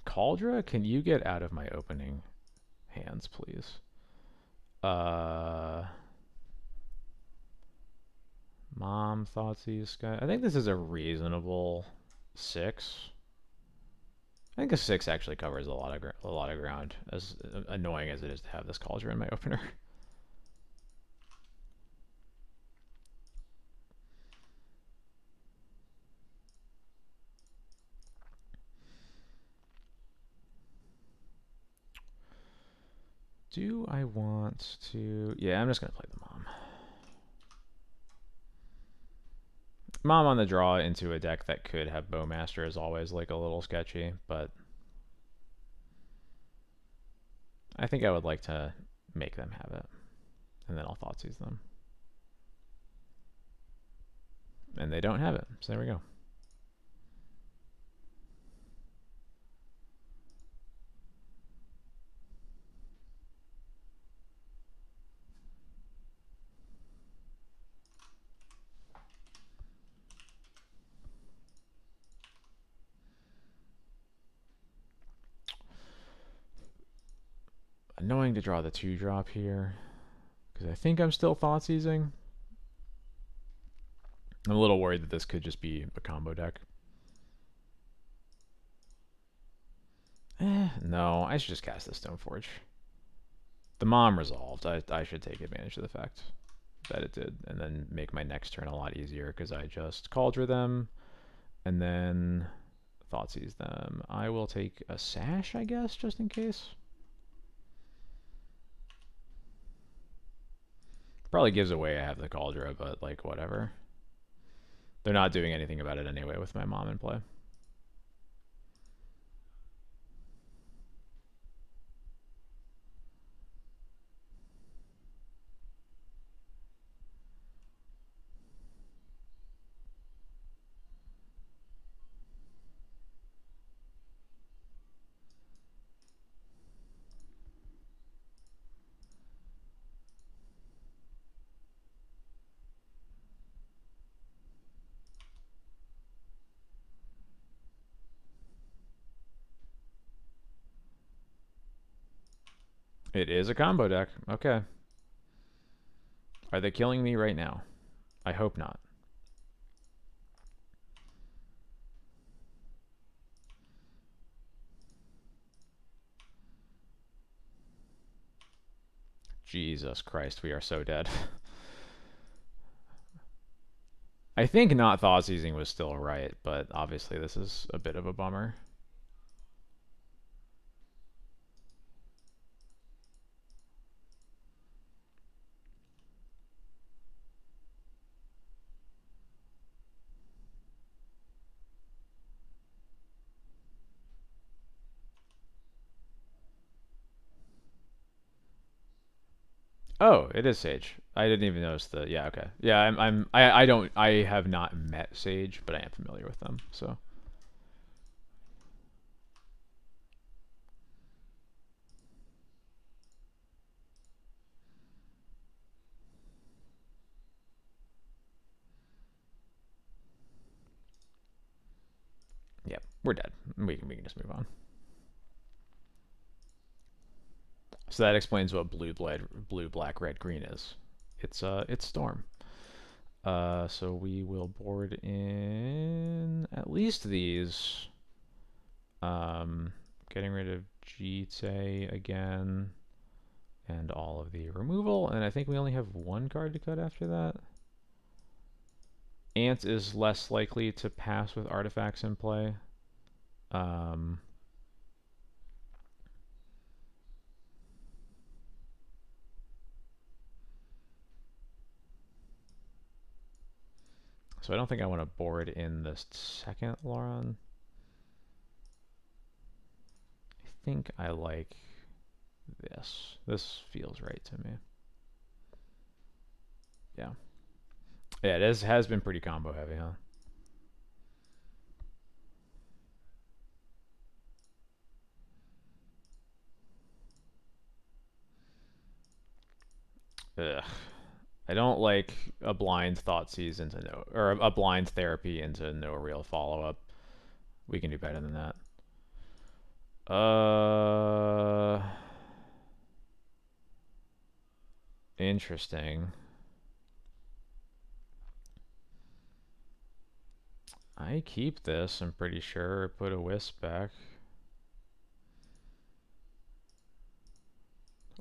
Speaker 1: Cauldra, can you get out of my opening hands, please? Mom, Thoughtseize, Sky. I think this is a reasonable 6. I think a 6 actually covers a lot of ground, as annoying as it is to have this Cauldra in my opener. Do I want to... Yeah, I'm just going to play the Mom. Mom on the draw into a deck that could have Bowmaster is always like a little sketchy, but I think I would like to make them have it, and then I'll Thoughtseize them. And they don't have it, so there we go. Annoying to draw the 2-drop here, because I think I'm still Thoughtseizing. I'm a little worried that this could just be a combo deck. No, I should just cast the Stoneforge. The Mom resolved. I should take advantage of the fact that it did, and then make my next turn a lot easier, because I just Cauldra them, and then Thoughtseize them. I will take a Sash, I guess, just in case. Probably gives away I have the Cauldra, but like whatever. They're not doing anything about it anyway with my Mom in play. It is a combo deck. Okay. Are they killing me right now? I hope not. Jesus Christ, we are so dead. I think not Thoughtseizing was still right, but obviously this is a bit of a bummer. Oh, it is Sage. I didn't even notice the... Yeah, okay. Yeah, I have not met Sage, but I am familiar with them, so... Yeah, we're dead. We can just move on. So that explains what blue, black, red, green is. It's Storm. So we will board in at least these. Getting rid of Jite again, and all of the removal. And I think we only have one card to cut after that. Ant is less likely to pass with artifacts in play. So I don't think I want to board in the second Lauron. I think I like this. This feels right to me. Yeah. Yeah, it has been pretty combo heavy, huh? Ugh. I don't like a blind Thoughtseize into no, or a blind therapy into no real follow up. We can do better than that. Interesting. I keep this, I'm pretty sure. Put a wisp back.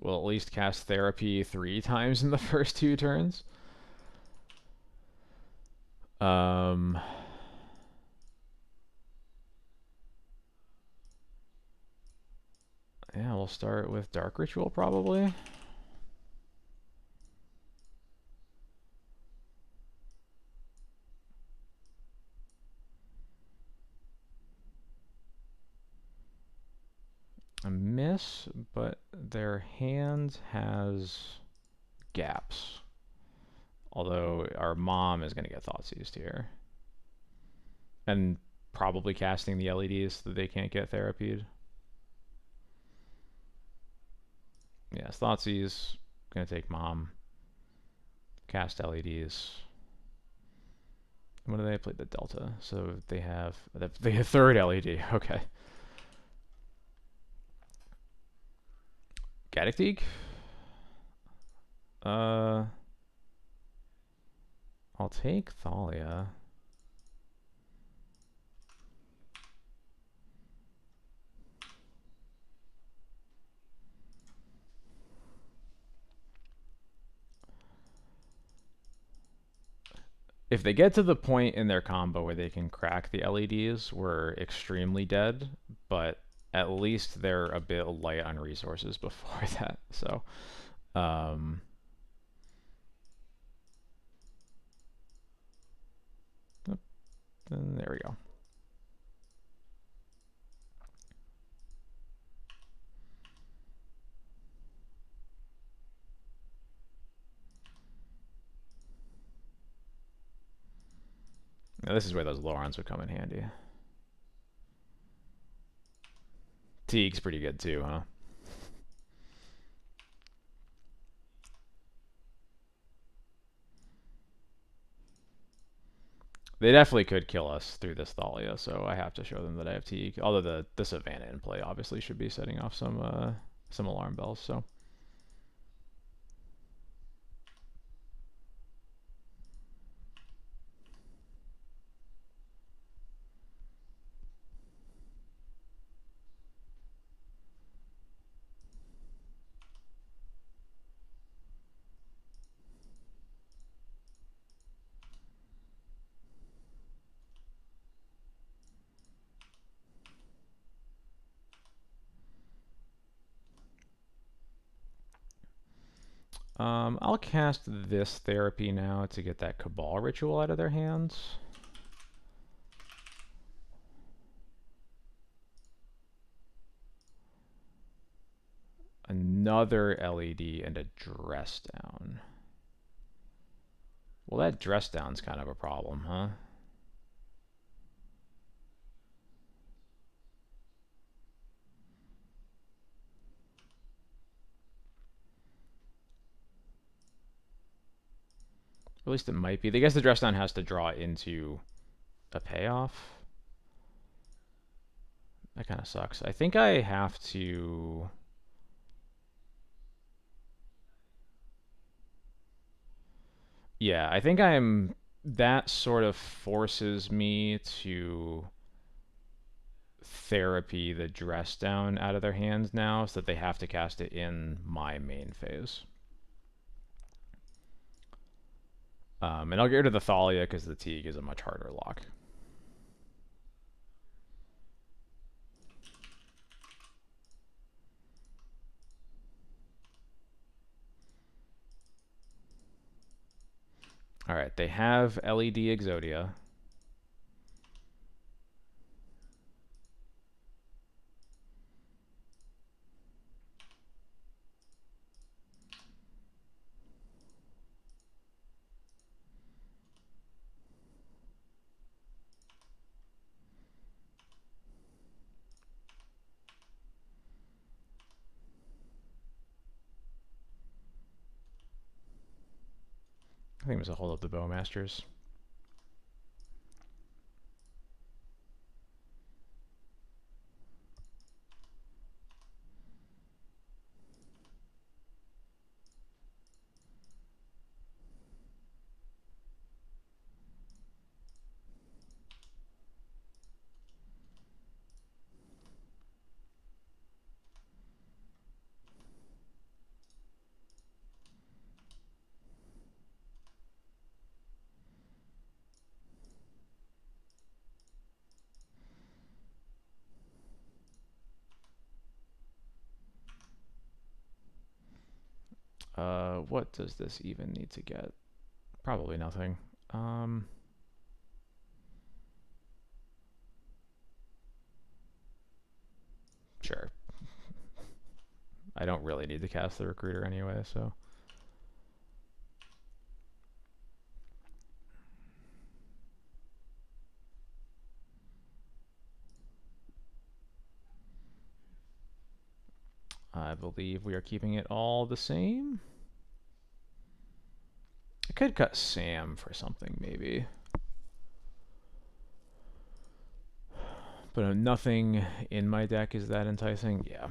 Speaker 1: We'll at least cast therapy 3 times in the first 2 turns. Um, yeah, we'll start with Dark Ritual probably. A miss, but their hand has gaps. Although our mom is going to get Thoughtseized here. And probably casting the LEDs so that they can't get therapied. Yes, Thoughtseize, going to take mom. Cast LEDs. What do they play? The Delta. So they have the third LED. Okay. Gaddock. I'll take Thalia. If they get to the point in their combo where they can crack the LEDs, we're extremely dead, but at least they're a bit light on resources before that. So, um, there we go. Now this is where those Lorons would come in handy. Teague's pretty good too, huh? They definitely could kill us through this Thalia, so I have to show them that I have Teague. Although the Savannah in play obviously should be setting off some alarm bells. So. I'll cast this therapy now to get that Cabal ritual out of their hands. Another LED and a dress down. Well, that dress down's kind of a problem, huh? Or at least it might be. I guess the dress down has to draw into a payoff. That kind of sucks. I think I have to... Yeah, I think I'm... That sort of forces me to therapy the dress down out of their hands now so that they have to cast it in my main phase. And I'll get rid of the Thalia because the Teague is a much harder lock. Alright, they have LED Exodia. I think it was a hold up the Bowmasters. What does this even need to get? Probably nothing. Sure. I don't really need to cast the Recruiter anyway, so. I believe we are keeping it all the same. I could cut Sam for something, maybe. But nothing in my deck is that enticing. Yeah.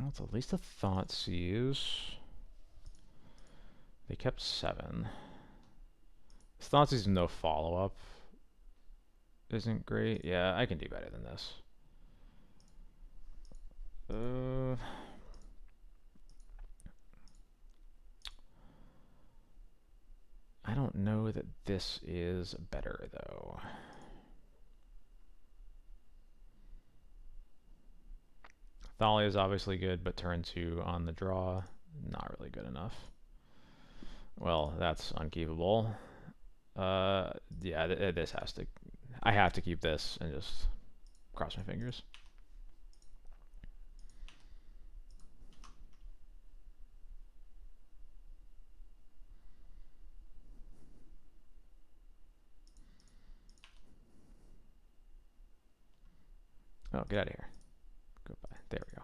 Speaker 1: Well, it's at least a Thoughtseize. They kept 7. Thoughtseize with no follow-up isn't great. Yeah, I can do better than this. I don't know that this is better, though. Thalia is obviously good, but turn 2 on the draw, not really good enough. Well, that's unkeepable. Yeah, this has to... I have to keep this and just cross my fingers. Oh, get out of here. Goodbye. There we go.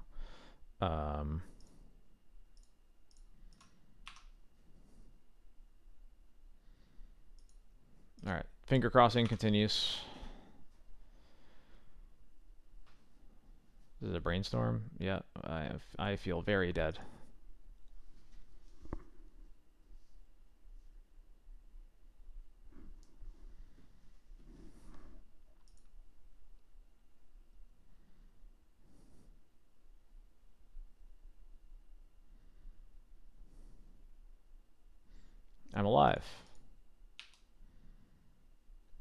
Speaker 1: Alright. Finger crossing continues. This is a brainstorm. Yeah, I feel very dead. I'm alive.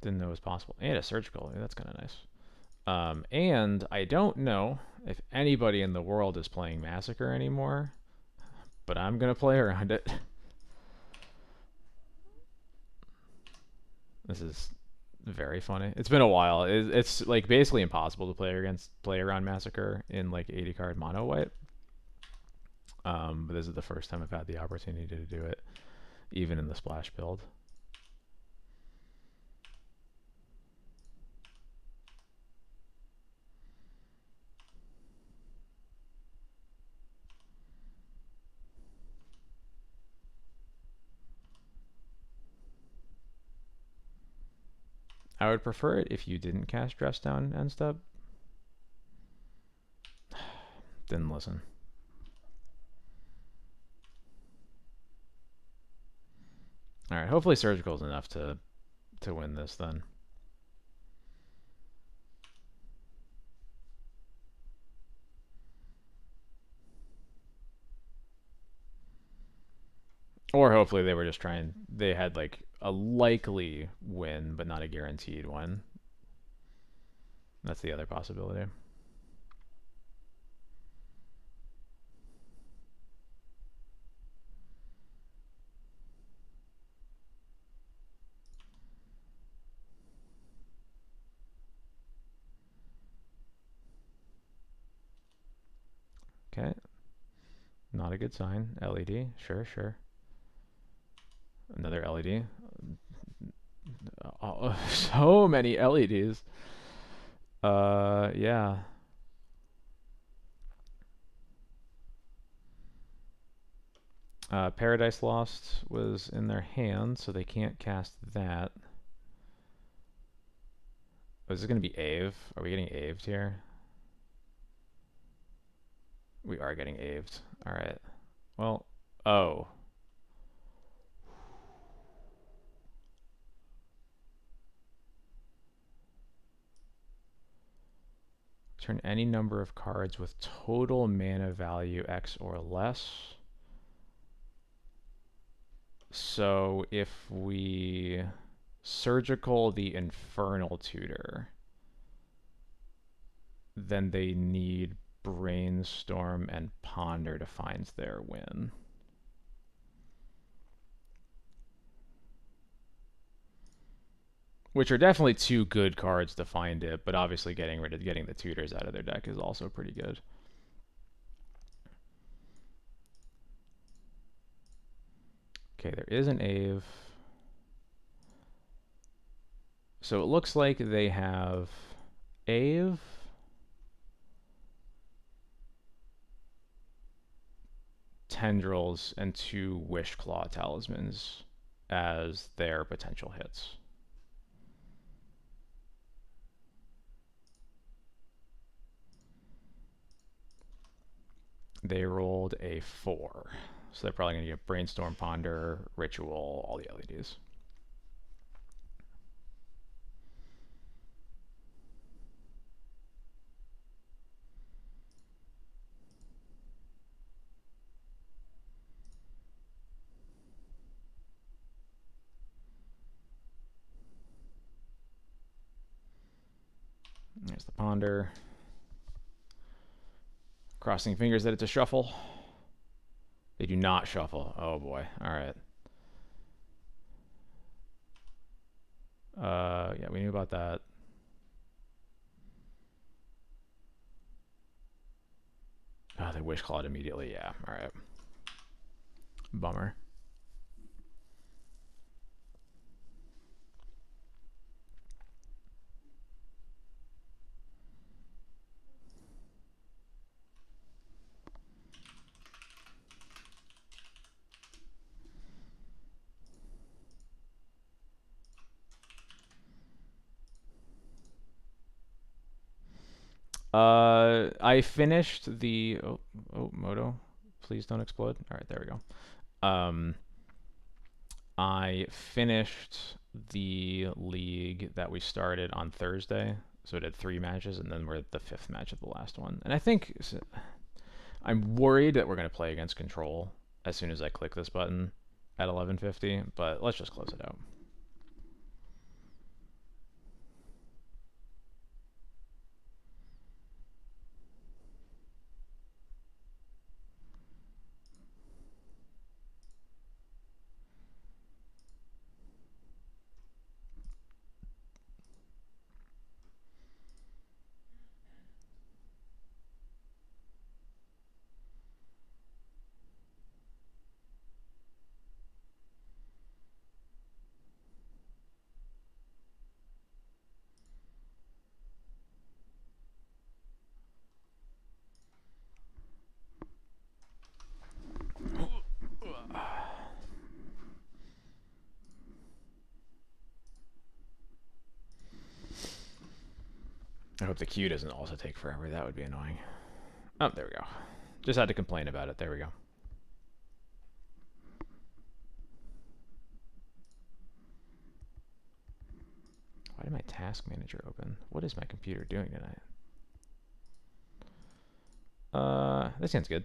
Speaker 1: Didn't know it was possible. And a surgical. Yeah, that's kind of nice. And I don't know if anybody in the world is playing Massacre anymore, but I'm going to play around it. This is very funny. It's been a while. It's like basically impossible to play around Massacre in like 80 card mono white. But this is the first time I've had the opportunity to do it, even in the splash build. I would prefer it if you didn't cast Dress Down end step. Didn't listen. Alright, hopefully Surgical is enough to win this then. Or hopefully they were just trying, they had like a likely win, but not a guaranteed one. That's the other possibility. Okay. Not a good sign. LED. Sure, sure. Another LED. Oh, so many LEDs. Yeah. Paradise Lost was in their hand, so they can't cast that. Oh, is this going to be Ave? Are we getting Aved here? We are getting Aved. Alright. Well, oh. Turn any number of cards with total mana value X or less. So if we surgical the Infernal Tutor, then they need Brainstorm and Ponder to find their win. Which are definitely two good cards to find it, but obviously getting the tutors out of their deck is also pretty good. Okay, there is an Ave. So it looks like they have Ave, Tendrils, and 2 Wishclaw Talismans as their potential hits. They rolled a 4. So they're probably going to get Brainstorm, Ponder, Ritual, all the LEDs. There's the Ponder. Crossing fingers that it's a shuffle. They do not shuffle. Oh boy. Alright. Yeah, we knew about that. Oh, they Wishclawed immediately. Yeah, alright. Bummer. I finished the Moto, please don't explode. All right, there we go. I finished the league that we started on Thursday, so it had 3 matches, and then we're at the 5th match of the last one. And I think I'm worried that we're gonna play against Control as soon as I click this button at 11:50, but let's just close it out. I hope the queue doesn't also take forever. That would be annoying. Oh, there we go. Just had to complain about it. There we go. Why did my task manager open? What is my computer doing tonight? This sounds good.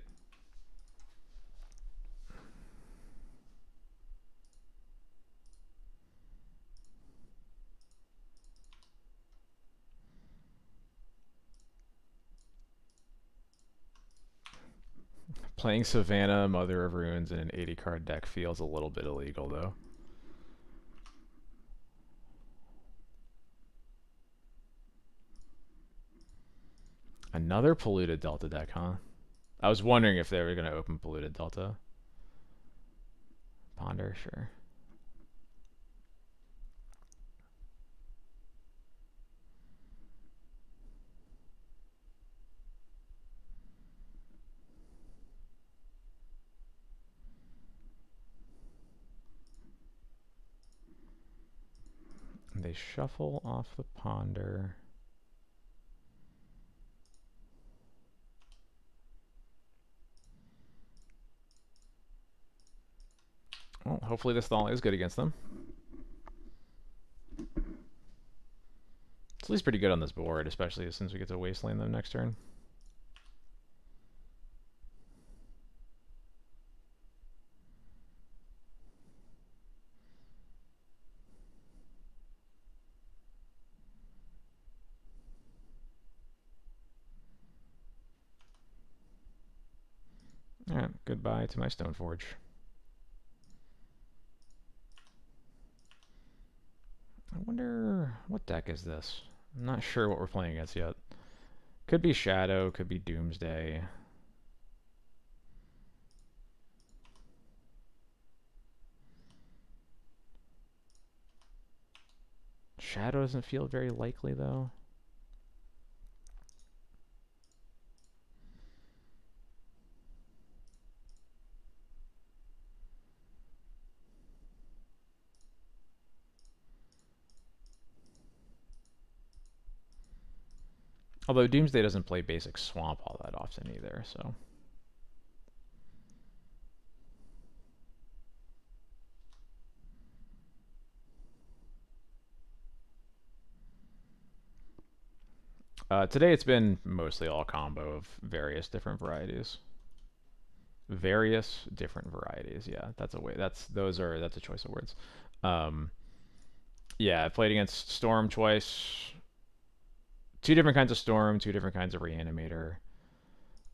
Speaker 1: Playing Savannah, Mother of Ruins in an 80 card deck feels a little bit illegal, though. Another polluted Delta deck, huh? I was wondering if they were going to open Polluted Delta. Ponder, sure. They shuffle off the Ponder. Well, hopefully this Thalia is good against them. It's at least pretty good on this board, especially since we get to Wasteland them next turn. Alright, goodbye to my Stoneforge. I wonder, what deck is this? I'm not sure what we're playing against yet. Could be Shadow, could be Doomsday. Shadow doesn't feel very likely, though. Although Doomsday doesn't play basic Swamp all that often either, so... today it's been mostly all combo of various different varieties. Various different varieties, yeah. That's a way, that's a choice of words. Yeah, I played against Storm twice. 2 different kinds of Storm, 2 different kinds of Reanimator.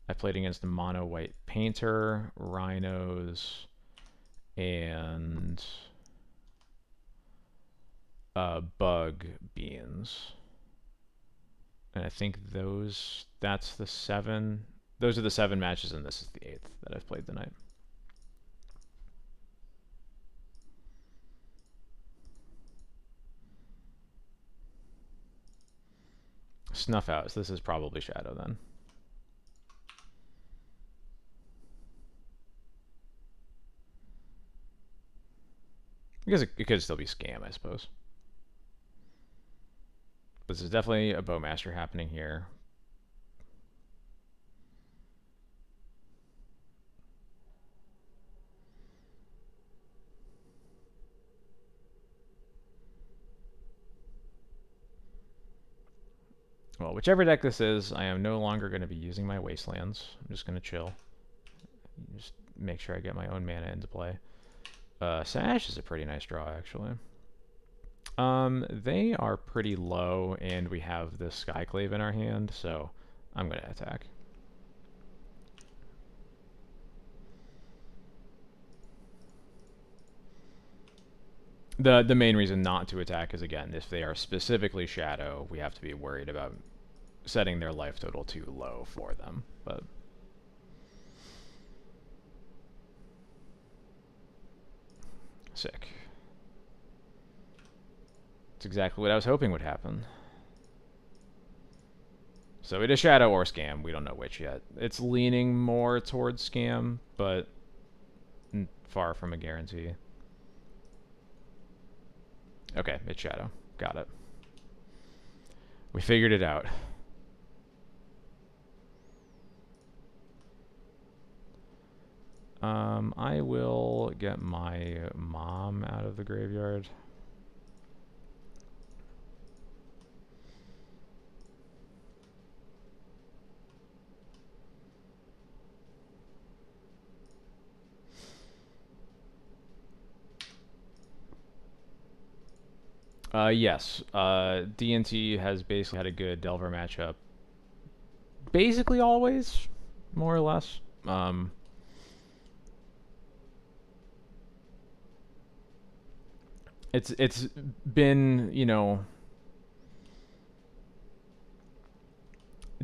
Speaker 1: I played against the Mono White Painter, Rhinos, and Bug Beans. And I think that's the 7. Those are the 7 matches, and this is the 8th that I've played tonight. Snuff out. So this is probably Shadow then. Because it could still be Scam, I suppose. This is definitely a Bowmaster happening here. Well, whichever deck this is, I am no longer going to be using my Wastelands. I'm just going to chill. Just make sure I get my own mana into play. Sash is a pretty nice draw, actually. They are pretty low, and we have the Skyclave in our hand, so I'm going to attack. The main reason not to attack is, again, if they are specifically Shadow, we have to be worried about setting their life total too low for them. But sick. That's exactly what I was hoping would happen. So it is Shadow or Scam. We don't know which yet. It's leaning more towards Scam, but far from a guarantee. Okay, it's Shadow. Got it. We figured it out. I will get my mom out of the graveyard. Yes. DNT has basically had a good Delver matchup. Basically always, more or less. It's been, you know,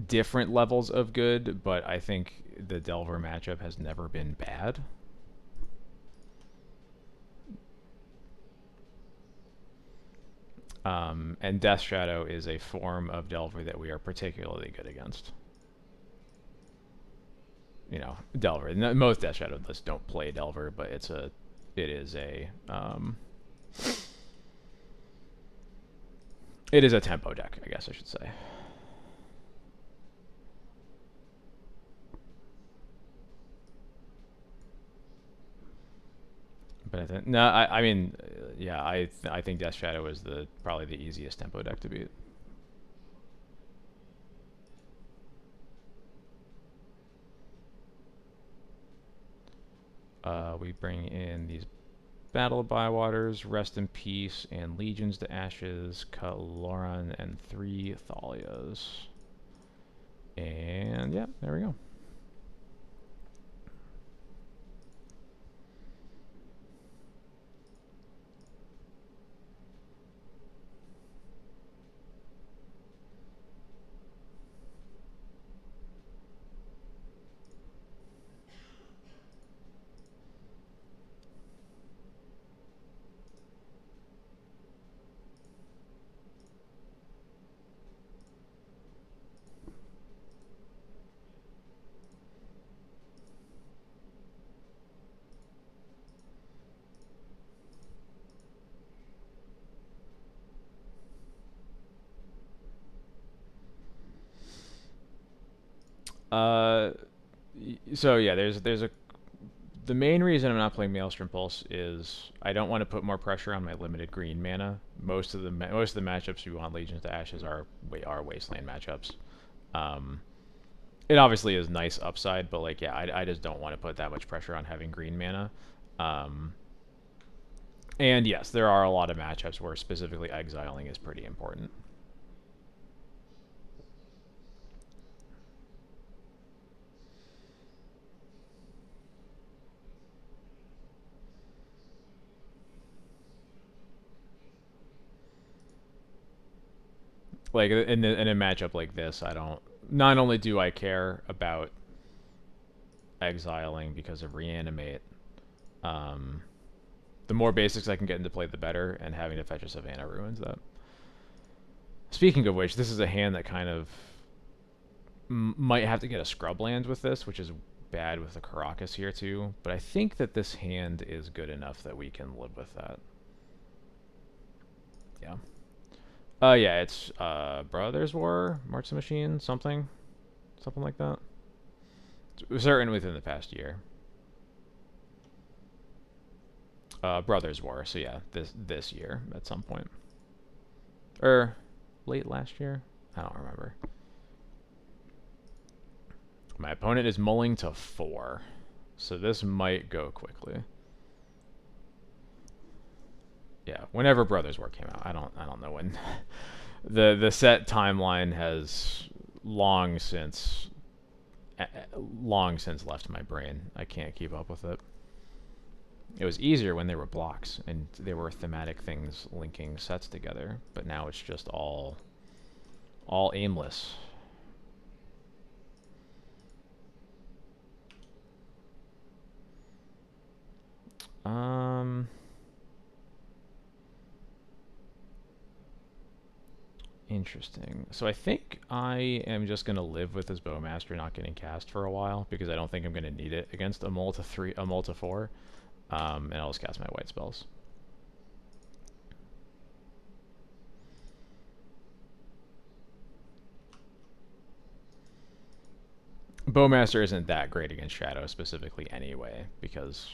Speaker 1: different levels of good, but I think the Delver matchup has never been bad. And Death Shadow is a form of Delver that we are particularly good against. You know, Delver. Most Death Shadow lists don't play Delver, but it is a tempo deck, I guess I should say. But I mean, yeah, I think Death Shadow is probably the easiest tempo deck to beat. We bring in these Battle of Bywaters, Rest in Peace, and Legions to Ashes, cut Loran, and 3 Thalias. And yeah, there we go. So yeah, the main reason I'm not playing Maelstrom Pulse is I don't want to put more pressure on my limited green mana. Most of the matchups we want Legions to Ashes are Wasteland matchups. It obviously is nice upside, but like yeah, I just don't want to put that much pressure on having green mana. And yes, there are a lot of matchups where specifically exiling is pretty important. Like in a matchup like this, I don't. Not only do I care about exiling because of reanimate, the more basics I can get into play, the better. And having to fetch a Savannah ruins that. Speaking of which, this is a hand that kind of might have to get a scrubland with this, which is bad with the Caracas here too. But I think that this hand is good enough that we can live with that. Yeah. Yeah, it's Brothers War, March the Machine, something like that. It's certain within the past year. Brothers War, so yeah, this year at some point, or late last year. I don't remember. My opponent is mulling to 4, so this might go quickly. Yeah, whenever Brothers War came out, I don't know when. The set timeline has long since left my brain. I can't keep up with it. It was easier when there were blocks and there were thematic things linking sets together, but now it's just all aimless. Interesting. So I think I am just going to live with this Bowmaster not getting cast for a while because I don't think I'm going to need it against a mull to 4. And I'll just cast my white spells. Bowmaster isn't that great against Shadow specifically anyway, because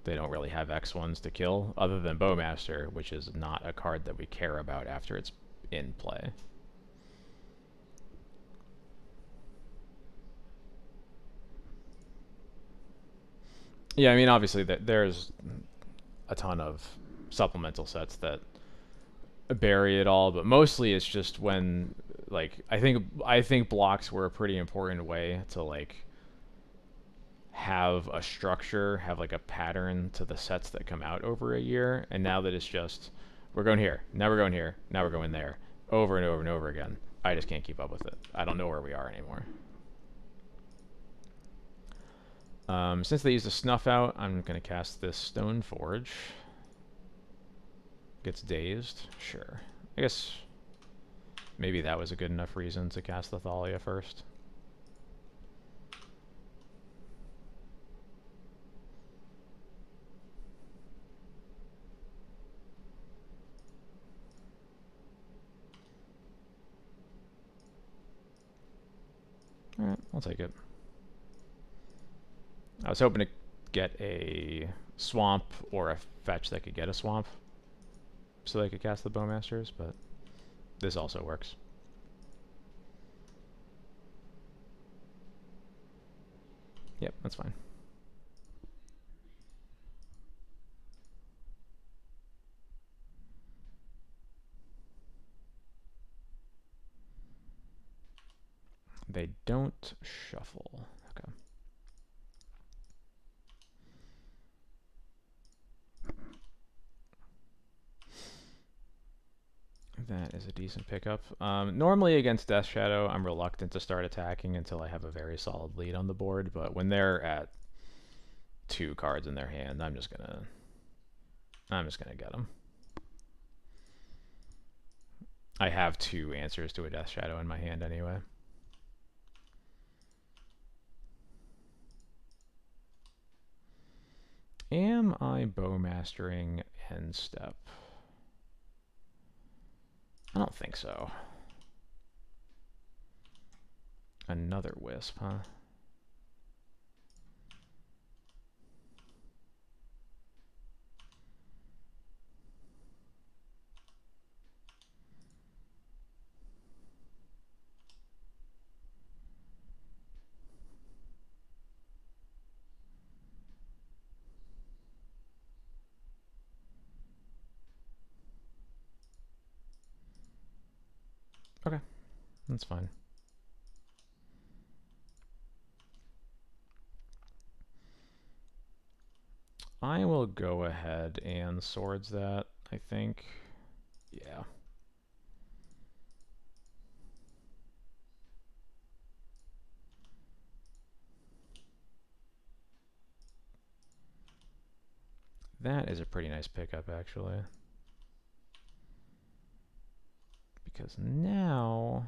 Speaker 1: they don't really have X1s to kill, other than Bowmaster, which is not a card that we care about after it's in play. Yeah, I mean, obviously, there's a ton of supplemental sets that bury it all, but mostly it's just when, like, I think blocks were a pretty important way to, like, have a structure, have like a pattern to the sets that come out over a year, and now that it's just we're going here, now we're going here, now we're going there, over and over and over again, I just can't keep up with it. I don't know where we are anymore. Since they used a snuff out, I'm going to cast this Stone Forge. Gets dazed. Sure. I guess maybe that was a good enough reason to cast the Thalia first. Alright, I'll take it. I was hoping to get a swamp or a fetch that could get a swamp so they could cast the Bowmasters, but this also works. Yep, that's fine. They don't shuffle. Okay. That is a decent pickup. Normally against Death Shadow, I'm reluctant to start attacking until I have a very solid lead on the board, but when they're at 2 cards in their hand, I'm just gonna get them. I have 2 answers to a Death Shadow in my hand anyway. Am I Bowmastering end step? I don't think so. Another Wisp, huh? Okay, that's fine. I will go ahead and swords that, I think. Yeah. That is a pretty nice pickup, actually. Because now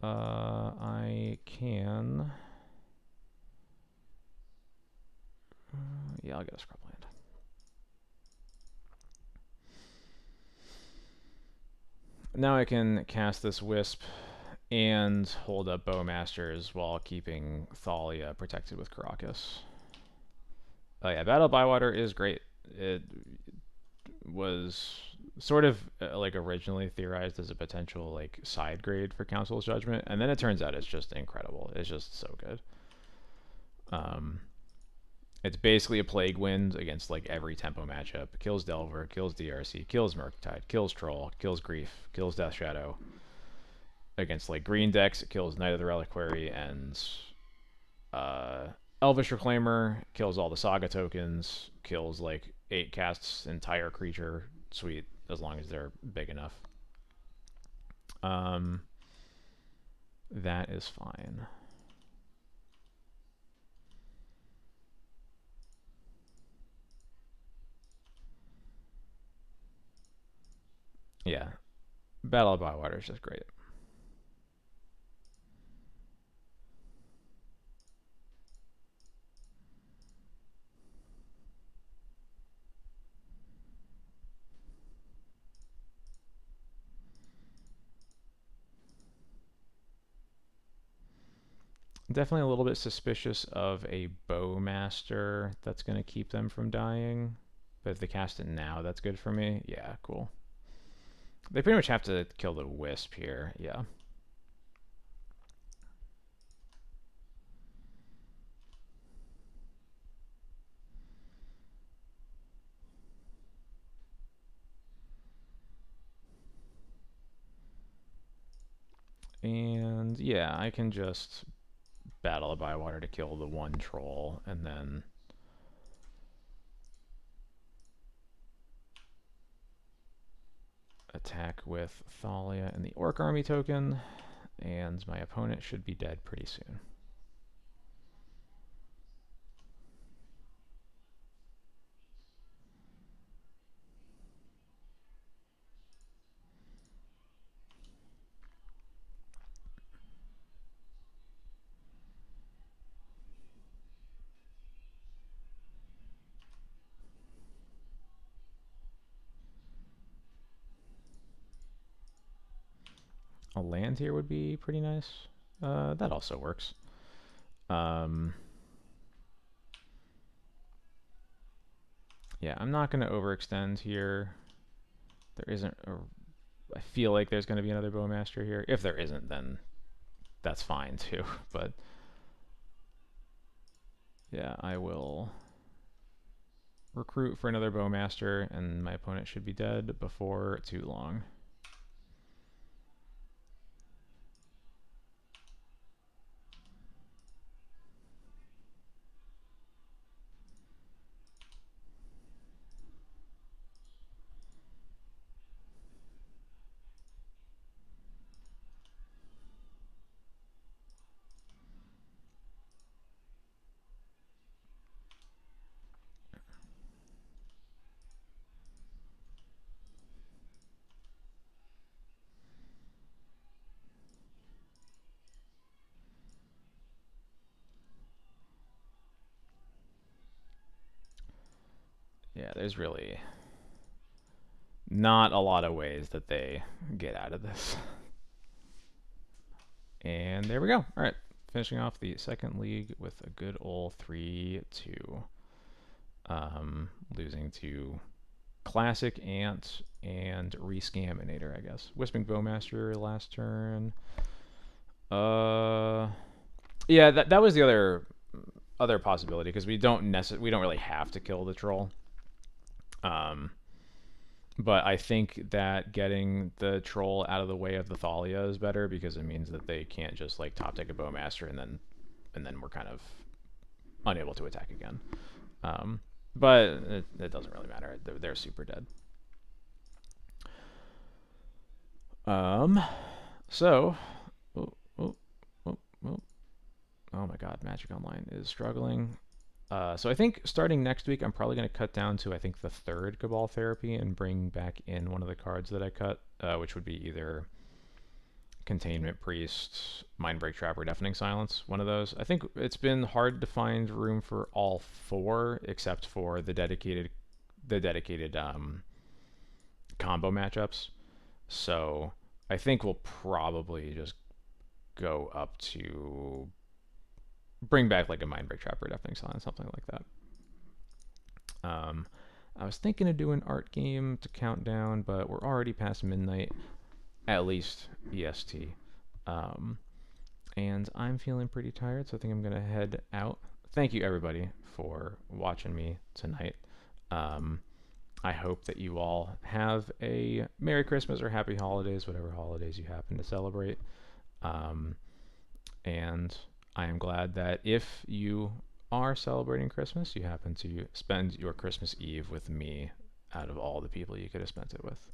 Speaker 1: I can... yeah, I'll get a scrubland. Now I can cast this Wisp and hold up Bowmasters while keeping Thalia protected with Caracas. Oh yeah, Battle Bywater is great. It was sort of like originally theorized as a potential like side grade for Council's Judgment, and then it turns out it's just incredible. It's just so good. It's basically a Plague Wind against like every tempo matchup. Kills Delver, kills DRC, kills Murktide, kills Troll, kills Grief, kills Death Shadow. Against like green decks, it kills Knight of the Reliquary and Elvish Reclaimer, kills all the Saga tokens, kills like 8 casts entire creature suite as long as they're big enough. That is fine. Yeah, Battle of Bywater is just great. Definitely a little bit suspicious of a Bowmaster that's going to keep them from dying. But if they cast it now, that's good for me. Yeah, cool. They pretty much have to kill the Wisp here. Yeah. And yeah, I can just Battle of Bywater to kill the 1 troll, and then attack with Thalia and the Orc Army token, and my opponent should be dead pretty soon. A land here would be pretty nice. That also works. Yeah, I'm not going to overextend here. There isn't I feel like there's going to be another Bowmaster here. If there isn't, then that's fine too. But yeah, I will recruit for another Bowmaster, and my opponent should be dead before too long. Yeah, there's really not a lot of ways that they get out of this. And there we go. All right, finishing off the second league with a good old 3-2. Losing to Classic Ant and Rescaminator, I guess. Wisping Bowmaster last turn. Yeah, that was the other possibility, because we don't really have to kill the troll. But I think that getting the troll out of the way of the Thalia is better, because it means that they can't just like top deck a Bowmaster and then we're kind of unable to attack again. But it doesn't really matter. They're super dead. So, oh my God, Magic Online is struggling. So I think starting next week, I'm probably going to cut down to, I think, the third Cabal Therapy and bring back in one of the cards that I cut, which would be either Containment Priest, Mindbreak Trap, or Deafening Silence. One of those. I think it's been hard to find room for all four, except for the dedicated combo matchups. So I think we'll probably just go up to bring back like a Mindbreak Trap or Deafening Silence, something like that. I was thinking of doing art game to count down, but we're already past midnight, at least EST. And I'm feeling pretty tired, so I think I'm going to head out. Thank you, everybody, for watching me tonight. I hope that you all have a Merry Christmas or Happy Holidays, whatever holidays you happen to celebrate. And I am glad that if you are celebrating Christmas, you happen to spend your Christmas Eve with me out of all the people you could have spent it with.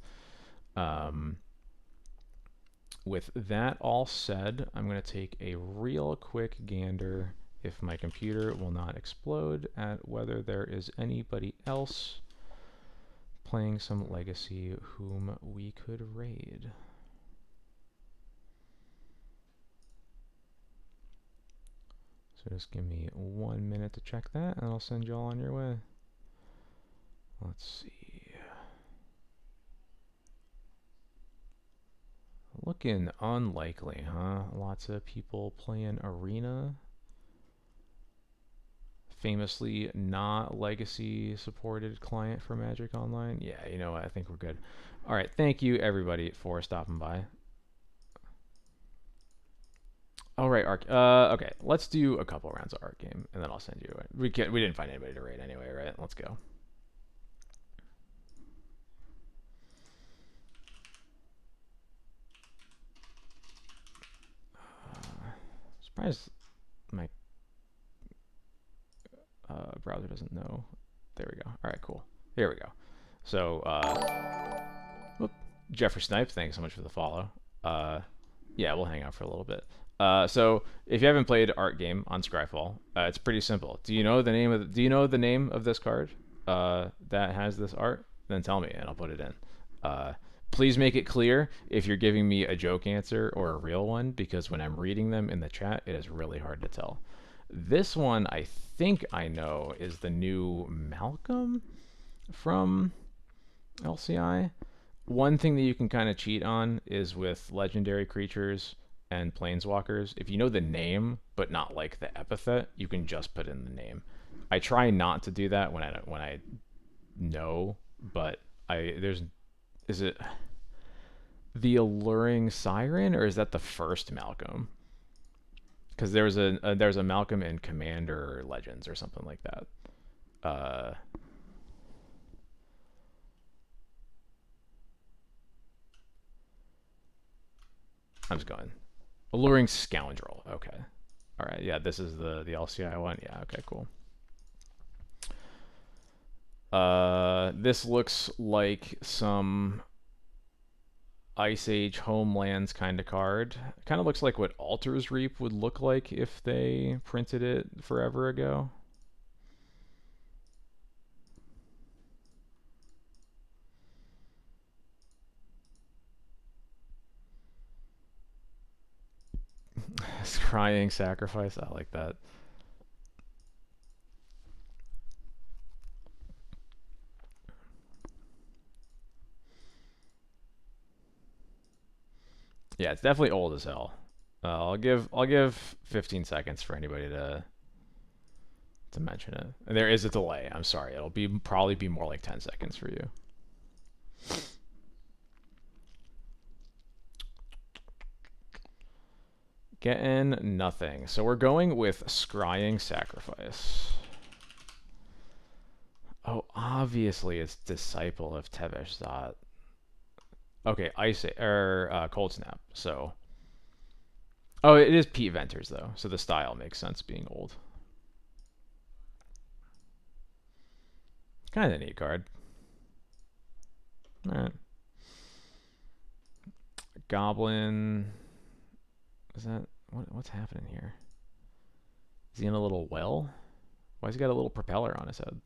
Speaker 1: With that all said, I'm going to take a real quick gander, if my computer will not explode, at whether there is anybody else playing some Legacy whom we could raid. So just give me 1 minute to check that, and I'll send you all on your way. Let's see. Looking unlikely, huh? Lots of people playing Arena. Famously not Legacy supported client for Magic Online. Yeah, you know what? I think we're good. All right, thank you everybody for stopping by. All right, Arc. Okay, let's do a couple rounds of Art Game, and then I'll send you. We didn't find anybody to raid anyway, right? Let's go. Surprised my browser doesn't know. There we go. All right, cool. Here we go. So, Jeffrey Snipes, thanks so much for the follow. Yeah, we'll hang out for a little bit. So if you haven't played Art Game on Scryfall, it's pretty simple. Do you know the name of this card that has this art? Then tell me, and I'll put it in. Please make it clear if you're giving me a joke answer or a real one, because when I'm reading them in the chat, it is really hard to tell. This one, I think I know, is the new Malcolm from LCI. One thing that you can kind of cheat on is with legendary creatures and planeswalkers. If you know the name but not like the epithet, you can just put in the name. I try not to do that when I know, but I there's is it the Alluring Siren, or is that the first Malcolm? Because there's a Malcolm in Commander Legends or something like that. Uh, I'm just going Alluring Scoundrel. Okay, all right, yeah, this is the LCI one. Yeah, okay, cool. This looks like some Ice Age Homelands kind of card. Kind of looks like what Altar's Reap would look like if they printed it forever ago. Scrying Sacrifice, I like that. Yeah, it's definitely old as hell. I'll give 15 seconds for anybody to mention it. And there is a delay. I'm sorry. It'll be probably be more like 10 seconds for you. Getting nothing. So we're going with Scrying Sacrifice. Oh, obviously it's Disciple of Tevesh Zot. Okay, Cold Snap. So, oh, it is Pete Venters though, so the style makes sense being old. Kind of a neat card. All right. Goblin. Is that what's happening here? Is he in a little well? Why's he got a little propeller on his head?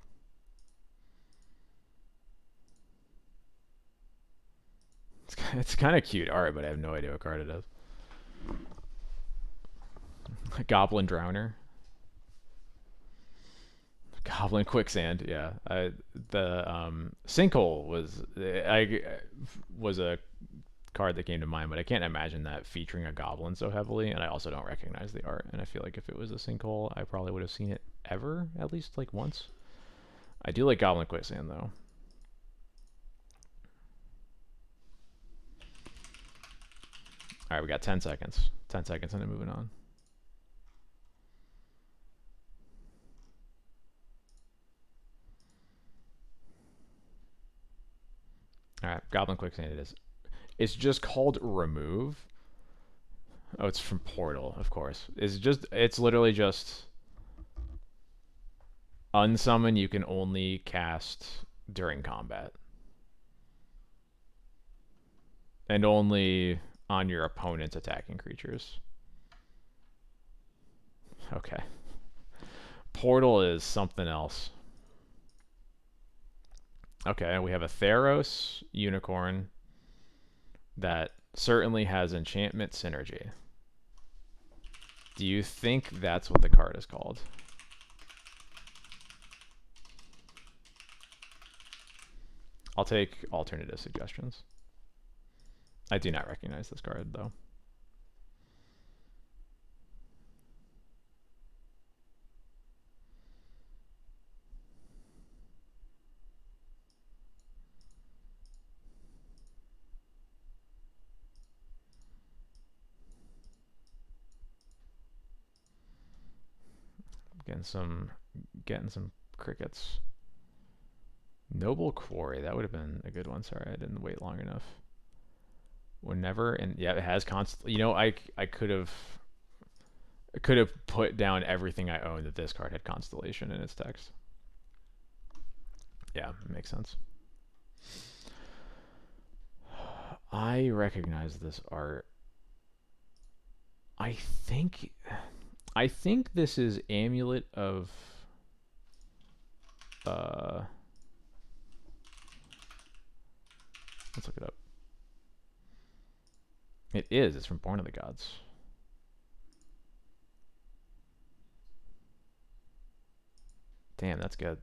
Speaker 1: It's kind of cute art, but I have no idea what card it is. Goblin Drowner. Goblin Quicksand. Yeah, the Sinkhole was a card that came to mind, but I can't imagine that featuring a goblin so heavily, and I also don't recognize the art. And I feel like if it was a Sinkhole, I probably would have seen it ever, at least like once. I do like Goblin Quicksand though. All right, we got 10 seconds. 10 seconds, and then moving on. All right, Goblin Quicksand it is. It's just called Remove. Oh, it's from Portal, of course. It's literally just unsummon you can only cast during combat. And only on your opponent's attacking creatures. Okay. Portal is something else. Okay, we have a Theros unicorn that certainly has enchantment synergy. Do you think that's what the card is called? I'll take alternative suggestions. I do not recognize this card, though. Getting some crickets. Noble Quarry, that would have been a good one. Sorry, I didn't wait long enough. Whenever, and yeah, it has constant. You know, I could have put down everything I own that this card had Constellation in its text. Yeah, it makes sense. I recognize this art. I think this is Amulet of let's look it up. It is. It's from Born of the Gods. Damn, that's good.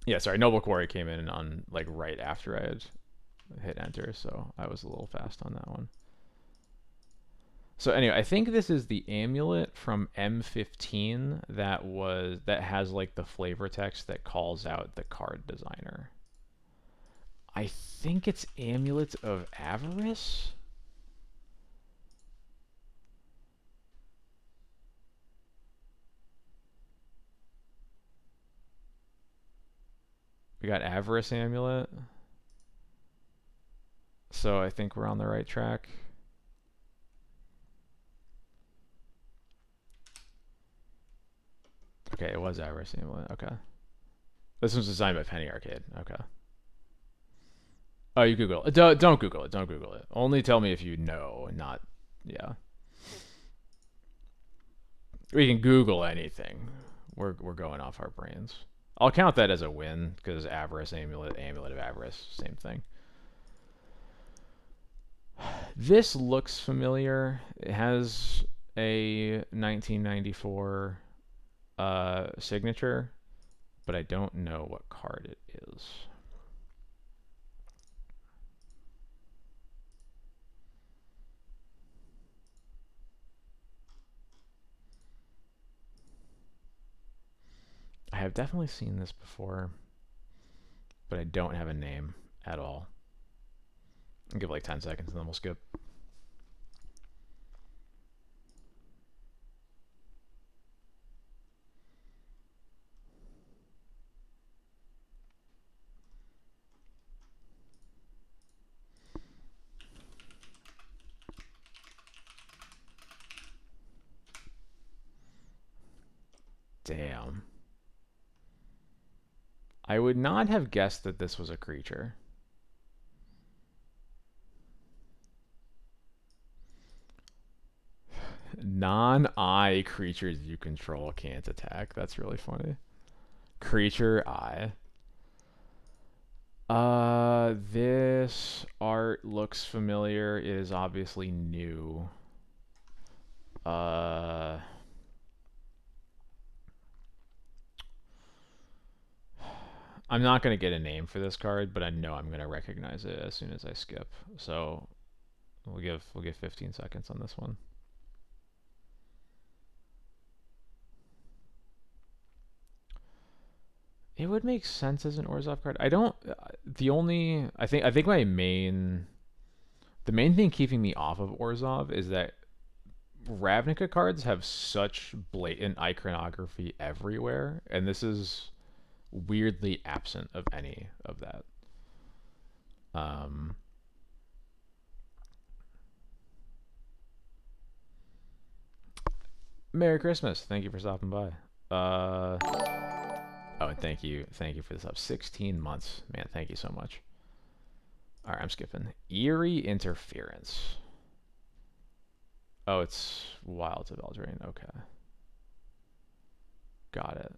Speaker 1: Yeah, sorry, Noble Quarry came in on like right after I had hit enter, so I was a little fast on that one. So anyway, I think this is the amulet from M15 that has like the flavor text that calls out the card designer. I think it's Amulet of Avarice. We got Avarice Amulet. So I think we're on the right track. Okay, it was Avarice Amulet. Okay. This was designed by Penny Arcade. Okay. Oh, you Google it. Don't Google it. Don't Google it. Only tell me if you know, not. Yeah. We can Google anything. We're going off our brains. I'll count that as a win because Avarice Amulet, Amulet of Avarice, same thing. This looks familiar. It has a 1994 signature, but I don't know what card it is. I have definitely seen this before, but I don't have a name at all. I'll give like 10 seconds and then we'll skip. Damn. I would not have guessed that this was a creature. Non-eye creatures you control can't attack. That's really funny. Creature eye. This art looks familiar. It is obviously new. I'm not gonna get a name for this card, but I know I'm gonna recognize it as soon as I skip. So we'll give 15 seconds on this one. It would make sense as an Orzhov card. I don't. I think the main thing keeping me off of Orzhov is that Ravnica cards have such blatant iconography everywhere, and this is weirdly absent of any of that. Um, Merry Christmas! Thank you for stopping by. Oh, and thank you for this up. 16 months, man. Thank you so much. All right, I'm skipping. Eerie Interference. Oh, it's Wilds of Eldraine. Okay, got it.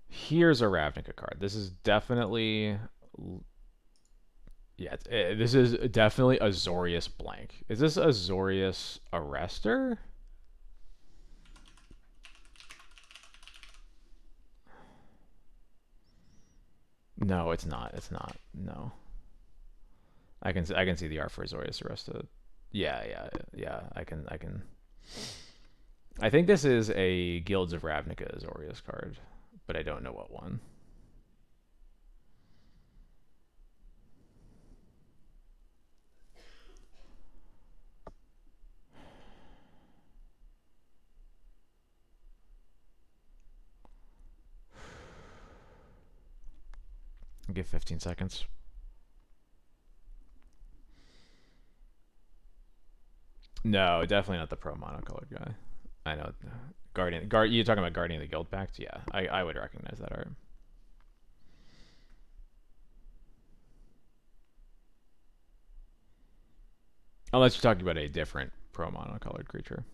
Speaker 1: Here's a Ravnica card. This is definitely, yeah. This is definitely Azorius blank. Is this Azorius Arrestor? No, it's not. It's not. No. I can see the art for Azorius Arrestor. Yeah. I can. I think this is a Guilds of Ravnica Azorius card, but I don't know what one. I'll give 15 seconds. No, definitely not the pro monocolored guy. I know. You're talking about Guardian of the Guild Pact? Yeah, I would recognize that art. Unless you're talking about a different pro monocolored creature.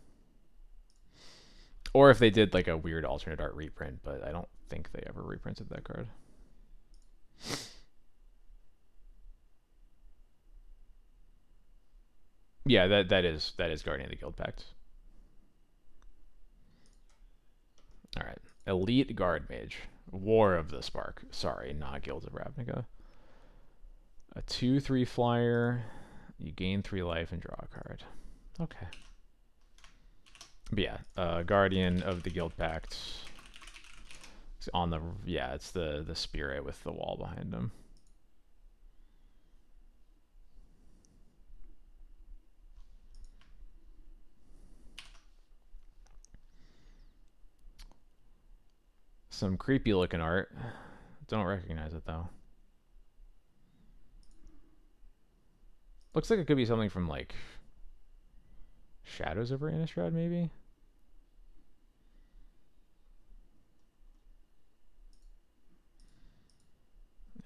Speaker 1: Or if they did like a weird alternate art reprint, but I don't think they ever reprinted that card. Yeah, that is Guardian of the Guild Pact. All right. Elite Guard Mage. War of the Spark. Sorry, not Guild of Ravnica. A 2/3 flyer. You gain 3 life and draw a card. Okay. But yeah, Guardian of the Guild Pact. It's on the it's the spirit with the wall behind him. Some creepy looking art. Don't recognize it though. Looks like it could be something from like Shadows over Innistrad, maybe.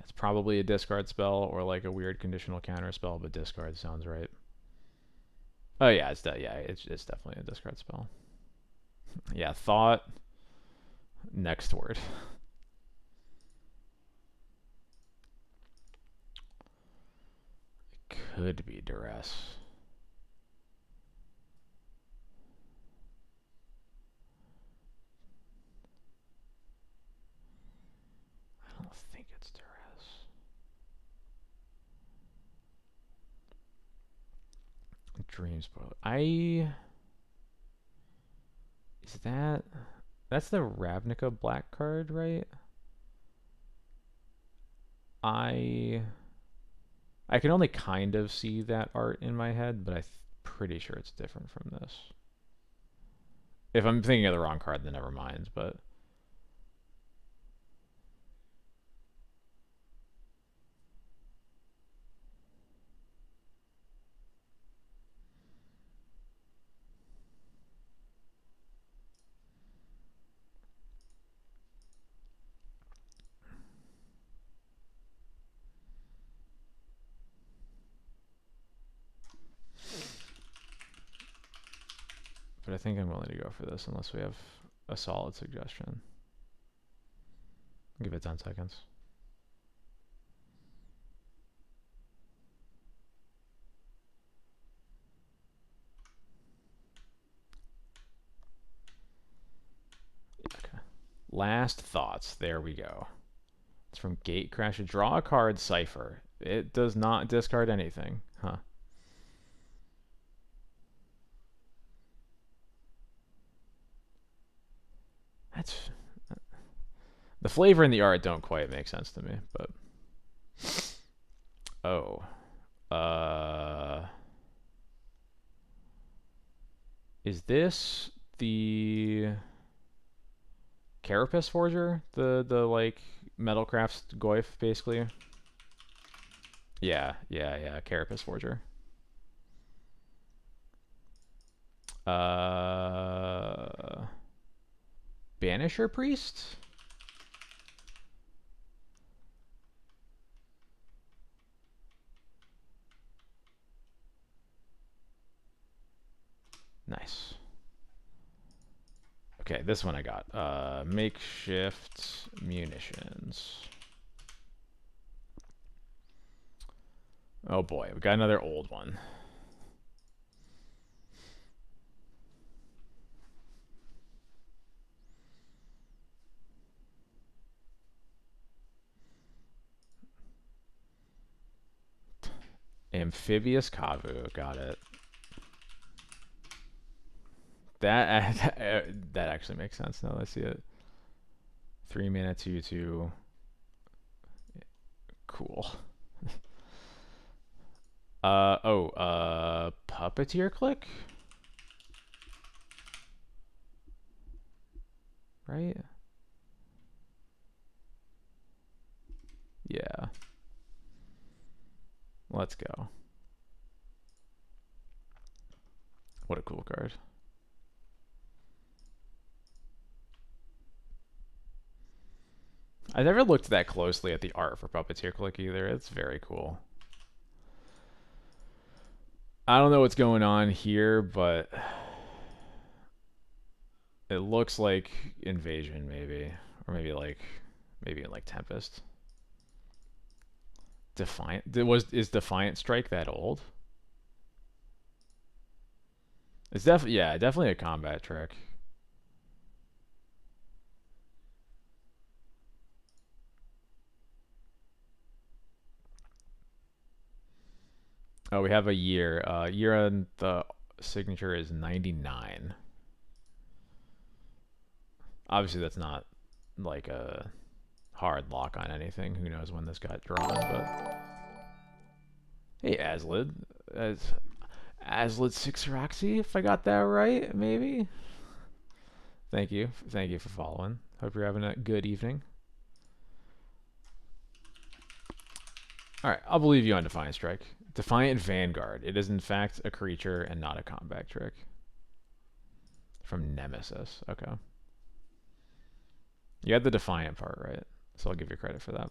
Speaker 1: It's probably a discard spell or like a weird conditional counter spell, but discard sounds right. Oh yeah, it's definitely a discard spell. Yeah, thought. Next word. It could be duress. I don't think it's duress. Dream spoiler. Is that's the Ravnica black card, right? I can only kind of see that art in my head, but I'm pretty sure it's different from this. If I'm thinking of the wrong card, then never mind, but I think I'm willing to go for this unless we have a solid suggestion. Give it 10 seconds. Okay. Last thoughts. There we go. It's from Gatecrasher. Draw a card, Cipher. It does not discard anything. Huh. That's... The flavor and the art don't quite make sense to me, but... Oh. Is this the Carapace Forger? The like Metalcraft's Goyf, basically? Yeah, Carapace Forger. Banisher Priest? Nice. Okay, this one I got. Makeshift munitions. Oh boy, we got another old one. Amphibious Kavu, got it. That that actually makes sense now that I see it. 3 mana 2/2. Cool. Puppeteer Click? Right? Yeah. Let's go. What a cool card. I never looked that closely at the art for Puppeteer Click either. It's very cool. I don't know what's going on here, but it looks like Invasion maybe, or maybe in like Tempest. Defiant is Defiant Strike that old? It's definitely a combat trick. Oh, we have a year. Year on the signature is 99. Obviously, that's not like a hard lock on anything. Who knows when this got drawn, but hey, Aslid. As Aslid Sixeraxi, if I got that right, maybe? Thank you. Thank you for following. Hope you're having a good evening. Alright, I'll believe you on Defiant Strike. Defiant Vanguard. It is in fact a creature and not a combat trick. From Nemesis. Okay. You had the Defiant part, right? So I'll give you credit for that.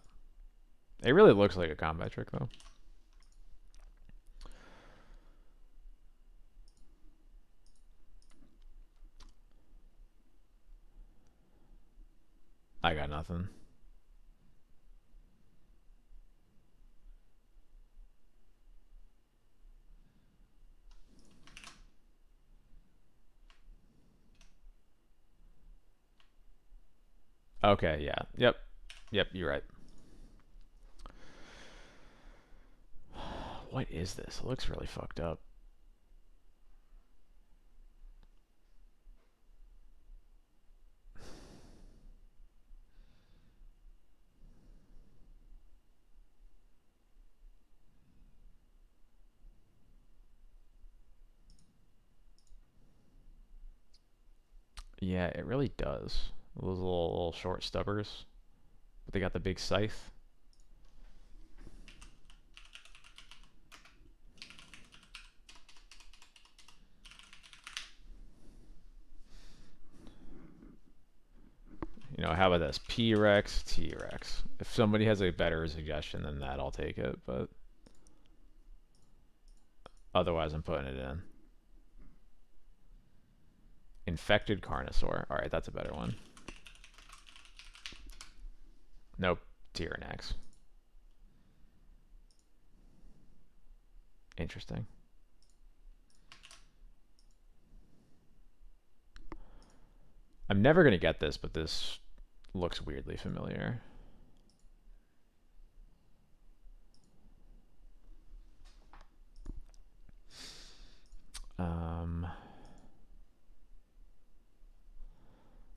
Speaker 1: It really looks like a combat trick, though. I got nothing. Okay, yeah. Yep, you're right. What is this? It looks really fucked up. Yeah, it really does. Those little short stubbers. But they got the big scythe. You know, how about this? P-Rex, T-Rex. If somebody has a better suggestion than that, I'll take it, but otherwise I'm putting it in. Infected Carnosaur. Alright, that's a better one. Nope. Tyrannax. Interesting. I'm never going to get this, but this looks weirdly familiar.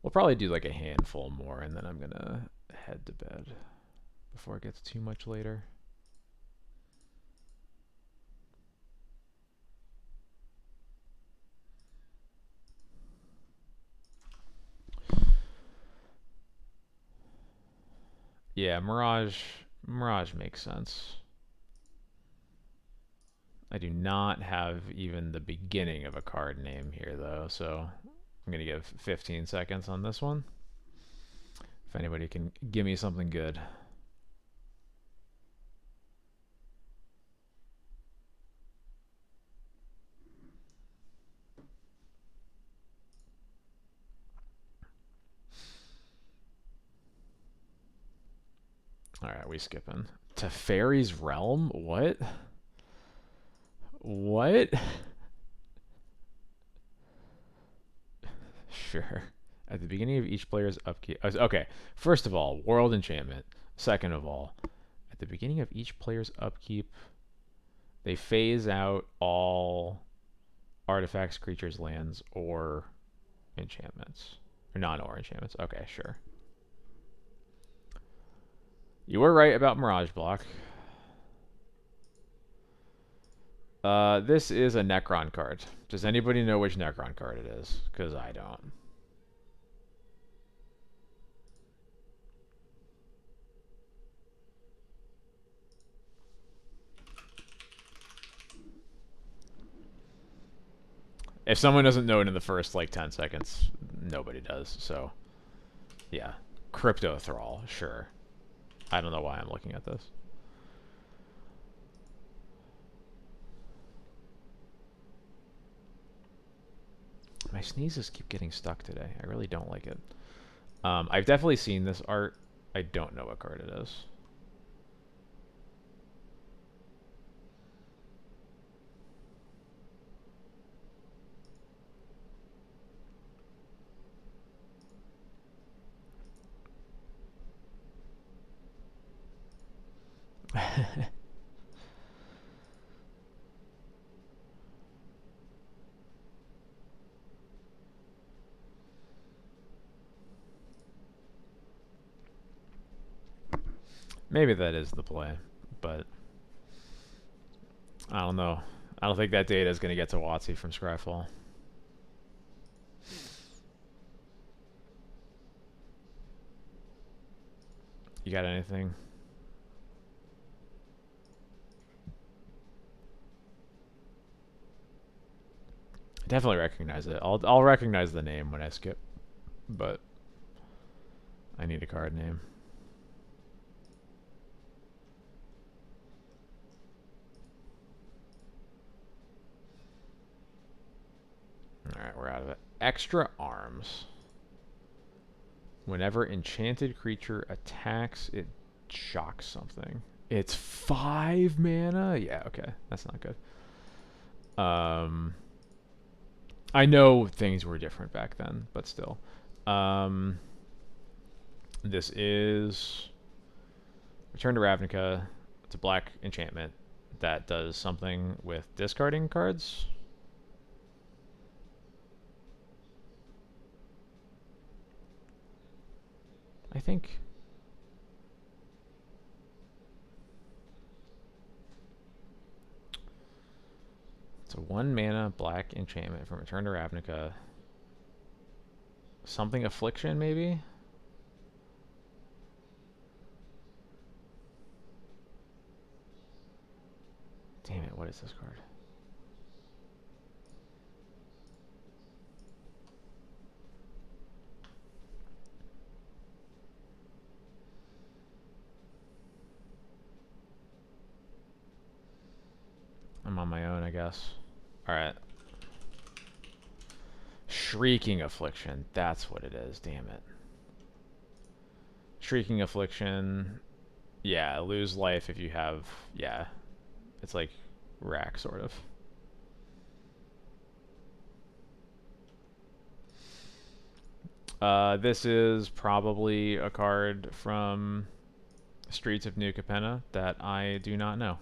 Speaker 1: We'll probably do like a handful more, and then I'm going to head to bed before it gets too much later. Yeah, Mirage makes sense. I do not have even the beginning of a card name here, though, so I'm going to give 15 seconds on this one. If anybody can give me something good. Alright, we skipping. Teferi's Realm? What? What? Sure. At the beginning of each player's upkeep. Okay, first of all, World Enchantment. Second of all, at the beginning of each player's upkeep, they phase out all artifacts, creatures, lands, or enchantments. Or non-or enchantments. Okay, sure. You were right about Mirage Block. This is a Necron card. Does anybody know which Necron card it is? Because I don't. If someone doesn't know it in the first, like, 10 seconds, nobody does. So, yeah. Crypto Thrall, sure. I don't know why I'm looking at this. My sneezes keep getting stuck today. I really don't like it. I've definitely seen this art. I don't know what card it is. Maybe that is the play, but I don't know. I don't think that data is going to get to WotC from Scryfall. You got anything? I definitely recognize it. I'll recognize the name when I skip, but I need a card name. Alright, we're out of it. Extra arms. Whenever enchanted creature attacks, it shocks something. It's 5 mana? Yeah, okay. That's not good. I know things were different back then, but still. This is Return to Ravnica. It's a black enchantment that does something with discarding cards. I think. It's a 1 mana black enchantment from Return to Ravnica. Something Affliction, maybe? Damn it, what is this card? I'm on my own, I guess. Alright. Shrieking Affliction. That's what it is. Damn it. Shrieking Affliction. Yeah, lose life if you have... Yeah. It's like rack, sort of. This is probably a card from Streets of New Capenna that I do not know.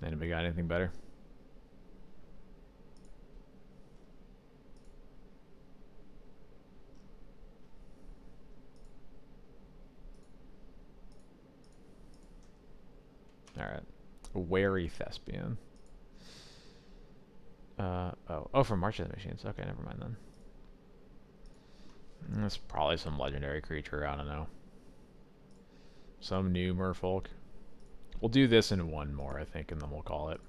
Speaker 1: Anybody got anything better? Alright. Wary Thespian. Oh, from March of the Machines. Okay, never mind then. That's probably some legendary creature, I don't know. Some new merfolk. We'll do this in one more, I think, and then we'll call it.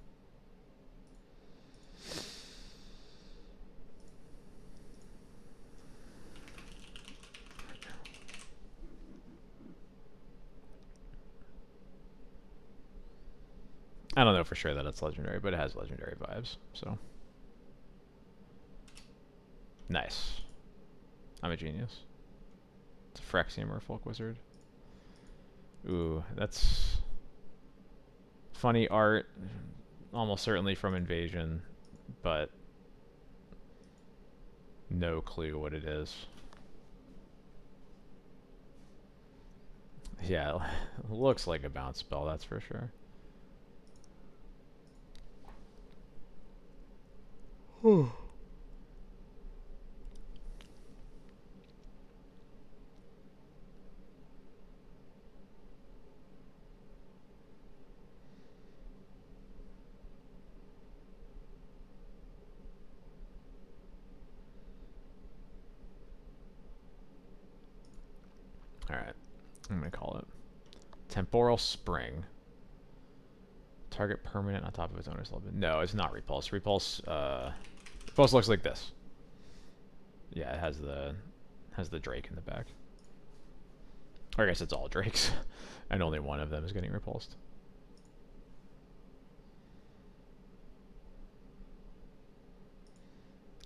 Speaker 1: I don't know for sure that it's legendary, but it has legendary vibes, so. Nice. I'm a genius. It's a Phyrexian Merfolk Wizard. Ooh, that's funny art. Almost certainly from Invasion, but no clue what it is. Yeah, looks like a bounce spell, that's for sure. Alright, I'm going to call it Temporal Spring. Target permanent on top of its owner's level. No, it's not Repulse. Repulse looks like this. Yeah, it has the Drake in the back. Or I guess it's all Drakes. And only one of them is getting repulsed.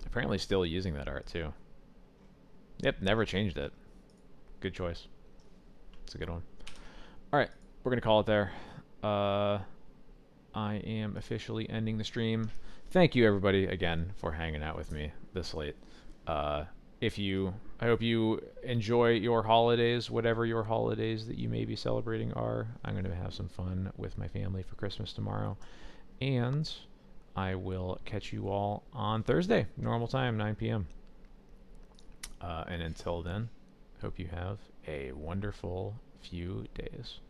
Speaker 1: Apparently still using that art too. Yep, never changed it. Good choice. It's a good one. Alright, we're going to call it there. I am officially ending the stream. Thank you everybody again for hanging out with me this late. I hope you enjoy your holidays, whatever your holidays that you may be celebrating are. I'm going to have some fun with my family for Christmas tomorrow. And I will catch you all on Thursday, normal time, 9 p.m. And until then, hope you have a wonderful few days.